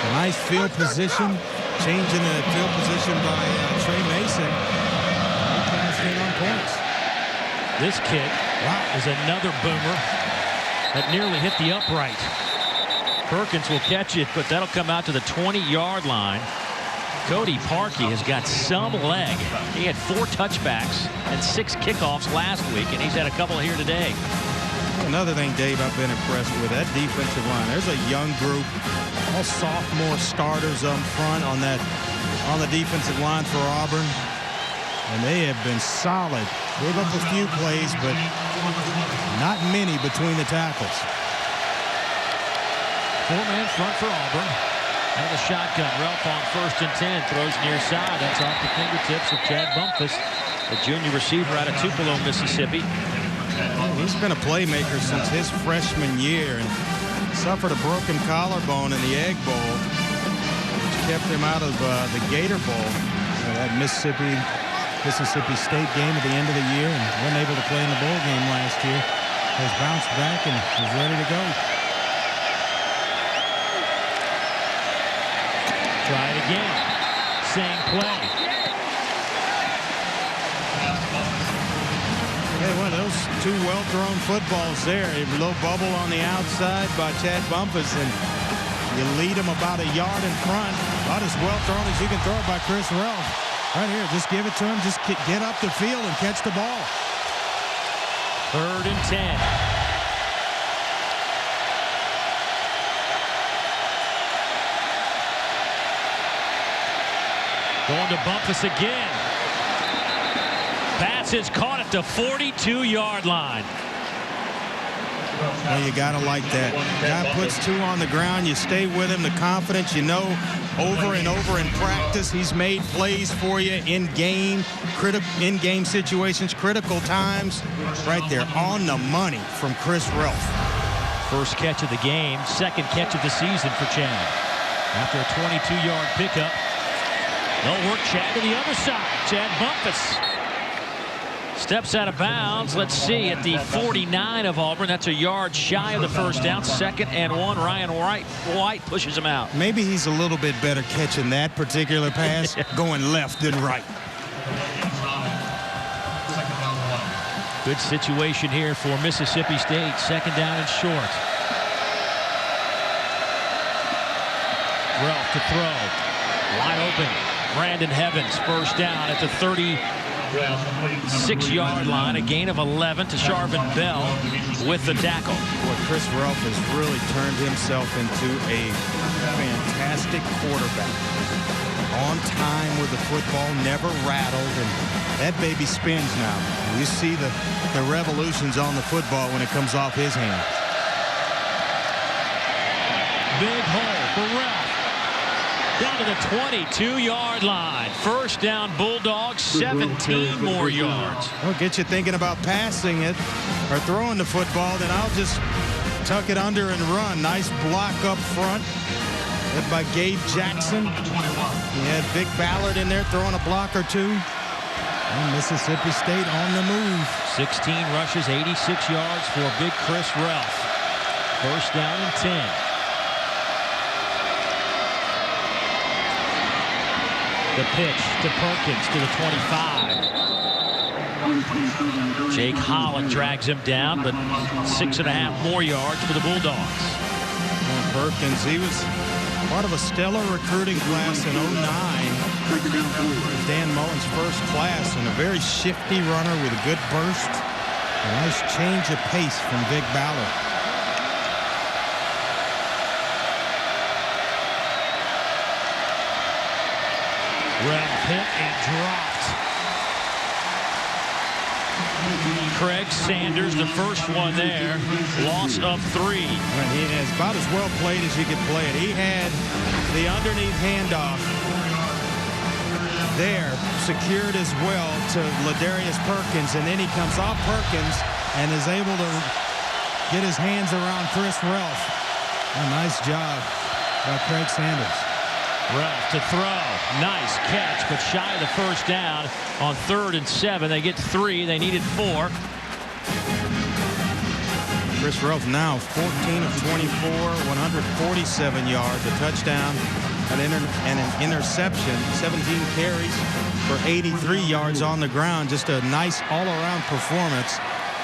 a nice field position, changing the field position by Trey Mason. He passed in on points. This kick is another boomer that nearly hit the upright. Perkins will catch it, but that'll come out to the 20-yard line. Cody Parkey has got some leg. He had 4 touchbacks and 6 kickoffs last week, and he's had a couple here today. Another thing, Dave, I've been impressed with that defensive line. There's a young group, all sophomore starters up front on the defensive line for Auburn, and they have been solid. Gave up a few plays, but Not many between the tackles. Four-man front for Auburn. And the shotgun. Ralph on 1st and 10. Throws near side. That's off the fingertips of Chad Bumpus, the junior receiver out of Tupelo, Mississippi. He's been a playmaker since his freshman year and suffered a broken collarbone in the Egg Bowl, which kept him out of the Gator Bowl, that Mississippi State game at the end of the year, and wasn't able to play in the bowl game last year. Has bounced back and is ready to go. Try it again. Same play. Hey, one of those two well-thrown footballs there. A little bubble on the outside by Chad Bumpus, and you lead him about a yard in front. About as well-thrown as you can throw it by Chris Ralph. Right here, just give it to him. Just get up the field and catch the ball. 3rd and 10. Going to Bumpus again. Pass is caught at the 42-yard line. Well, you got to like that. Guy puts two on the ground. You stay with him. The confidence, you know, over and over in practice, he's made plays for you in game situations, critical times. Right there on the money from Chris Ralph. First catch of the game, second catch of the season for Chad. After a 22-yard pickup, they'll work Chad to the other side. Chad Bumpus steps out of bounds. Let's see, at the 49 of Auburn. That's a yard shy of the first down. 2nd and 1. Ryan White pushes him out. Maybe he's a little bit better catching that particular pass going left than right. Good situation here for Mississippi State. 2nd down and short. Ralph to throw. Wide open. Brandon Evans, 1st down at the 36-yard line. A gain of 11 to Charvin Bell with the tackle. Boy, Chris Ralph has really turned himself into a fantastic quarterback. On time with the football, never rattled, and that baby spins now. You see the revolutions on the football when it comes off his hand. Big hole for Ralph. Down to the 22-yard line. 1st down Bulldogs, 17 more yards. Well, get you thinking about passing it or throwing the football, then I'll just tuck it under and run. Nice block up front. Led by Gabe Jackson. He had Vic Ballard in there throwing a block or two. And Mississippi State on the move. 16 rushes, 86 yards for big Chris Ralph. 1st down and 10. The pitch to Perkins to the 25. Jake Holland drags him down, but 6.5 more yards for the Bulldogs. And Perkins, he was part of a stellar recruiting class in 09. Dan Mullen's first class, and a very shifty runner with a good burst. A nice change of pace from Vic Ballard. Ralph hit and dropped. Craig Sanders, the first one there. Loss of 3. And he is about as well played as you could play it. He had the underneath handoff there, secured as well to Ladarius Perkins, and then he comes off Perkins and is able to get his hands around Chris Ralph. A nice job by Craig Sanders. Ralph to throw. Nice catch, but shy of the first down on 3rd and 7. They get 3. They needed 4. Chris Ralph now 14 of 24, 147 yards, a touchdown, an interception, 17 carries for 83 yards on the ground. Just a nice all-around performance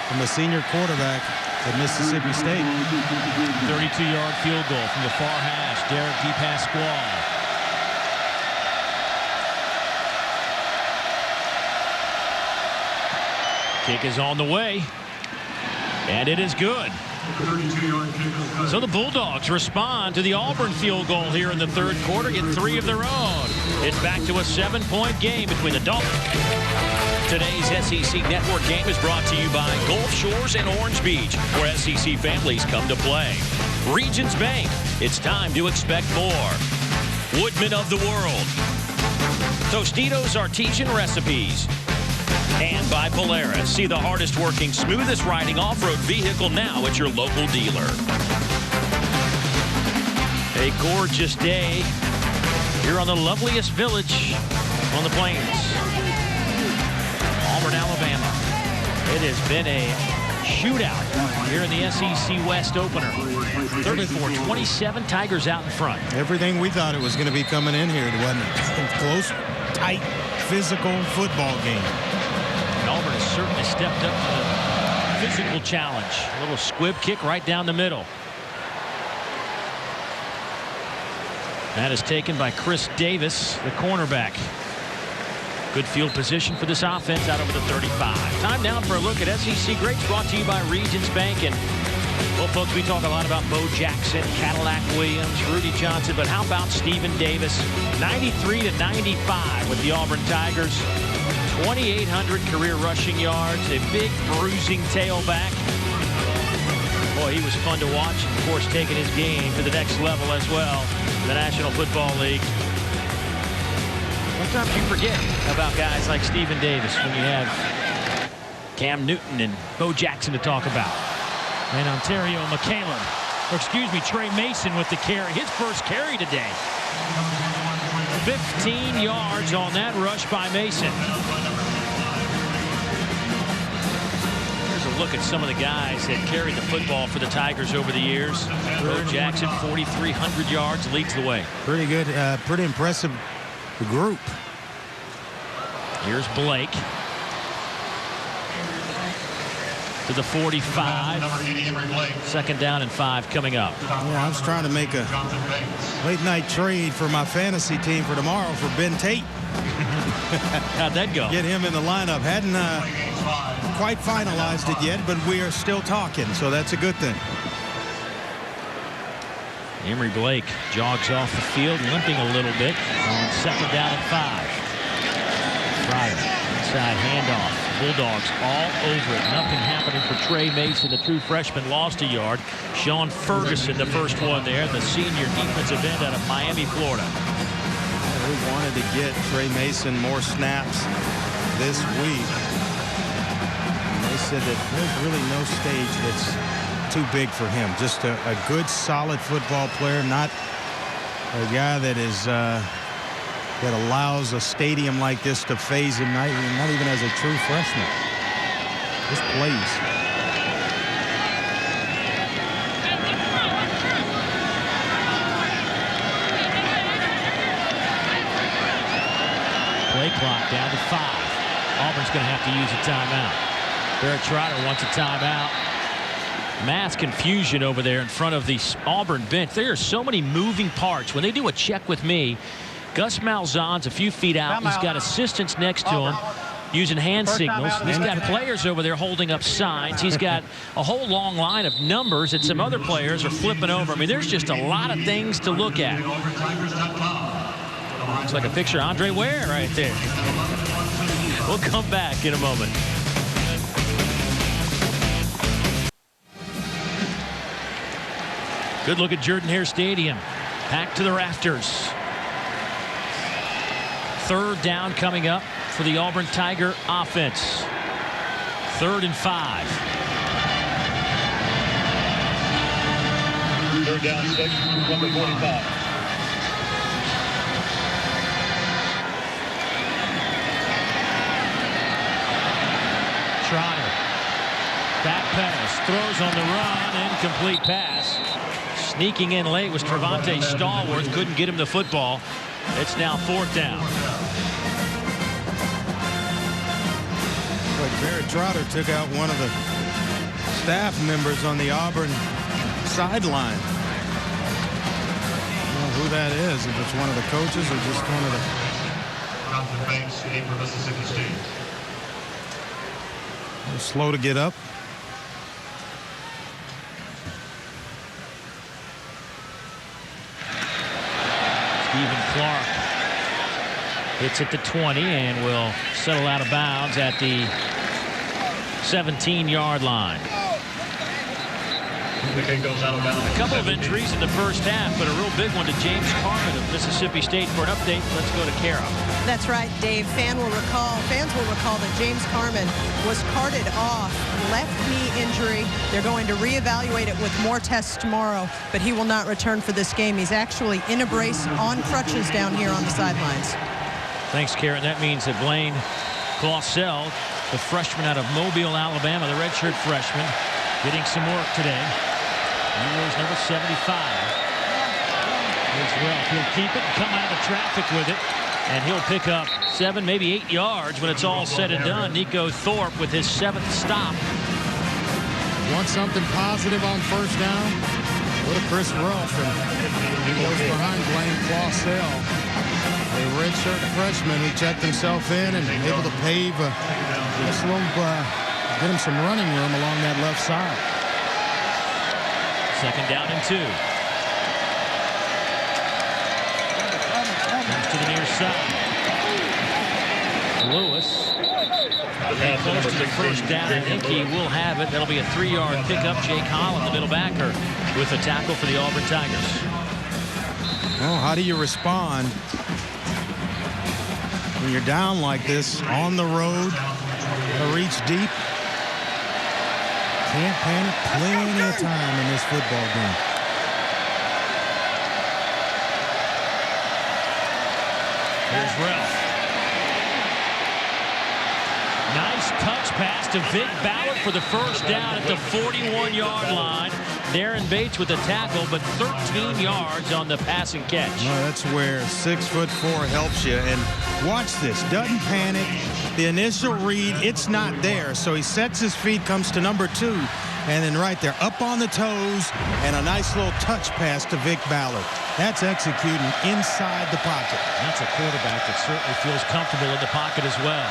from the senior quarterback at Mississippi State. 32-yard field goal from the far hash. Derek DePasquale. Kick is on the way, and it is good. So the Bulldogs respond to the Auburn field goal here in the 3rd quarter, get 3 of their own. It's back to a 7-point game between the Dolphins. Today's SEC Network game is brought to you by Gulf Shores and Orange Beach, where SEC families come to play. Regions Bank, it's time to expect more. Woodman of the World. Tostitos Artesian Recipes. And by Polaris. See the hardest working, smoothest riding off-road vehicle now at your local dealer. A gorgeous day here on the loveliest village on the plains. Auburn, Alabama. It has been a shootout here in the SEC West opener. 34-27, Tigers out in front. Everything we thought it was going to be coming in here, wasn't it? Close, tight, physical football game. And Auburn has certainly stepped up to the physical challenge. A little squib kick right down the middle. That is taken by Chris Davis, the cornerback. Good field position for this offense out over the 35. Time now for a look at SEC greats, brought to you by Regions Bank. And, well, folks, we talk a lot about Bo Jackson, Cadillac Williams, Rudy Johnson, but how about Stephen Davis? 93-95 with the Auburn Tigers. 2,800 career rushing yards, a big bruising tailback. Boy, he was fun to watch. Of course, taking his game to the next level as well in the National Football League. Sometimes you forget about guys like Stephen Davis when you have Cam Newton and Bo Jackson to talk about. And Ontario Trey Mason with the carry. His first carry today. 15 yards on that rush by Mason. Here's a look at some of the guys that carried the football for the Tigers over the years. Bo Jackson, 4,300 yards, leads the way. Pretty good, pretty impressive group. Here's Blake to the 45. Second down and 5 coming up. Yeah, I was trying to make a late night trade for my fantasy team for tomorrow for Ben Tate. How'd that go? Get him in the lineup. Hadn't quite finalized it yet, but we are still talking, so that's a good thing. Emory Blake jogs off the field, limping a little bit on second down and 5. Fryer, inside handoff. Bulldogs all over it. Nothing happening for Trey Mason. The true freshman lost a yard. Sean Ferguson, the first one there, the senior defensive end out of Miami, Florida. Yeah, we wanted to get Trey Mason more snaps this week. And they said that there's really no stage that's too big for him. Just a good, solid football player, not a guy that is that allows a stadium like this to phase him, not even as a true freshman. Just plays. Play clock down to 5. Auburn's going to have to use a timeout. Barrett Trotter wants a timeout. Mass confusion over there in front of the Auburn bench. There are so many moving parts. When they do a check with me, Gus Malzahn's a few feet out. He's got assistants next to him using hand signals. He's got players over there holding up signs. He's got a whole long line of numbers, and some other players are flipping over. I mean, there's just a lot of things to look at. Looks like a picture of Andre Ware right there. We'll come back in a moment. Good look at Jordan-Hare Stadium. Packed to the rafters. Third down coming up for the Auburn Tiger offense. 3rd and 5. Third down, 6, number 45. Trotter. Back pedals. Throws on the run. Incomplete pass. Sneaking in late was Trevante Stallworth. Couldn't get him the football. It's now 4th down. But Barrett Trotter took out one of the staff members on the Auburn sideline. I don't know who that is, if it's one of the coaches or just one of the... Jonathan Banks, for Mississippi State. Slow to get up. Stephen Clark Hits at the 20 and will settle out of bounds at the 17-yard line. A couple of injuries in the first half, but a real big one to James Carmen of Mississippi State. For an update, let's go to Kara. That's right, Dave. Fans will recall that James Carmen was carted off, left knee injury. They're going to reevaluate it with more tests tomorrow, but he will not return for this game. He's actually in a brace on crutches down here on the sidelines. Thanks, Karen. That means that Blaine Clausell, the freshman out of Mobile, Alabama, the redshirt freshman, getting some work today. He wears number 75. Here's Ralph. He'll keep it and come out of traffic with it. And he'll pick up 7, maybe 8 yards when it's all said and done. Nico Thorpe with his 7th stop. Want something positive on first down? Go to Chris Ralph, and he goes behind Blaine Clausell, a redshirt freshman who checked himself in and able to pave this little, get him some running room along that left side. 2nd down and 2. Comes to the near side. Lewis. Close to the first down. I think he will have it. That'll be a 3-yard pickup. Jake Holland, the middle backer, with a tackle for the Auburn Tigers. Well, how do you respond when you're down like this on the road? Gotta reach deep. Can't panic. Plenty of time in this football game. Here's Ralph. Nice touch pass to Vic Ballard for the first down at the 41-yard line. Darren Bates with the tackle, but 13 yards on the passing catch. No, that's where 6'4" helps you. And watch this. Doesn't panic. The initial read, it's not there. So he sets his feet, comes to number 2. And then right there, up on the toes, and a nice little touch pass to Vic Ballard. That's executing inside the pocket. That's a quarterback that certainly feels comfortable in the pocket as well.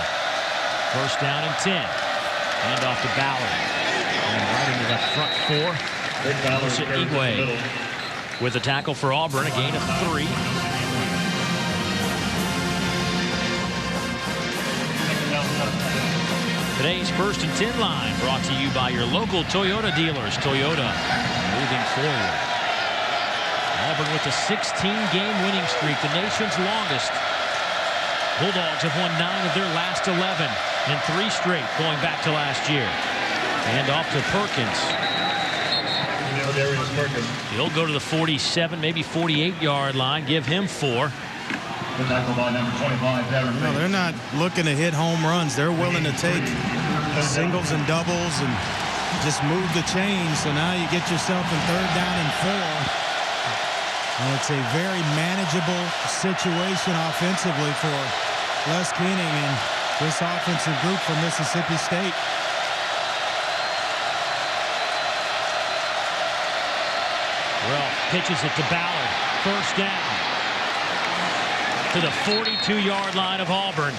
First down and 10. Hand off to Ballard. And right into that front 4. Igwe with a tackle for Auburn, a gain of 3. Today's 1st and 10 line brought to you by your local Toyota dealers. Toyota moving forward. Auburn with a 16-game winning streak, the nation's longest. Bulldogs have won 9 of their last 11 and 3 straight going back to last year. And off to Perkins. He'll go to the 47, maybe 48-yard line. Give him 4. No, they're not looking to hit home runs. They're willing to take singles and doubles and just move the chains. So now you get yourself in 3rd down and 4. And it's a very manageable situation offensively for Les Keening and this offensive group from Mississippi State. Ralph pitches it to Ballard. First down. To the 42-yard line of Auburn.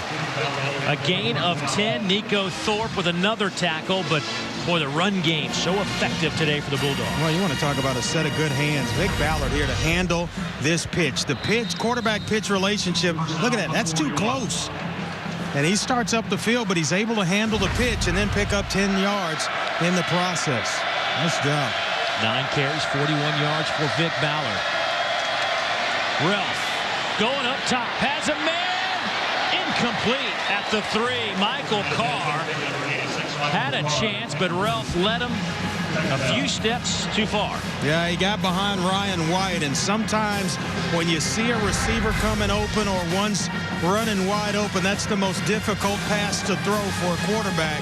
A gain of 10. Nico Thorpe with another tackle, but boy, the run game so effective today for the Bulldogs. Well, you want to talk about a set of good hands. Vic Ballard here to handle this pitch. The pitch, quarterback-pitch relationship, look at that. That's too close. And he starts up the field, but he's able to handle the pitch and then pick up 10 yards in the process. Nice job. 9 carries, 41 yards for Vic Ballard. Ralph going up top, has a man, incomplete at the 3. Michael Carr had a chance, but Ralph led him a few steps too far. Yeah, he got behind Ryan White, and sometimes when you see a receiver coming open or one's running wide open, that's the most difficult pass to throw for a quarterback.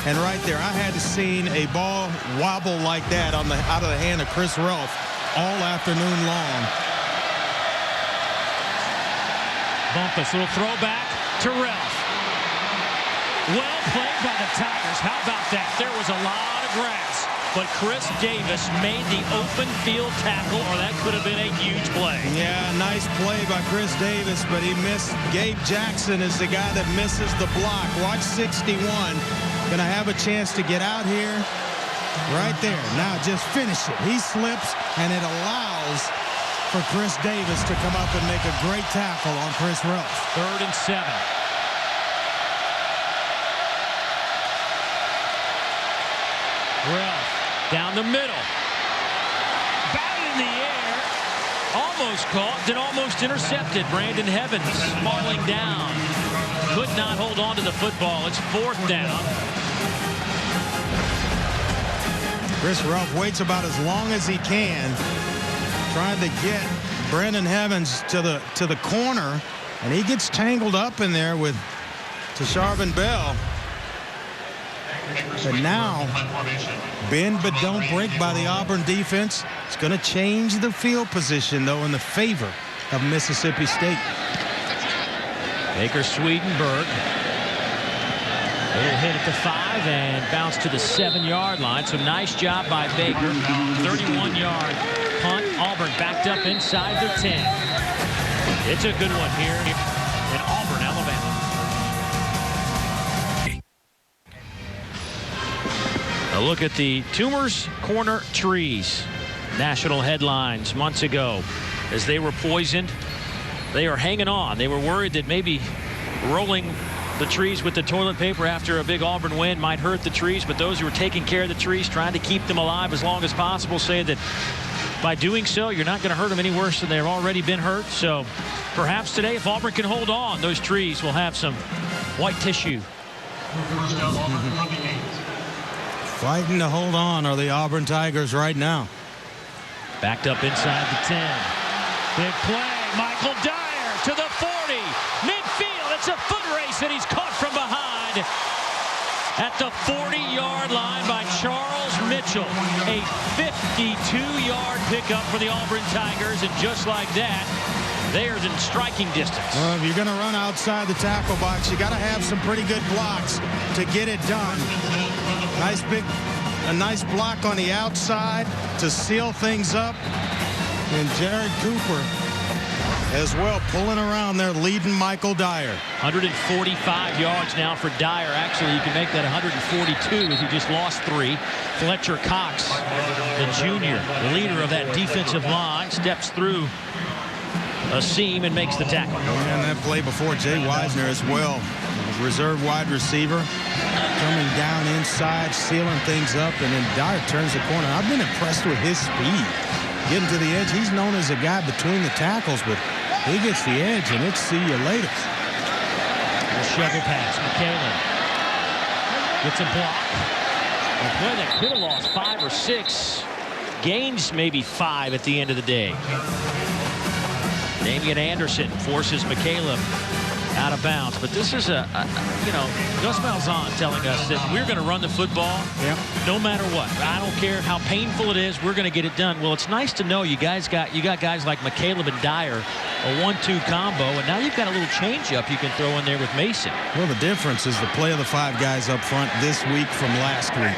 And right there, I hadn't seen a ball wobble like that out of the hand of Chris Ralph all afternoon long. Bumpus, little throwback to Ralph. Well played by the Tigers. How about that? There was a lot of grass, but Chris Davis made the open field tackle, or that could have been a huge play. Yeah, nice play by Chris Davis, but he missed. Gabe Jackson is the guy that misses the block. Watch 61. Gonna have a chance to get out here. Right there. Now just finish it. He slips, and it allows for Chris Davis to come up and make a great tackle on Chris Relf. 3rd and 7. Relf down the middle. Batted in the air. Almost caught, then almost intercepted. Brandon Evans falling down. Could not hold on to the football. It's 4th down. Chris Relf waits about as long as he can, trying to get Brandon Evans to the corner, and he gets tangled up in there with Tasharvin Bell. But now, bend but don't break by the Auburn defense. It's going to change the field position, though, in the favor of Mississippi State. Baker Swedenberg. Little hit at the 5 and bounce to the 7-yard line. So nice job by Baker. 31-yard punt. Auburn backed up inside the 10. It's a good one here in Auburn, Alabama. A look at the Tumors Corner trees. National headlines months ago as they were poisoned. They are hanging on. They were worried that maybe rolling the trees with the toilet paper after a big Auburn win might hurt the trees, but those who are taking care of the trees, trying to keep them alive as long as possible, say that by doing so, you're not going to hurt them any worse than they've already been hurt. So perhaps today, if Auburn can hold on, those trees will have some white tissue. Fighting to hold on are the Auburn Tigers right now. Backed up inside the 10. Big play. Michael Dyer to the 40. Midfield. It's a foot race, and he's caught from behind at the 40-yard line by Charles Mitchell. A 52-yard pickup for the Auburn Tigers, and just like that, they are in striking distance. Well, if you're going to run outside the tackle box, you got to have some pretty good blocks to get it done. A nice block on the outside to seal things up. And Jared Cooper as well pulling around there, leading Michael Dyer. 145 yards now for Dyer. Actually, you can make that 142 as he just lost 3. Fletcher Cox, the junior, the leader of that defensive line, steps through a seam and makes the tackle. And that play before, Jay Wisner as well, reserve wide receiver, coming down inside, sealing things up, and then Dyer turns the corner. I've been impressed with his speed. Getting to the edge, he's known as a guy between the tackles, but he gets the edge, and it's see you later. The shovel pass, McKayla gets a block. A play that could have lost 5 or 6, gains maybe 5 at the end of the day. Damian Anderson forces McKayla out of bounds, but this is Gus Malzahn telling us that we're going to run the football no matter what. I don't care how painful it is, we're going to get it done. Well, it's nice to know you got guys like McCaleb and Dyer, a 1-2 combo, and now you've got a little changeup you can throw in there with Mason. Well, the difference is the play of the 5 guys up front this week from last week.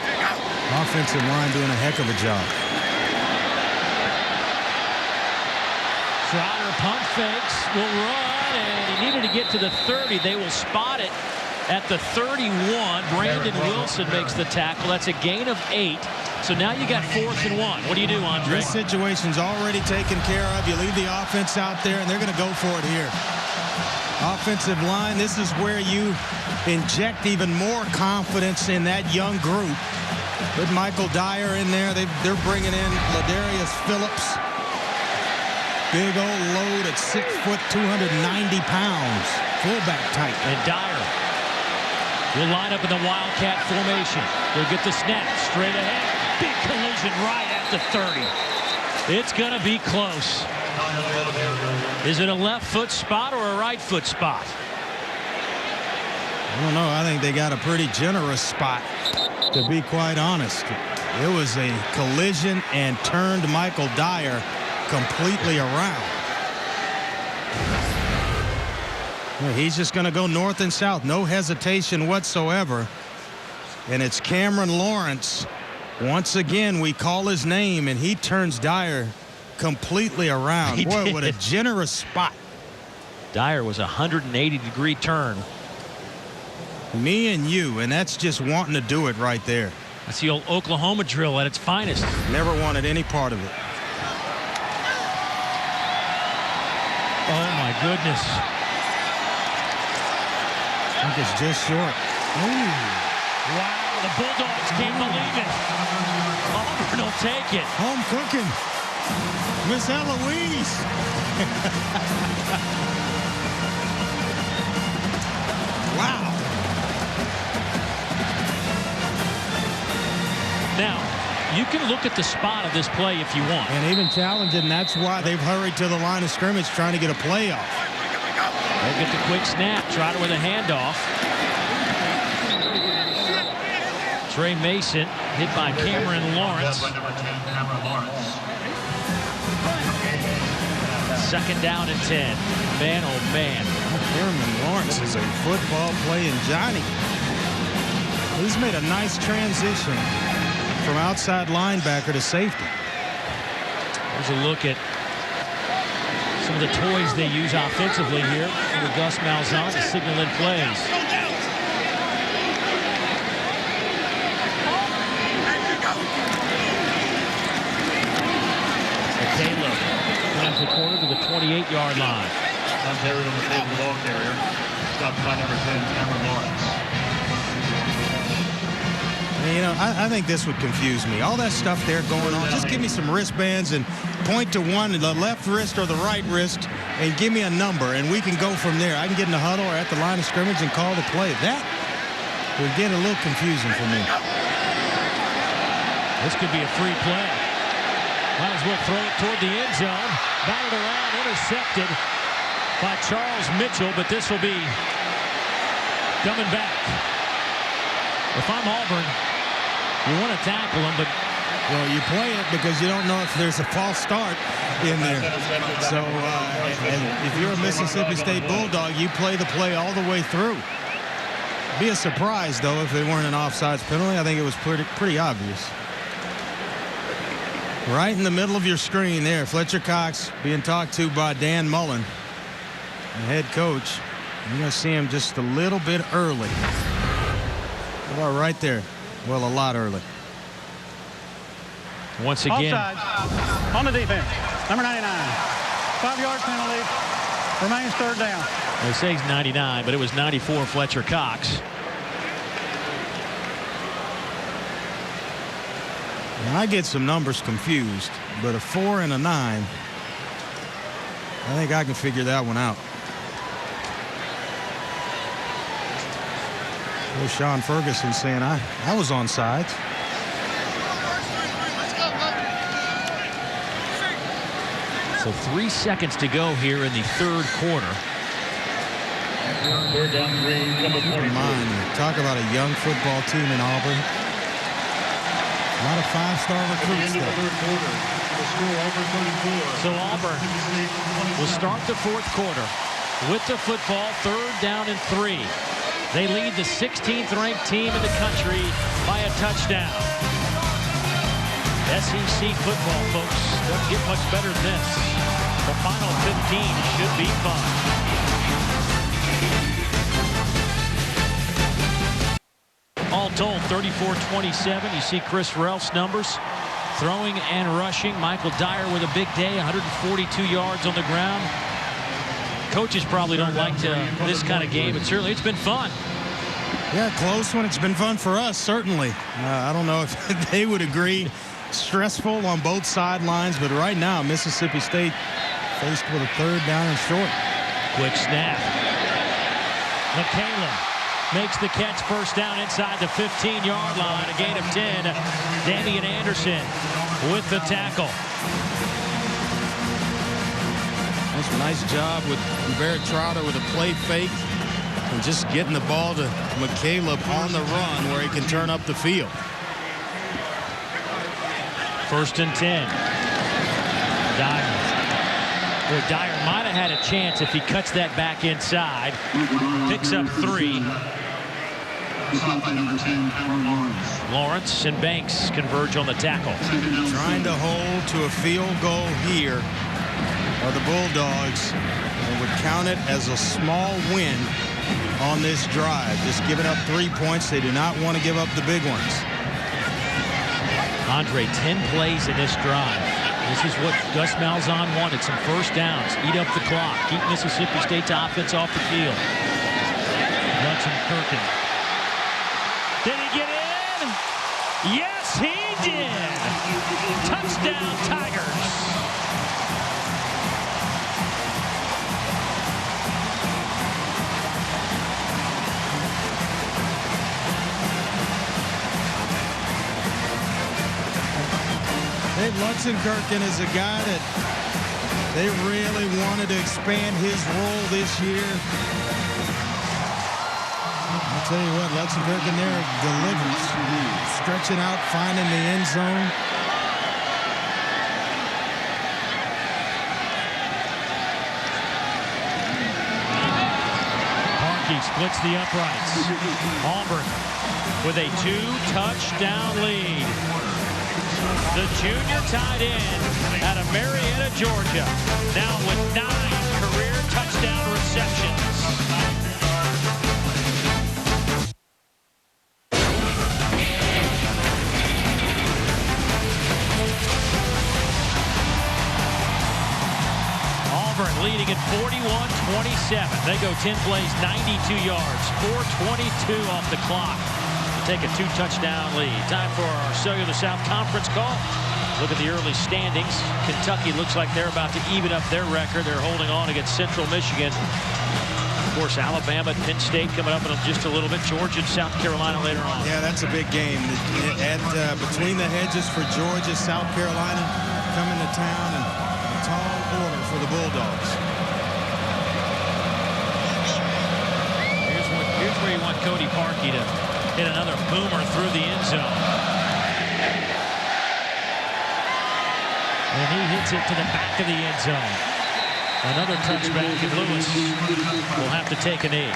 Offensive line doing a heck of a job. Trotter pump fakes, will run, and he needed to get to the 30. They will spot it at the 31. Brandon Wilson makes the tackle. That's a gain of 8. So now you got 4th and 1. What do you do, Andre? This situation's already taken care of. You leave the offense out there, and they're going to go for it here. Offensive line, this is where you inject even more confidence in that young group. With Michael Dyer in there, they're bringing in Ladarius Phillips. Big old load at 6 foot, 290 pounds. Fullback type. And Dyer will line up in the Wildcat formation. He'll get the snap straight ahead. Big collision right at the 30. It's going to be close. Is it a left foot spot or a right foot spot? I don't know. I think they got a pretty generous spot, to be quite honest. It was a collision and turned Michael Dyer completely around. Well, he's just going to go north and south. No hesitation whatsoever. And it's Cameron Lawrence. Once again, we call his name, and he turns Dyer completely around. Boy, what a generous spot. Dyer was a 180-degree turn. Me and you, and that's just wanting to do it right there. That's the old Oklahoma drill at its finest. Never wanted any part of it. Oh, my goodness. I think it's just short. Ooh. Wow, the Bulldogs can't believe it. Auburn will take it. Home cooking. Miss Eloise. Wow. Now, you can look at the spot of this play if you want. And even challenging, and that's why they've hurried to the line of scrimmage trying to get a playoff. They'll get the quick snap. Trotter with a handoff. Trey Mason hit by Cameron Lawrence. Second down and 10. Man, oh man. Cameron Lawrence is a football playing Johnny. He's made a nice transition from outside linebacker to safety. There's a look at some of the toys they use offensively here for Gus Malzahn to signal in plays. Caleb runs the corner to the 28-yard line. Ontario on the field, the ball carrier. Stopped by number 10, Cameron Lawrence. You know, I think this would confuse me. All that stuff there going on. Just give me some wristbands and point to one, the left wrist or the right wrist, and give me a number, and we can go from there. I can get in the huddle or at the line of scrimmage and call the play. That would get a little confusing for me. This could be a free play. Might as well throw it toward the end zone. Batted around, intercepted by Charles Mitchell, but this will be coming back. If I'm Auburn, you want to tackle him, but well, you play it because you don't know if there's a false start in there. So and if you're a Mississippi State Bulldog, you play the play all the way through. Be a surprise, though, if it weren't an offsides penalty. I think it was pretty obvious. Right in the middle of your screen there, Fletcher Cox being talked to by Dan Mullen, the head coach. You're going to see him just a little bit early. Well, right there. Well, a lot early. Once again. Offside on the defense. Number 99. 5-yard penalty. Remains third down. They say he's 99, but it was 94 Fletcher Cox. Now, I get some numbers confused, but a 4 and a 9, I think I can figure that one out. There's Sean Ferguson saying I was on sides. So 3 seconds to go here in the third quarter. Third down, 3, number 44. Talk about a young football team in Auburn. A lot of 5-star recruits there. So Auburn will start the fourth quarter with the football, third down and 3. They lead the 16th ranked team in the country by a touchdown. SEC football, folks, doesn't get much better than this. The final 15 should be fun. All told, 34-27. You see Chris Ralph's numbers. Throwing and rushing. Michael Dyer with a big day, 142 yards on the ground. Coaches probably don't like this kind of game, but certainly it's been fun. Yeah, close one. It's been fun for us, certainly. I don't know if they would agree. Stressful on both sidelines, but right now, Mississippi State faced with a third down and short. Quick snap. McCaleb makes the catch, first down inside the 15-yard line. A gain of 10. Damian Anderson with the tackle. That's a nice job with Barrett Trotter with a play fake and just getting the ball to McCaleb on the run where he can turn up the field. First and 10. Dyer. Well, Dyer might have had a chance if he cuts that back inside. Picks up 3. Lawrence and Banks converge on the tackle. Trying to hold to a field goal here are the Bulldogs, and would count it as a small win on this drive. Just giving up 3 points. They do not want to give up the big ones. Andre, 10 plays in this drive. This is what Gus Malzahn wanted, some first downs, eat up the clock, keep Mississippi State's offense off the field. Lutzenkirchen. Did he get in? Yes, he did. Touchdown, Tigers. Dave Lutzenkirchen is a guy that they really wanted to expand his role this year. I'll tell you what, Lutzenkirchen there delivers. Stretching out, finding the end zone. Parkey splits the uprights. Auburn with a 2-touchdown lead. The junior tight end out of Marietta, Georgia, now with 9 career touchdown receptions. Auburn leading at 41-27. They go 10 plays, 92 yards, 4:22 off the clock. Take a 2-touchdown lead. Time for our Cellular South Conference call. Look at the early standings. Kentucky looks like they're about to even up their record. They're holding on against Central Michigan. Of course, Alabama and Penn State coming up in just a little bit. Georgia and South Carolina later on. Yeah, that's a big game. Between the hedges for Georgia, South Carolina coming to town, and a tall order for the Bulldogs. Here's where you want Cody Parkey to hit another boomer through the end zone. And he hits it to the back of the end zone. Another touchback, and Lewis will have to take a knee.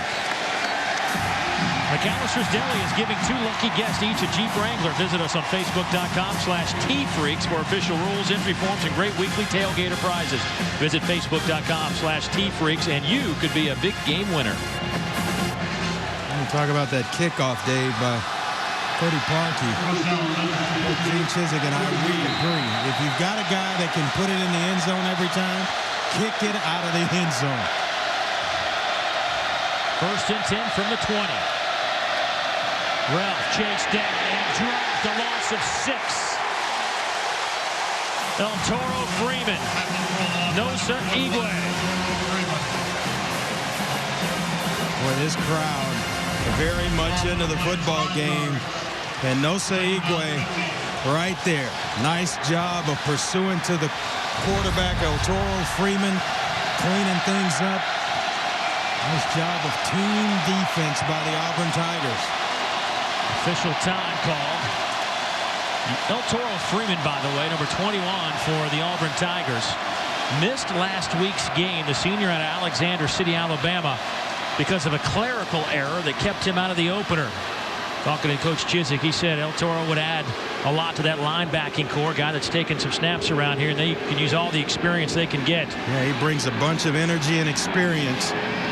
McAllister's Deli is giving 2 lucky guests each a Jeep Wrangler. Visit us on Facebook.com/TFreaks for official rules, entry forms, and great weekly tailgater prizes. Visit Facebook.com/TFreaks, and you could be a big game winner. Talk about that kickoff, Dave, by Cody Parkey. Gene Chizik and I, we agree. If you've got a guy that can put it in the end zone every time, kick it out of the end zone. 1st and 10 from the 20. Ralph chased down and dropped a loss of 6. El Toro Freeman. Nosa Igwe. Boy, this crowd very much into the football game. And Nosa Igwe right there. Nice job of pursuing to the quarterback, El Toro Freeman, cleaning things up. Nice job of team defense by the Auburn Tigers. Official time called. El Toro Freeman, by the way, number 21 for the Auburn Tigers, missed last week's game, the senior out of Alexander City, Alabama, because of a clerical error that kept him out of the opener. Talking to Coach Chizik, he said El Toro would add a lot to that linebacking core, guy that's taken some snaps around here, and they can use all the experience they can get. Yeah, he brings a bunch of energy and experience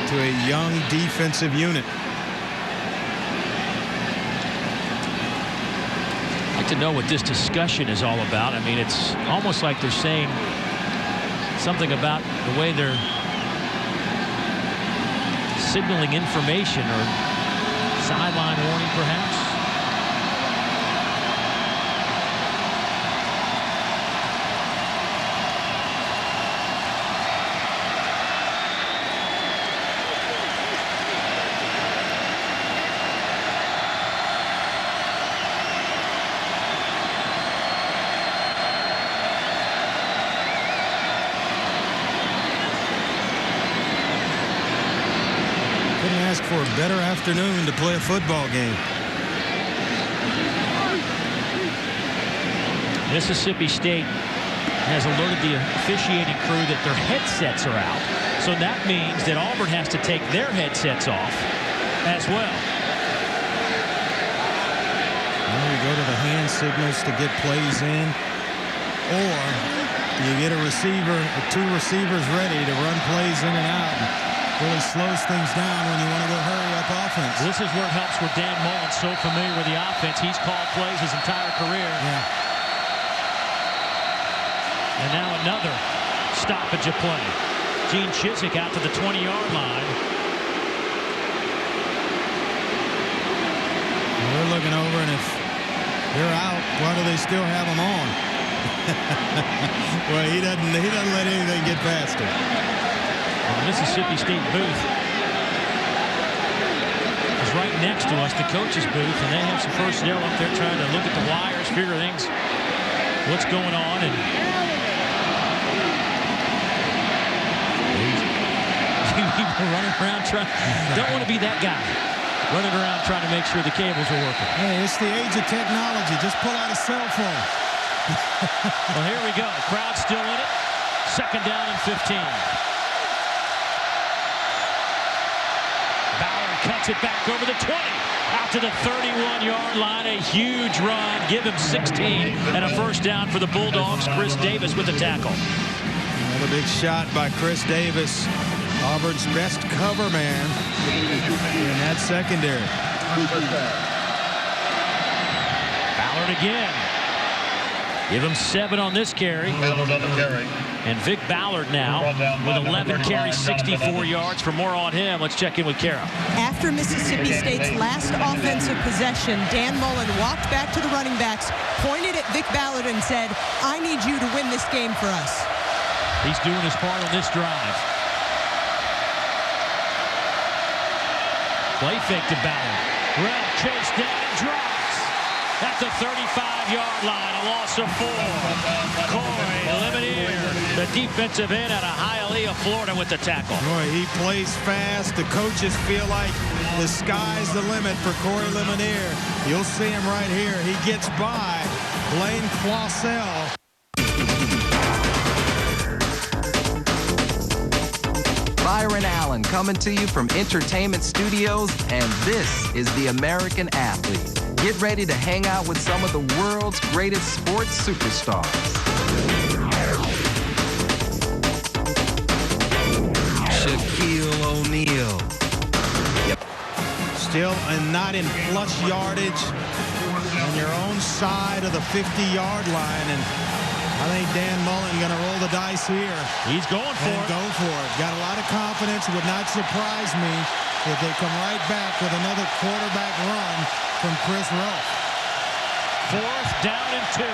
to a young defensive unit. I'd like to know what this discussion is all about. I mean, it's almost like they're saying something about the way they're signaling information, or sideline warning perhaps. For a better afternoon to play a football game. Mississippi State has alerted the officiating crew that their headsets are out. So that means that Auburn has to take their headsets off as well. Well, you go to the hand signals to get plays in, or you get a receiver, 2 receivers ready to run plays in and out. Really slows things down when you want to go hurry up offense. This is where it helps with Dan Mullen, so familiar with the offense. He's called plays his entire career. Yeah. And now another stoppage of play. Gene Chizik out to the 20-yard line. We're looking over, and if they're out, why do they still have them on? Well, he doesn't let anything get past him. The Mississippi State booth is right next to us, the coach's booth, and they have some personnel up there trying to look at the wires, figure things, what's going on, and people running around trying. Don't want to be that guy running around trying to make sure the cables are working. Hey, it's the age of technology. Just pull out a cell phone. Well, here we go. Crowd still in it. Second down and 15. Ballard cuts it back over the 20. Out to the 31-yard line. A huge run. Give him 16 and a first down for the Bulldogs. Chris Davis with the tackle. Another big shot by Chris Davis. Auburn's best cover man in that secondary. Ballard again. Give him 7 on this carry. And Vic Ballard now with 11 carries, 64 yards. For more on him, let's check in with Kara. After Mississippi State's last offensive possession, Dan Mullen walked back to the running backs, pointed at Vic Ballard and said, I need you to win this game for us. He's doing his part on this drive. Play fake to Ballard. Ralph chased down and drops at the 35-yard line. A loss of 4. Corey Lemonier, the defensive end out of Hialeah, Florida, with the tackle. Boy, he plays fast. The coaches feel like the sky's the limit for Corey Lemonier. You'll see him right here. He gets by Blaine Clausell. Byron Allen coming to you from Entertainment Studios, and this is The American Athlete. Get ready to hang out with some of the world's greatest sports superstars. Shaquille O'Neal. Yep. Still and not in flush yardage on your own side of the 50-yard line, and I think Dan Mullen going to roll the dice here. He's going for it. Go for it. Got a lot of confidence. Would not surprise me if they come right back with another quarterback run from Chris Ruff. 4th down and 2.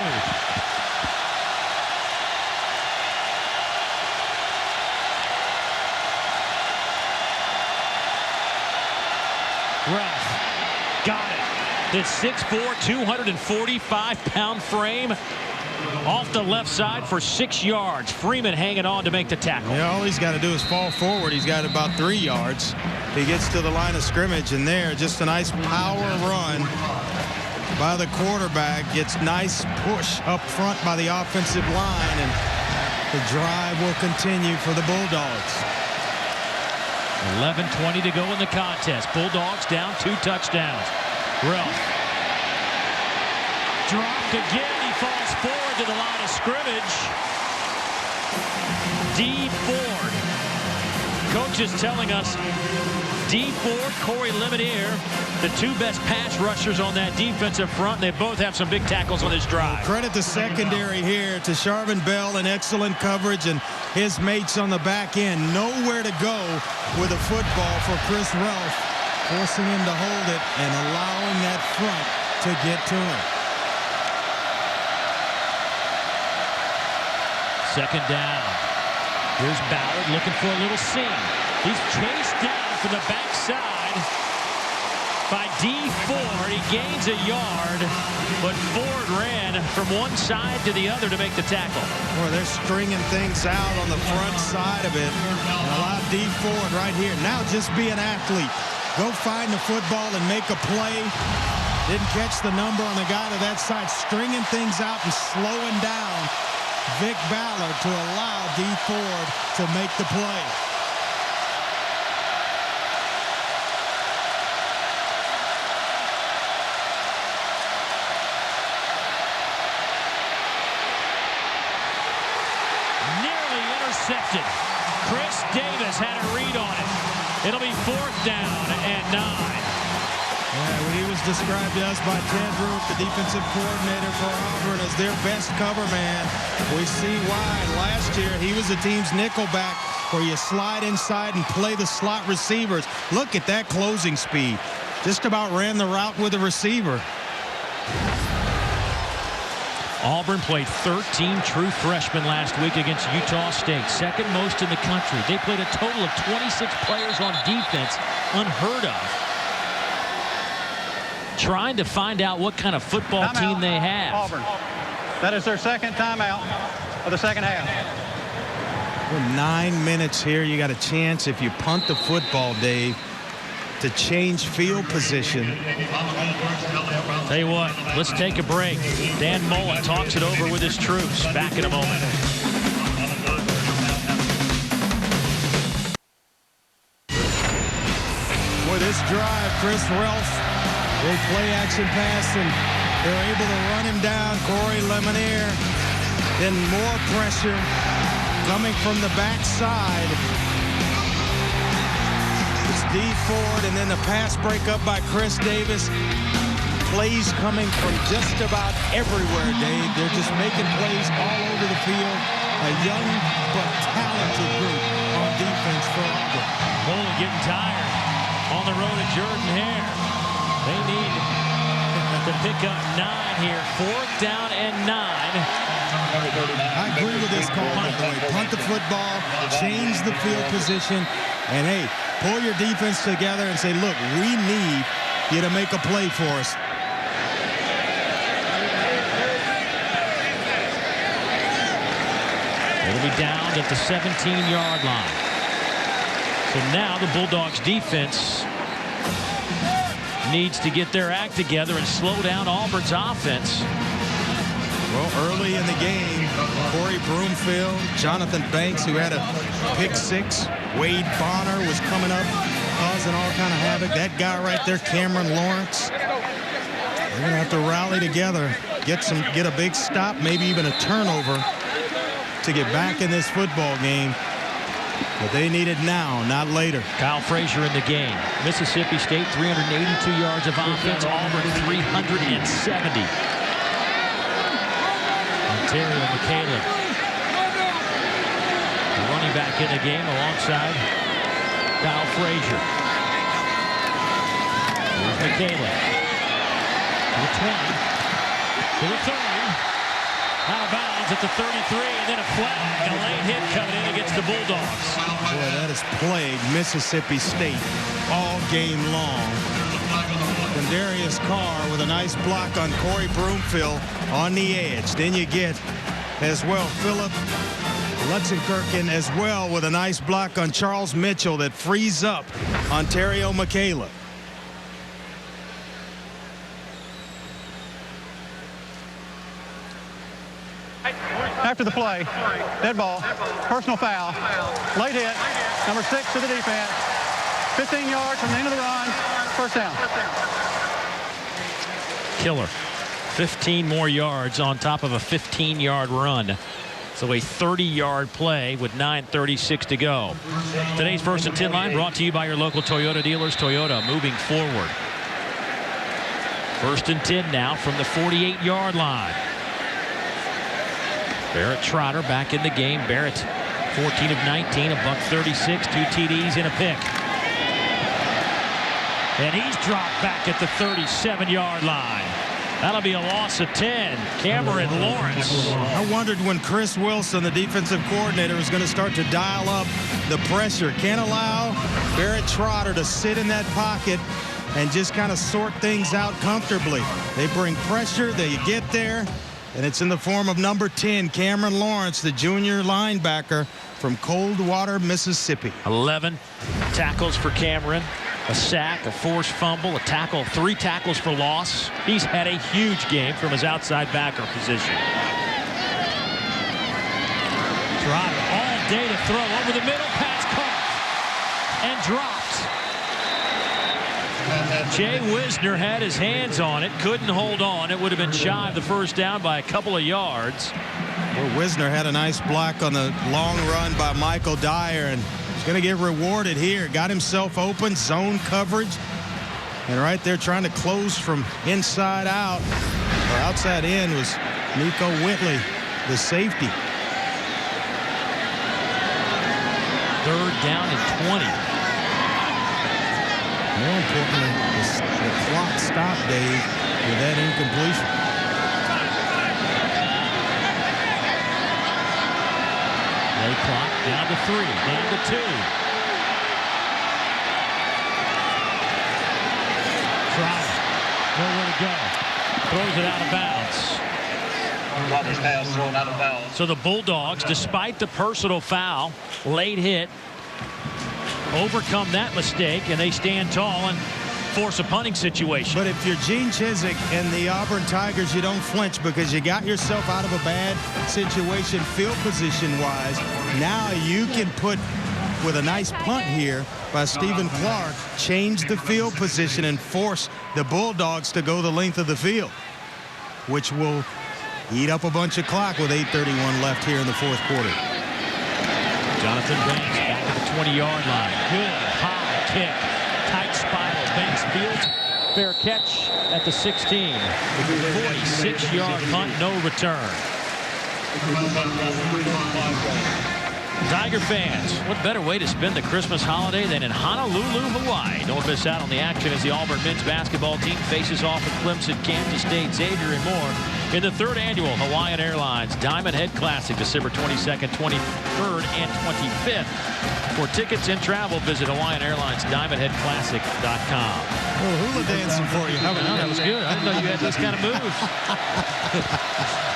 Ruff got it. This 6'4", 245-pound frame off the left side for 6 yards. Freeman hanging on to make the tackle. Yeah, all he's got to do is fall forward. He's got about 3 yards. He gets to the line of scrimmage, and there, just a nice power run by the quarterback. Gets nice push up front by the offensive line, and the drive will continue for the Bulldogs. 11:20 to go in the contest. Bulldogs down 2 touchdowns. Ralph dropped again. He falls forward to the line of scrimmage. D. Ford. Coach is telling us D. Ford, Corey Lemonier, the 2 best pass rushers on that defensive front. They both have some big tackles on this drive. Credit the secondary here to Charvin Bell in excellent coverage, and his mates on the back end. Nowhere to go with a football for Chris Ralph, forcing him to hold it and allowing that front to get to him. 2nd down. Here's Ballard looking for a little seam. He's chased down from the backside by D. Ford. He gains a yard, but Ford ran from one side to the other to make the tackle. Boy, they're stringing things out on the front side of it. And allow D. Ford right here. Now just be an athlete. Go find the football and make a play. Didn't catch the number on the guy to that side. Stringing things out and slowing down Vic Ballard to allow D. Ford to make the play. Nearly intercepted. Chris Davis had a read on it. It'll be 4th down and 9. Yeah, when he was described to us by Ted Root, the defensive coordinator for Auburn, as their best cover man. We see why. Last year, he was the team's nickelback, where you slide inside and play the slot receivers. Look at that closing speed. Just about ran the route with the receiver. Auburn played 13 true freshmen last week against Utah State, second most in the country. They played a total of 26 players on defense, unheard of. Trying to find out what kind of football team they have. Auburn. That is their second timeout of the second half. With 9 minutes here, you got a chance, if you punt the football, Dave, to change field position. Tell you what, let's take a break. Dan Mullen talks it over with his troops. Back in a moment. With this drive, Chris Relf, they play action pass, and they're able to run him down. Corey Lemonier. Then more pressure coming from the backside. It's D Ford, and then the pass break up by Chris Davis. Plays coming from just about everywhere, Dave. They're just making plays all over the field. A young but talented group on defense for Auburn. Mullen getting tired on the road at Jordan Hare. They need to pick up 9 here. 4th down and 9. I agree with this call, by the way. Punt the football, change the field position, and hey, pull your defense together and say, look, we need you to make a play for us. It'll be down at the 17-yard line. So now the Bulldogs defense needs to get their act together and slow down Auburn's offense. Well, early in the game, Corey Broomfield, Jonathan Banks, who had a pick 6. Wade Bonner was coming up, causing all kind of havoc. That guy right there, Cameron Lawrence. They're going to have to rally together, get a big stop, maybe even a turnover to get back in this football game. But they need it now, not later. Kyle Frazier in the game. Mississippi State, 382 yards of offense. Auburn, 370. Ontario McCaleb, the running back in the game alongside Kyle Frazier. Here's McCaleb. To the 20. To the 30. Out of bounds at the 33, and then a flag, and a late hit coming in against the Bulldogs. Boy, that has plagued Mississippi State all game long. Darius Carr with a nice block on Corey Broomfield on the edge. Then you get, as well, Philip Lutzenkirchen as well with a nice block on Charles Mitchell that frees up Ontario McCaleb. After the play, dead ball, personal foul, late hit, number 6 to the defense, 15 yards from the end of the run, first down. Killer. 15 more yards on top of a 15-yard run. So a 30-yard play with 9:36 to go. Today's First and 10 line brought to you by your local Toyota dealers. Toyota moving forward. First and 10 now from the 48-yard line. Barrett Trotter back in the game. Barrett 14 of 19, a buck 36, 2 TDs and a pick. And he's dropped back at the 37-yard line. That'll be a loss of 10. Cameron Lawrence. I wondered when Chris Wilson, the defensive coordinator, was going to start to dial up the pressure. Can't allow Barrett Trotter to sit in that pocket and just kind of sort things out comfortably. They bring pressure, they get there, and it's in the form of number 10, Cameron Lawrence, the junior linebacker from Coldwater, Mississippi. 11 tackles for Cameron. A sack, a forced fumble, a tackle, 3 tackles for loss. He's had a huge game from his outside backer position. Trotter all day to throw over the middle, pass caught and dropped. Jay Wisner had his hands on it, couldn't hold on. It would have been shy of the first down by a couple of yards. Well, Wisner had a nice block on the long run by Michael Dyer, and going to get rewarded here. Got himself open, zone coverage. And right there trying to close from inside out or outside in was Nico Whitley, the safety. 3rd down and 20. More importantly, the clock stopped, Dave, with that incompletion. Play clock down to 3, down to 2. Trout, nowhere to go. Throws it out of bounds. So the Bulldogs, despite the personal foul, late hit, overcome that mistake, and they stand tall and force a punting situation. But if you're Gene Chizik and the Auburn Tigers, you don't flinch because you got yourself out of a bad situation field position-wise. Now you can put, with a nice punt here by Stephen Clark, change the field position and force the Bulldogs to go the length of the field, which will eat up a bunch of clock with 8:31 left here in the 4th quarter. Jonathan Banks back at the 20-yard line. Good high kick. Tight spiral. Banks fields. Fair catch at the 16. 46-yard punt, no return. Tiger fans, what better way to spend the Christmas holiday than in Honolulu, Hawaii? Don't miss out on the action as the Auburn men's basketball team faces off with Clemson, Kansas State, Xavier, and more in the 3rd annual Hawaiian Airlines Diamond Head Classic, December 22nd, 23rd, and 25th. For tickets and travel, visit HawaiianAirlinesDiamondHeadClassic.com. Oh, hula dancing for you. That was good. I didn't know you had those kind of moves.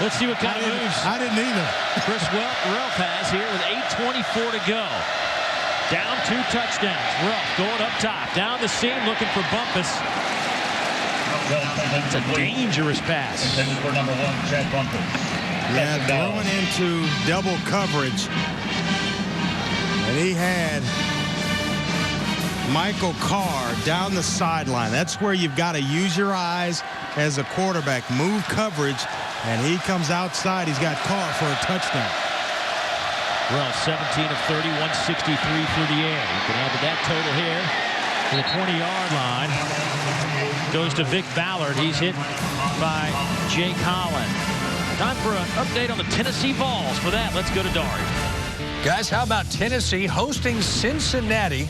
Let's see what kind of moves. I didn't either. Chris Ralph has here with 8:24 to go. Down 2 touchdowns. Ralph going up top. Down the seam looking for Bumpus. It's a dangerous pass. Yeah, throwing into double coverage. And he had Michael Carr down the sideline. That's where you've got to use your eyes as a quarterback. Move coverage. And he comes outside. He's got Carr for a touchdown. Well, 17 of 30, 163 through the air. You can add to that total here to the 20-yard line. Goes to Vic Ballard. He's hit by Jake Holland. Time for an update on the Tennessee Vols. For that, let's go to Dari. Guys, how about Tennessee hosting Cincinnati?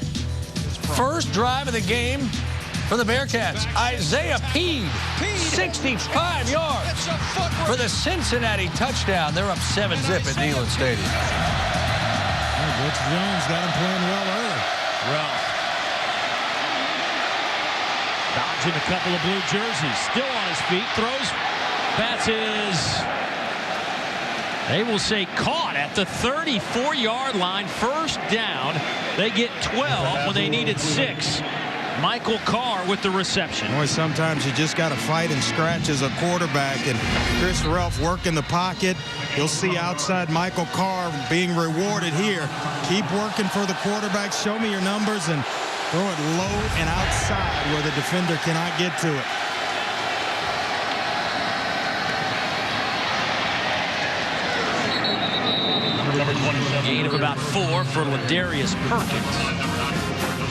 First drive of the game for the Bearcats. Isaiah Peed, 65 yards for the Cincinnati touchdown. They're up 7-zip at Neyland Stadium. Rich Jones got him playing well early. Ralph dodging a couple of blue jerseys. Still on his feet. Throws. Passes. They will say caught at the 34-yard line. First down. They get 12 when they needed 6. Michael Carr with the reception. Boy, sometimes you just got to fight and scratch as a quarterback, and Chris Ralph working the pocket. You'll see outside Michael Carr being rewarded here. Keep working for the quarterback. Show me your numbers and throw it low and outside where the defender cannot get to it. Gain of about 4 for Ladarius Perkins.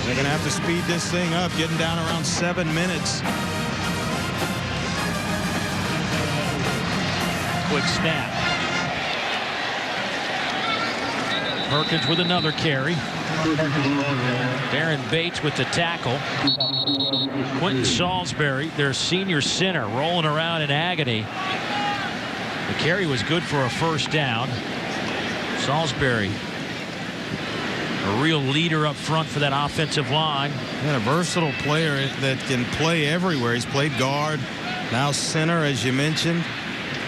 They're going to have to speed this thing up, getting down around 7 minutes. Quick snap. Perkins with another carry. Darren Bates with the tackle. Quentin Salisbury, their senior center, rolling around in agony. The carry was good for a first down. Salisbury, a real leader up front for that offensive line. And a versatile player that can play everywhere. He's played guard, now center, as you mentioned.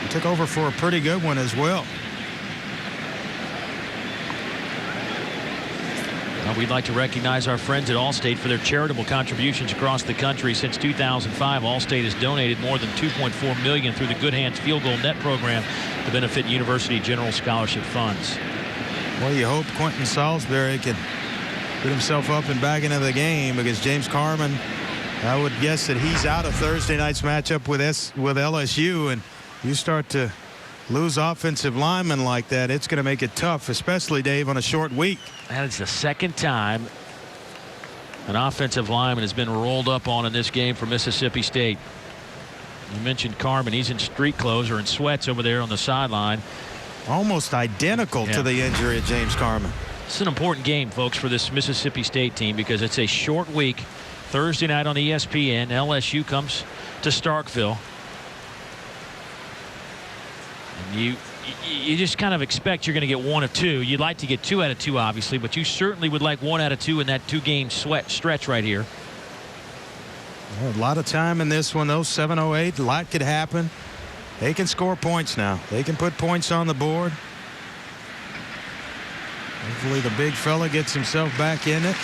He took over for a pretty good one as well. Well, we'd like to recognize our friends at Allstate for their charitable contributions across the country. Since 2005, Allstate has donated more than $2.4 million through the Good Hands Field Goal Net program to benefit University General Scholarship funds. Well, you hope Quentin Salisbury can put himself up and back into the game, because James Carman, I would guess that he's out of Thursday night's matchup with LSU, and you start to lose offensive linemen like that, it's going to make it tough, especially, Dave, on a short week. That is the second time An offensive lineman has been rolled up on in this game for Mississippi State. You mentioned Carmen. He's in street clothes or in sweats over there on the sideline. Almost identical to the injury of James Carmen. It's an important game, folks, for this Mississippi State team because it's a short week. Thursday night on ESPN. LSU comes to Starkville. And you just kind of expect you're going to get 1 of 2. You'd like to get 2 out of 2, obviously, but you certainly would like 1 out of 2 in that 2-game stretch right here. A lot of time in this one, though. 7:08. A lot could happen. They can score points now. They can put points on the board. Hopefully the big fella gets himself back in it.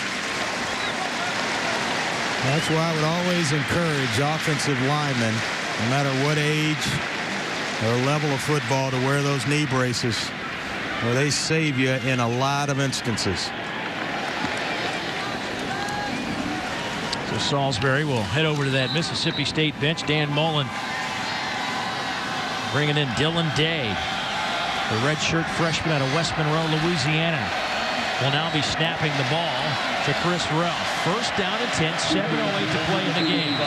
That's why I would always encourage offensive linemen, no matter what age or level of football, to wear those knee braces, or they save you in a lot of instances. So Salisbury will head over to that Mississippi State bench. Dan Mullen bringing in Dylan Day, the redshirt freshman out of West Monroe, Louisiana, will now be snapping the ball to Chris Ralph. First down and 10, 7:08 to play in the game.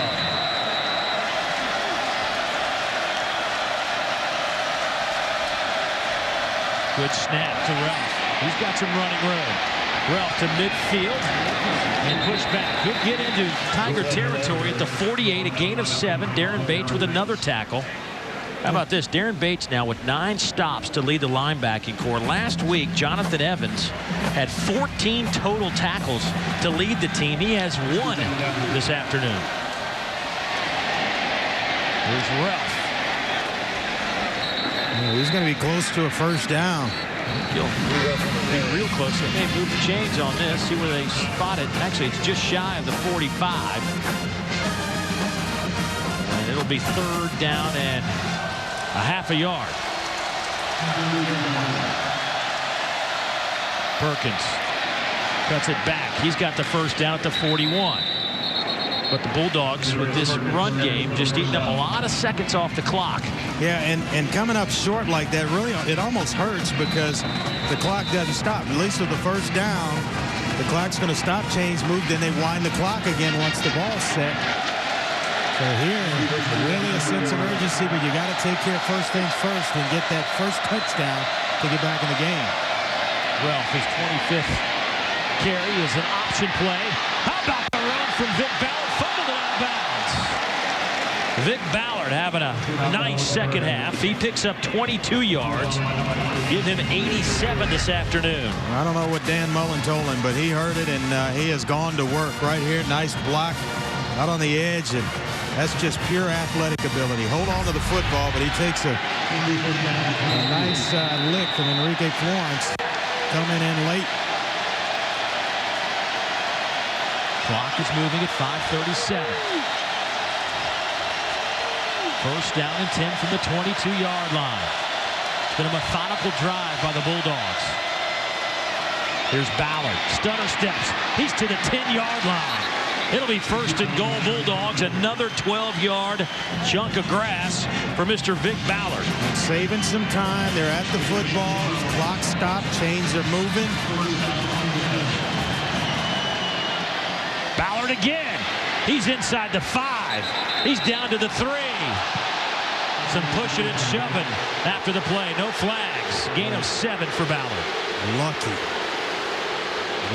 Good snap to Ralph. He's got some running room. Ralph to midfield and push back. Could get into Tiger territory at the 48, a gain of 7. Darren Bates with another tackle. How about this? Darren Bates now with 9 stops to lead the linebacking corps. Last week, Jonathan Evans had 14 total tackles to lead the team. He has 1 this afternoon. Here's Ralph. He's going to be close to a first down. He'll be real close. They may move the chains on this. See where they spot it. Actually, it's just shy of the 45. And it'll be 3rd down and a half a yard. Perkins cuts it back. He's got the first down at the 41. But the Bulldogs, with this run game, just eating up a lot of seconds off the clock. Yeah, and coming up short like that, really, it almost hurts because the clock doesn't stop. At least with the first down, the clock's going to stop, change, move, then they wind the clock again once the ball's set. So here, really a sense of urgency, but you got to take care of first things first and get that first touchdown to get back in the game. Ralph, his 25th carry is an option play. How about the run from Vic Ballard? Fumbled it out of bounds. Vic Ballard having a nice second half. He picks up 22 yards. Give him 87 this afternoon. I don't know what Dan Mullen told him, but he heard it, and he has gone to work right here. Nice block out on the edge, and that's just pure athletic ability. Hold on to the football, but he takes a nice lick from Enrique Florence coming in late. Clock is moving at 5:37. First down and 10 from the 22-yard line. It's been a methodical drive by the Bulldogs. Here's Ballard. Stunner steps. He's to the 10-yard line. It'll be 1st and goal, Bulldogs. Another 12-yard chunk of grass for Mr. Vic Ballard. And saving some time. They're at the football. Clock stopped. Chains are moving. Ballard again. He's inside the 5. He's down to the 3. Some pushing and shoving after the play. No flags. Gain of 7 for Ballard.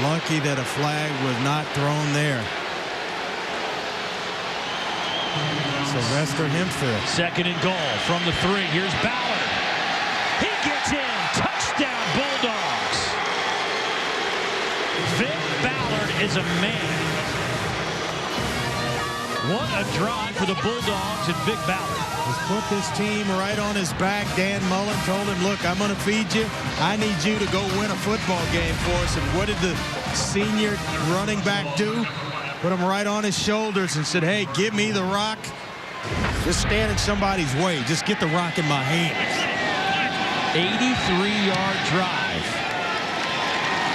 Lucky that a flag was not thrown there. Sylvester Hemphill. 2nd and goal from the 3. Here's Ballard. He gets in. Touchdown, Bulldogs. Vic Ballard is a man. What a drive for the Bulldogs and Vic Ballard. He's put this team right on his back. Dan Mullen told him, look, I'm going to feed you. I need you to go win a football game for us. And what did the senior running back do? Put him right on his shoulders and said, hey, give me the rock. Just stand in somebody's way. Just get the rock in my hands. 83-yard drive.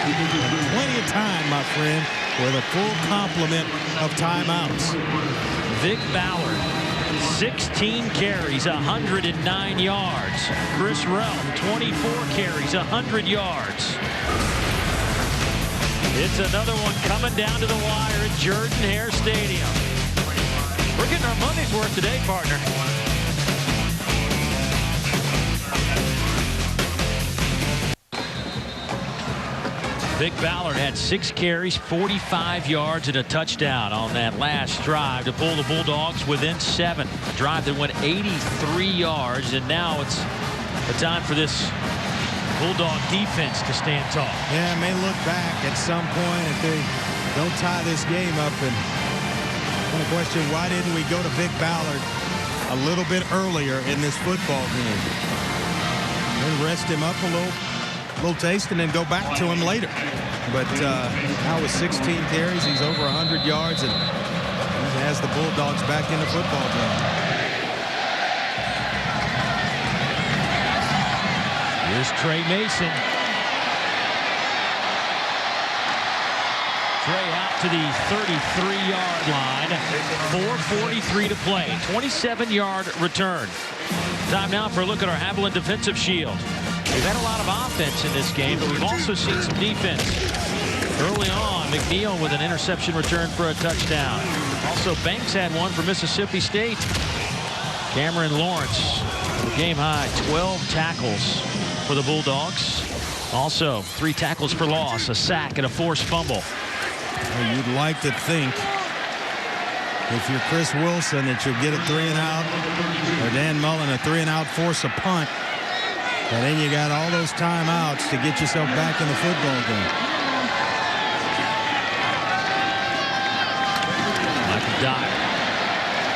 Plenty of time, my friend, with a full complement of timeouts. Vic Ballard, 16 carries, 109 yards. Chris Ralph, 24 carries, 100 yards. It's another one coming down to the wire at Jordan-Hare Stadium. We're getting our money's worth today, partner. Vic Ballard had 6 carries, 45 yards, and a touchdown on that last drive to pull the Bulldogs within 7. A drive that went 83 yards, and now it's the time for this Bulldog defense to stand tall. Yeah, may look back at some point if they don't tie this game up. And I'm going to question, why didn't we go to Vic Ballard a little bit earlier in this football game? And rest him up a little taste and then go back to him later. But now with 16 carries, he's over 100 yards, and he has the Bulldogs back in the football game. Here's Trey Mason. Trey out to the 33-yard line. 4:43 to play. 27-yard return. Time now for a look at our Haviland defensive shield. We've had a lot of offense in this game, but we've also seen some defense. Early on, McNeil with an interception return for a touchdown. Also, Banks had one for Mississippi State. Cameron Lawrence, game high, 12 tackles for the Bulldogs. Also, 3 tackles for loss, a sack, and a forced fumble. Well, you'd like to think, if you're Chris Wilson, that you'll get a 3-and-out, or Dan Mullen a 3-and-out, force a punt. And then you got all those timeouts to get yourself back in the football game. Michael Dye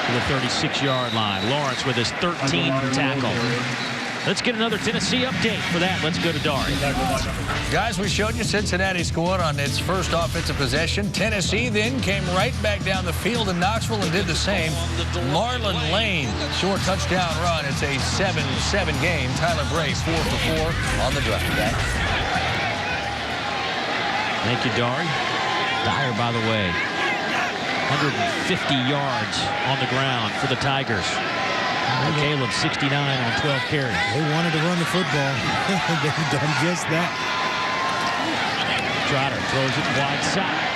to the 36-yard line. Lawrence with his 13th tackle. Let's get another Tennessee update. For that, let's go to Dari. Guys, we showed you Cincinnati scored on its first offensive possession. Tennessee then came right back down the field in Knoxville and did the same. Marlon Lane, short touchdown run. It's a 7-7 game. Tyler Bray, 4 for 4 on the drive. Thank you, Dari. Dyer, by the way, 150 yards on the ground for the Tigers. Caleb, 69 on 12 carries. They wanted to run the football. They've done just that. Trotter throws it wide side.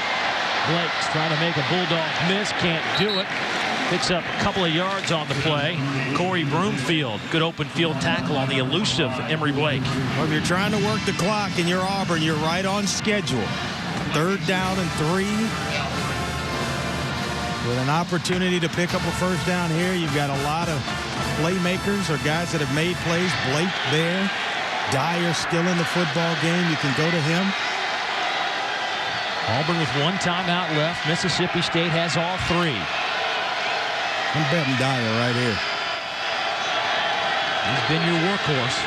Blake's trying to make a Bulldog miss. Can't do it. Picks up a couple of yards on the play. Corey Broomfield, good open field tackle on the elusive Emory Blake. Well, if you're trying to work the clock and you're Auburn, you're right on schedule. 3rd down and 3. With an opportunity to pick up a first down here, you've got a lot of playmakers or guys that have made plays. Blake there. Dyer still in the football game. You can go to him. Auburn with 1 timeout left. Mississippi State has all 3. I'm betting Dyer right here. He's been your workhorse.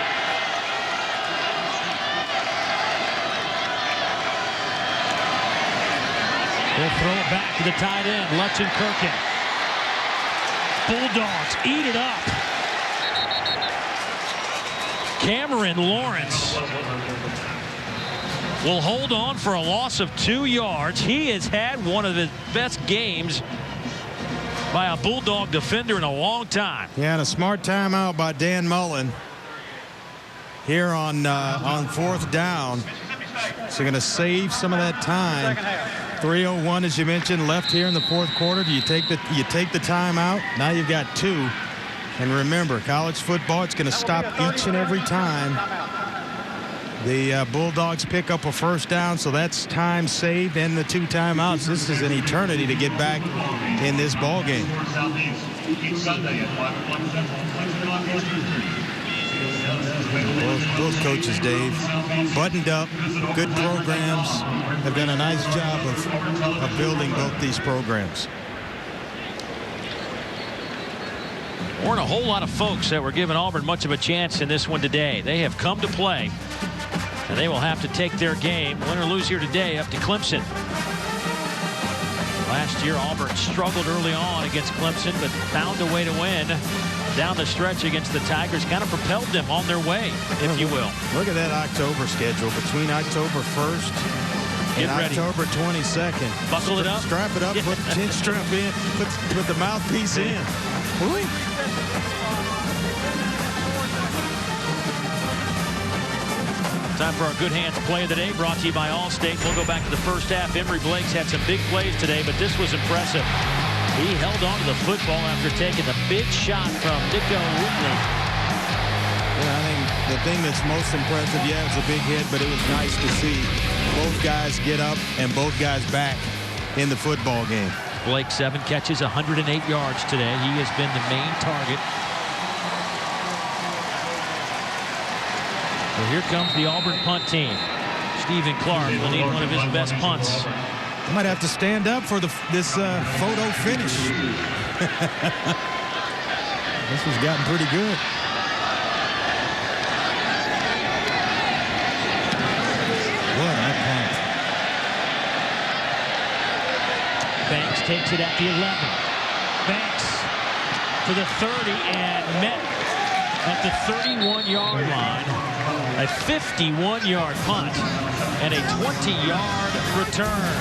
They'll throw it back to the tight end, Lutchen Kirkin. Bulldogs eat it up. Cameron Lawrence will hold on for a loss of 2 yards. He has had one of the best games by a Bulldog defender in a long time. Yeah, and a smart timeout by Dan Mullen here on 4th down. So going to save some of that time. 3:01, as you mentioned, left here in the 4th quarter. Do you take the timeout? Now you've got 2. And remember, college football, it's going to stop each and every time the Bulldogs pick up a first down. So that's time saved and the 2 timeouts. This is an eternity to get back in this ball game. Both coaches, Dave, buttoned up, good programs, have done a nice job of building both these programs. Weren't a whole lot of folks that were giving Auburn much of a chance in this one today. They have come to play, and they will have to take their game, win or lose here today, up to Clemson. Last year, Auburn struggled early on against Clemson, but found a way to win down the stretch against the Tigers. Kind of propelled them on their way, if you will. Look at that October schedule. Between October 1st and October 22nd. Buckle it up. Strap it up, put the chin strap in, put the mouthpiece in. Woo. Time for our Good Hands play of the day, brought to you by Allstate. We'll go back to the first half. Emory Blake's had some big plays today, but this was impressive. He held on to the football after taking the big shot from Nico Whitley. Yeah, I think the thing that's most impressive, yeah, it's a big hit, but it was nice to see both guys get up and both guys back in the football game. Blake, 7 catches, 108 yards today. He has been the main target. Well, here comes the Auburn punt team. Stephen Clark will need one of his best punts. I might have to stand up for this photo finish. This has gotten pretty good. What a punt. Banks takes it at the 11. Banks to the 30 and met at the 31-yard line. A 51-yard punt and a 20-yard return.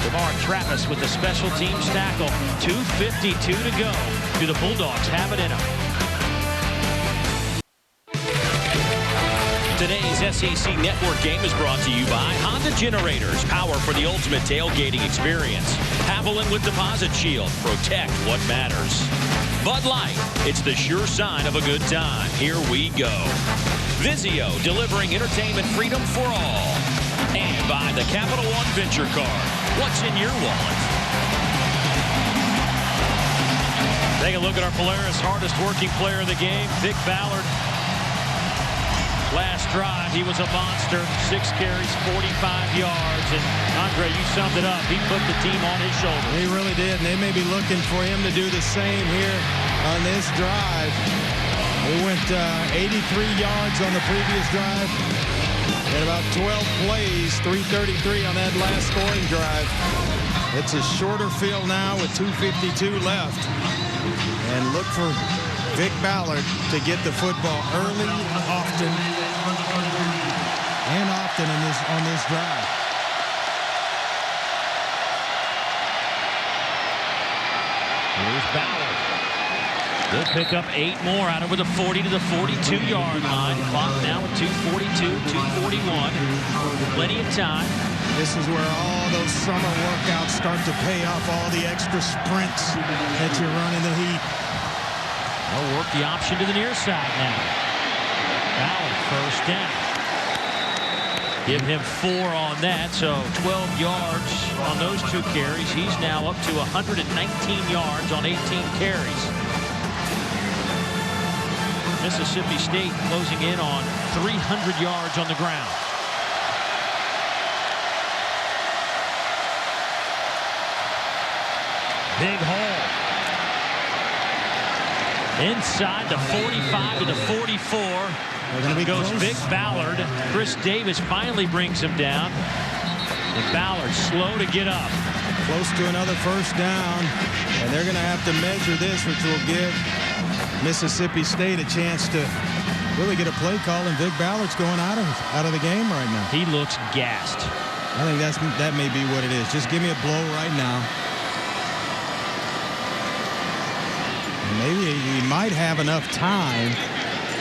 DeMar Travis with the special teams tackle. 2:52 to go. Do the Bulldogs have it in them? Today's SEC Network game is brought to you by Honda Generators. Power for the ultimate tailgating experience. Haviland with Deposit Shield. Protect what matters. Bud Light. It's the sure sign of a good time. Here we go. Vizio, delivering entertainment freedom for all. And by the Capital One Venture Card. What's in your wallet? Take a look at our Polaris hardest working player of the game, Vic Ballard. Last drive, he was a monster. 6 carries, 45 yards. And Andre, you summed it up. He put the team on his shoulders. He really did, and they may be looking for him to do the same here on this drive. We went 83 yards on the previous drive. And about 12 plays, 333 on that last scoring drive. It's a shorter field now with 2:52 left. And look for Vic Ballard to get the football early, often, and often on this drive. Here's Ballard. They'll pick up 8 more out over the 40 to the 42-yard line. Clock now at 2:42, 2:41. Plenty of time. This is where all those summer workouts start to pay off, all the extra sprints that you run in the heat. They'll work the option to the near side now. Ballard, first down. Give him 4 on that, so 12 yards on those 2 carries. He's now up to 119 yards on 18 carries. Mississippi State closing in on 300 yards on the ground. Big hole. Inside the 45 to the 44. Goes Vic Ballard. Chris Davis finally brings him down. And Ballard slow to get up. Close to another first down. And they're going to have to measure this, which will give Mississippi State a chance to really get a play call. And Vic Ballard's going out of the game right now. He looks gassed. I think that may be what it is. Just give me a blow right now. And maybe we might have enough time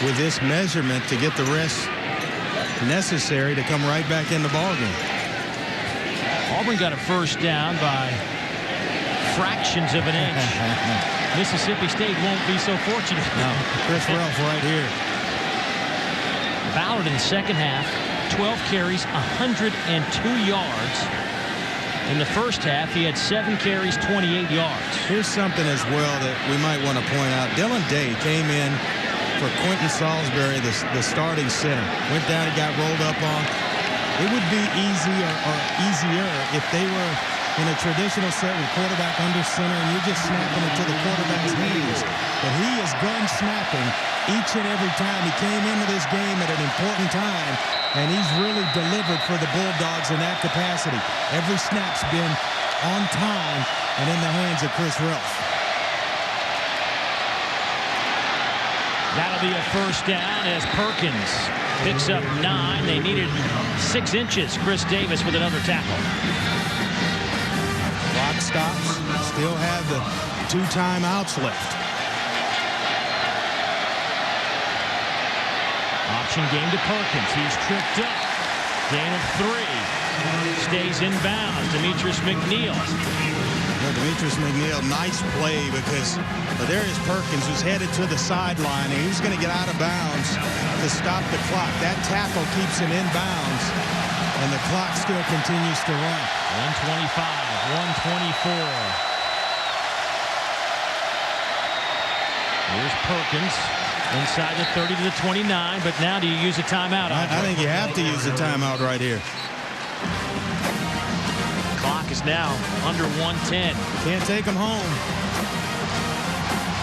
with this measurement to get the rest necessary to come right back in the ballgame. Auburn got a first down by fractions of an inch. Mississippi State won't be so fortunate. No, Chris Ralph right here. Ballard in the second half, 12 carries, 102 yards. In the first half, he had 7 carries, 28 yards. Here's something as well that we might want to point out. Dylan Day came in for Quentin Salisbury, the starting center. Went down and got rolled up on. It would be easier if they were in a traditional set with quarterback under center and you're just snapping it to the quarterback's hands. But he is gun snapping each and every time. He came into this game at an important time, and he's really delivered for the Bulldogs in that capacity. Every snap's been on time and in the hands of Chris Ralph. That'll be a first down as Perkins picks up 9. They needed 6 inches. Chris Davis with another tackle. Clock stops. Still have the 2 timeouts left. Option game to Perkins. He's tripped up. Gain of 3. Stays in bounds. Demetrius McNeil. Demetrius McNeil, nice play because Darius Perkins was headed to the sideline and he was going to get out of bounds to stop the clock. That tackle keeps him in bounds and the clock still continues to run. 125, 124. Here's Perkins inside the 30 to the 29, but now do you use a timeout? I think you have to use a timeout right here. Clock is now under 110. Can't take him home.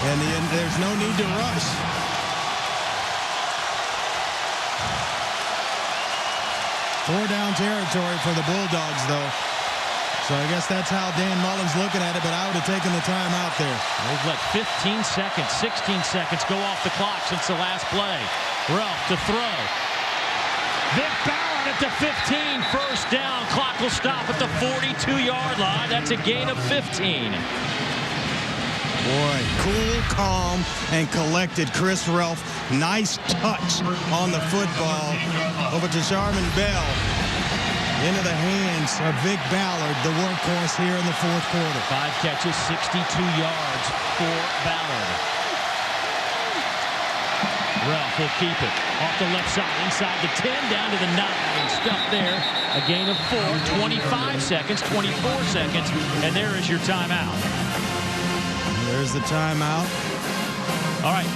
And there's no need to rush. Four down territory for the Bulldogs, though. So I guess that's how Dan Mullen's looking at it, but I would have taken the timeout there. They've let 15 seconds, 16 seconds go off the clock since the last play. Ralph to throw. Vic Ballard at the 15, first down. Clock will stop at the 42-yard line. That's a gain of 15. Boy, cool, calm, and collected. Chris Ralph, nice touch on the football over to Charmin Bell. Into the hands of Vic Ballard, the workhorse here in the fourth quarter. 5 catches, 62 yards for Ballard. Ralph will keep it off the left side, inside the 10, down to the 9. Stuck there. A gain of 4, 25 seconds, 24 seconds, and there is your timeout. There's the timeout. All right.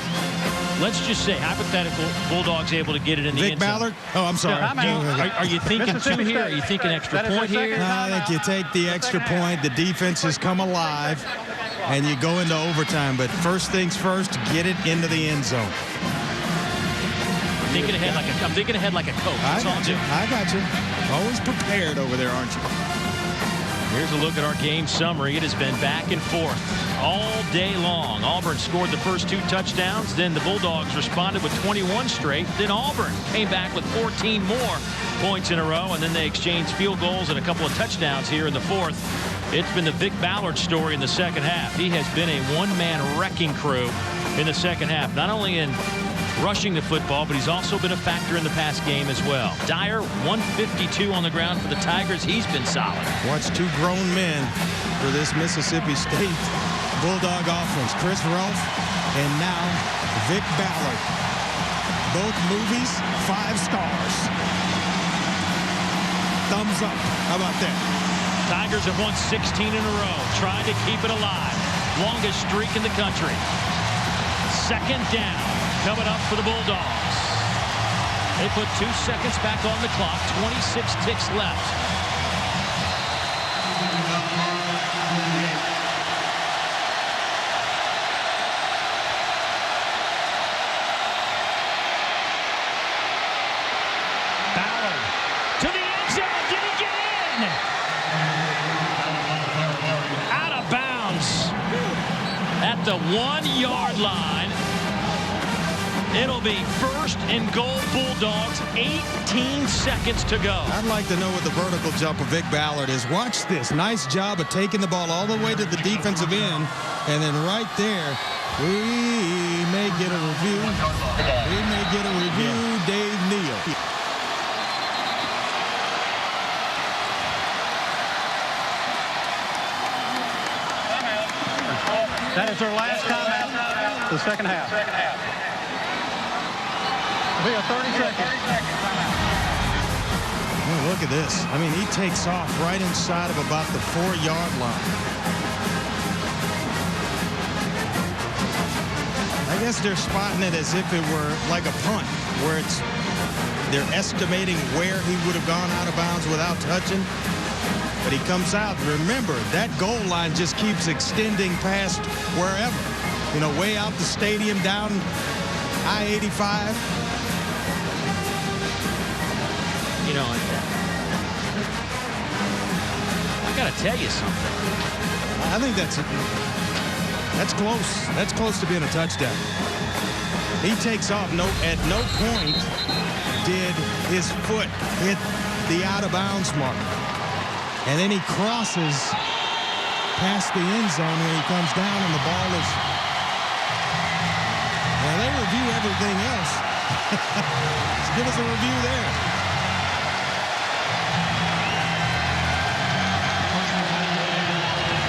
Let's just say, hypothetical, Bulldogs able to get it in the end zone. Vic Ballard? Oh, I'm sorry. Are you thinking 2 here? Are you thinking extra point here? No, I think you take the extra point. The defense has come alive, and you go into overtime. But first things first, get it into the end zone. I'm thinking ahead like a coach. I got you. Always prepared over there, aren't you? Here's a look at our game summary. It has been back and forth all day long. Auburn scored the first 2 touchdowns. Then the Bulldogs responded with 21 straight. Then Auburn came back with 14 more points in a row. And then they exchanged field goals and a couple of touchdowns here in the fourth. It's been the Vic Ballard story in the second half. He has been a one-man wrecking crew in the second half. Not only in rushing the football, but he's also been a factor in the pass game as well. Dyer, 152 on the ground for the Tigers. He's been solid. Watch 2 grown men for this Mississippi State Bulldog offense. Chris Ralph and now Vic Ballard. Both movies, 5 stars. Thumbs up. How about that? Tigers have won 16 in a row, trying to keep it alive. Longest streak in the country. Second down. Coming up for the Bulldogs. They put 2 seconds back on the clock. 26 ticks left. Ballard to the end zone. Did he get in? Out of bounds at the 1-yard line. It'll be first and goal Bulldogs, 18 seconds to go. I'd like to know what the vertical jump of Vic Ballard is. Watch this. Nice job of taking the ball all the way to the defensive end. And then right there, we may get a review. We may get a review, Dave Neal. That is their last timeout, the second half. It'll be a 30-second. Oh, look at this. I mean, he takes off right inside of about the 4-yard line. I guess they're spotting it as if it were like a punt, where they're estimating where he would have gone out of bounds without touching. But he comes out. Remember, that goal line just keeps extending past wherever. You know, way out the stadium, down I-85. You know, I got to tell you something. I think that's close. That's close to being a touchdown. He takes off. At no point did his foot hit the out-of-bounds mark. And then he crosses past the end zone when he comes down and the ball is... Well, they review everything else. Give us a review there.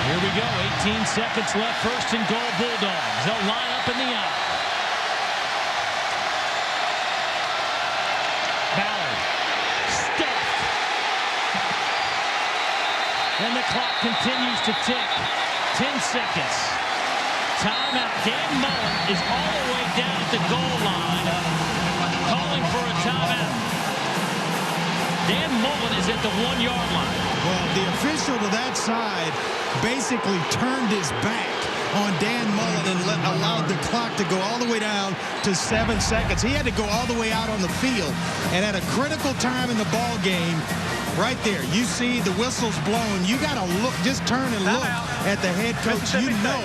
Here we go. 18 seconds left. First and goal, Bulldogs. They'll line up in the eye. Ballard. Stuffed. And the clock continues to tick. 10 seconds. Timeout. Dan Mullen is all the way down at the goal line, calling for a timeout. Dan Mullen is at the 1-yard line. Well, the official to that side basically turned his back on Dan Mullen and allowed the clock to go all the way down to 7 seconds. He had to go all the way out on the field. And at a critical time in the ball game, right there, you see the whistle's blown. You got to look, just turn and look at the head coach. You know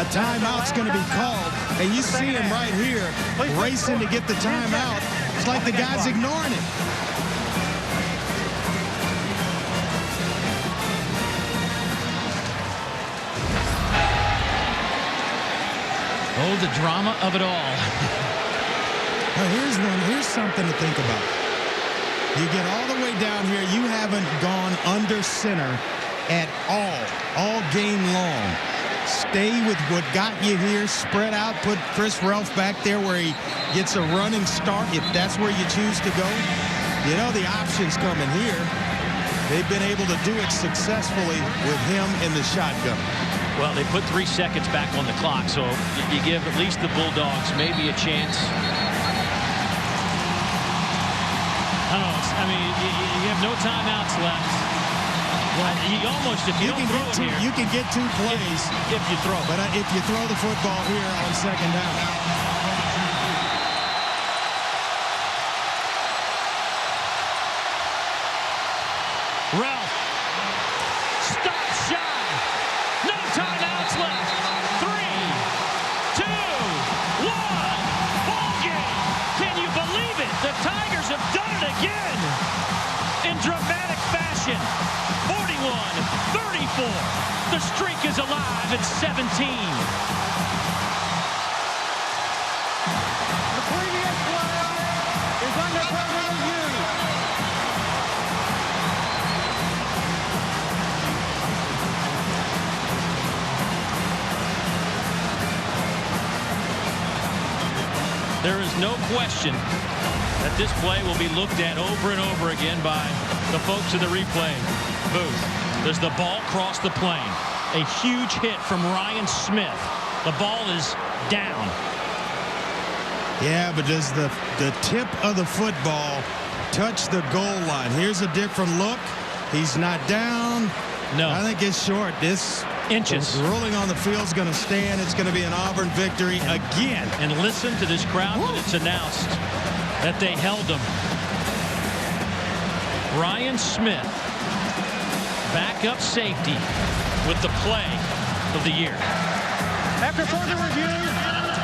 a timeout's going to be called. And you see him right here racing to get the timeout. It's like the guy's ignoring it. Oh, the drama of it all. Now here's something to think about. You get all the way down here. You haven't gone under center at all game long. Stay with what got you here. Spread out. Put Chris Relf back there where he gets a running start, if that's where you choose to go. You know the options coming here. They've been able to do it successfully with him in the shotgun. Well, they put 3 seconds back on the clock, so you give at least the Bulldogs maybe a chance. I don't know. I mean, you have no timeouts left. Well, you almost, if you don't throw it here, you can get 2 plays if you throw. But if you throw the football here on second down. Ralph. Stop shy. No timeouts left. 3, 2, 1. Ball game. Can you believe it? The Tigers have done it again in dramatic fashion. 41-34. The streak is alive at 17. The previous play is under further review. There is no question that this play will be looked at over and over again by the folks in the replay booth. Does the ball cross the plane? A huge hit from Ryan Smith. The ball is down. Yeah, but does the tip of the football touch the goal line? Here's a different look. He's not down. No. I think it's short. This inches. Ruling on the field's going to stand. It's going to be an Auburn victory again. And listen to this crowd when it's announced that they held him. Ryan Smith, backup safety, with the play of the year. After further review,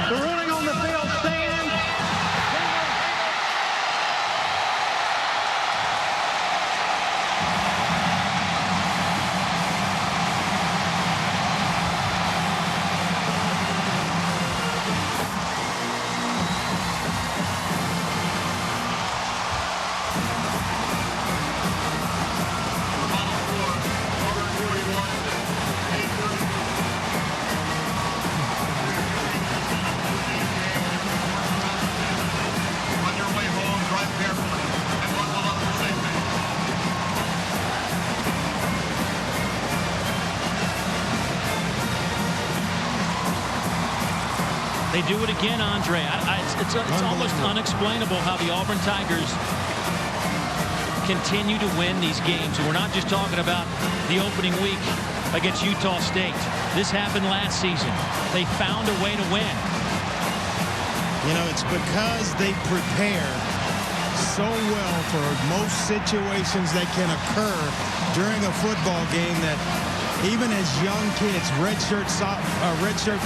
the ruling on the field stands. They do it again, Andre. It's almost unexplainable how the Auburn Tigers continue to win these games. And we're not just talking about the opening week against Utah State. This happened last season. They found a way to win. You know, it's because they prepare so well for most situations that can occur during a football game that even as young kids, redshirt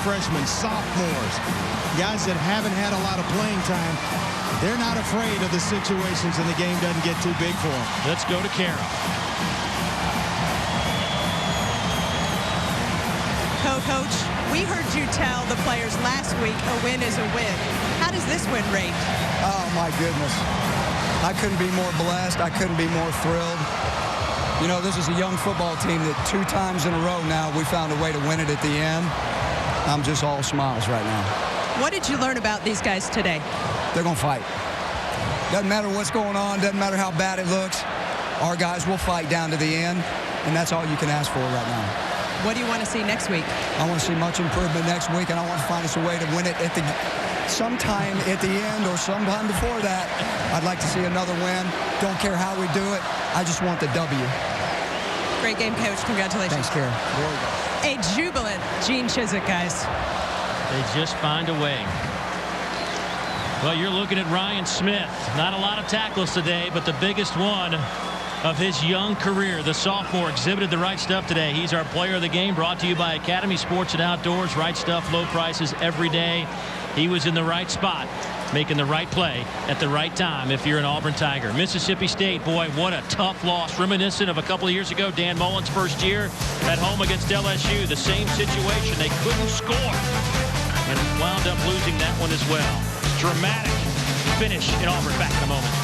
freshmen, sophomores, guys that haven't had a lot of playing time, they're not afraid of the situations and the game doesn't get too big for them. Let's go to Kara. Coach, we heard you tell the players last week a win is a win. How How does this win rate? Oh, my goodness. I couldn't be more blessed. I couldn't be more thrilled. You know, this is a young football team that 2 times in a row now we found a way to win it at the end. I'm just all smiles right now. What did you learn about these guys today? They're going to fight. Doesn't matter what's going on. Doesn't matter how bad it looks. Our guys will fight down to the end, and that's all you can ask for right now. What do you want to see next week? I want to see much improvement next week, and I want to find us a way to win it sometime at the end or sometime before that. I'd like to see another win. Don't care how we do it. I just want the W. Great game, Coach. Congratulations. Thanks, Karen. A jubilant Gene Chizik, guys. They just find a way. Well, you're looking at Ryan Smith. Not a lot of tackles today, but the biggest one of his young career. The sophomore exhibited the right stuff today. He's our player of the game, brought to you by Academy Sports and Outdoors. Right stuff, low prices every day. He was in the right spot, making the right play at the right time if you're an Auburn Tiger. Mississippi State, boy, what a tough loss. Reminiscent of a couple of years ago, Dan Mullen's first year at home against LSU. The same situation. They couldn't score and wound up losing that one as well. Dramatic finish in Auburn. Back in a moment.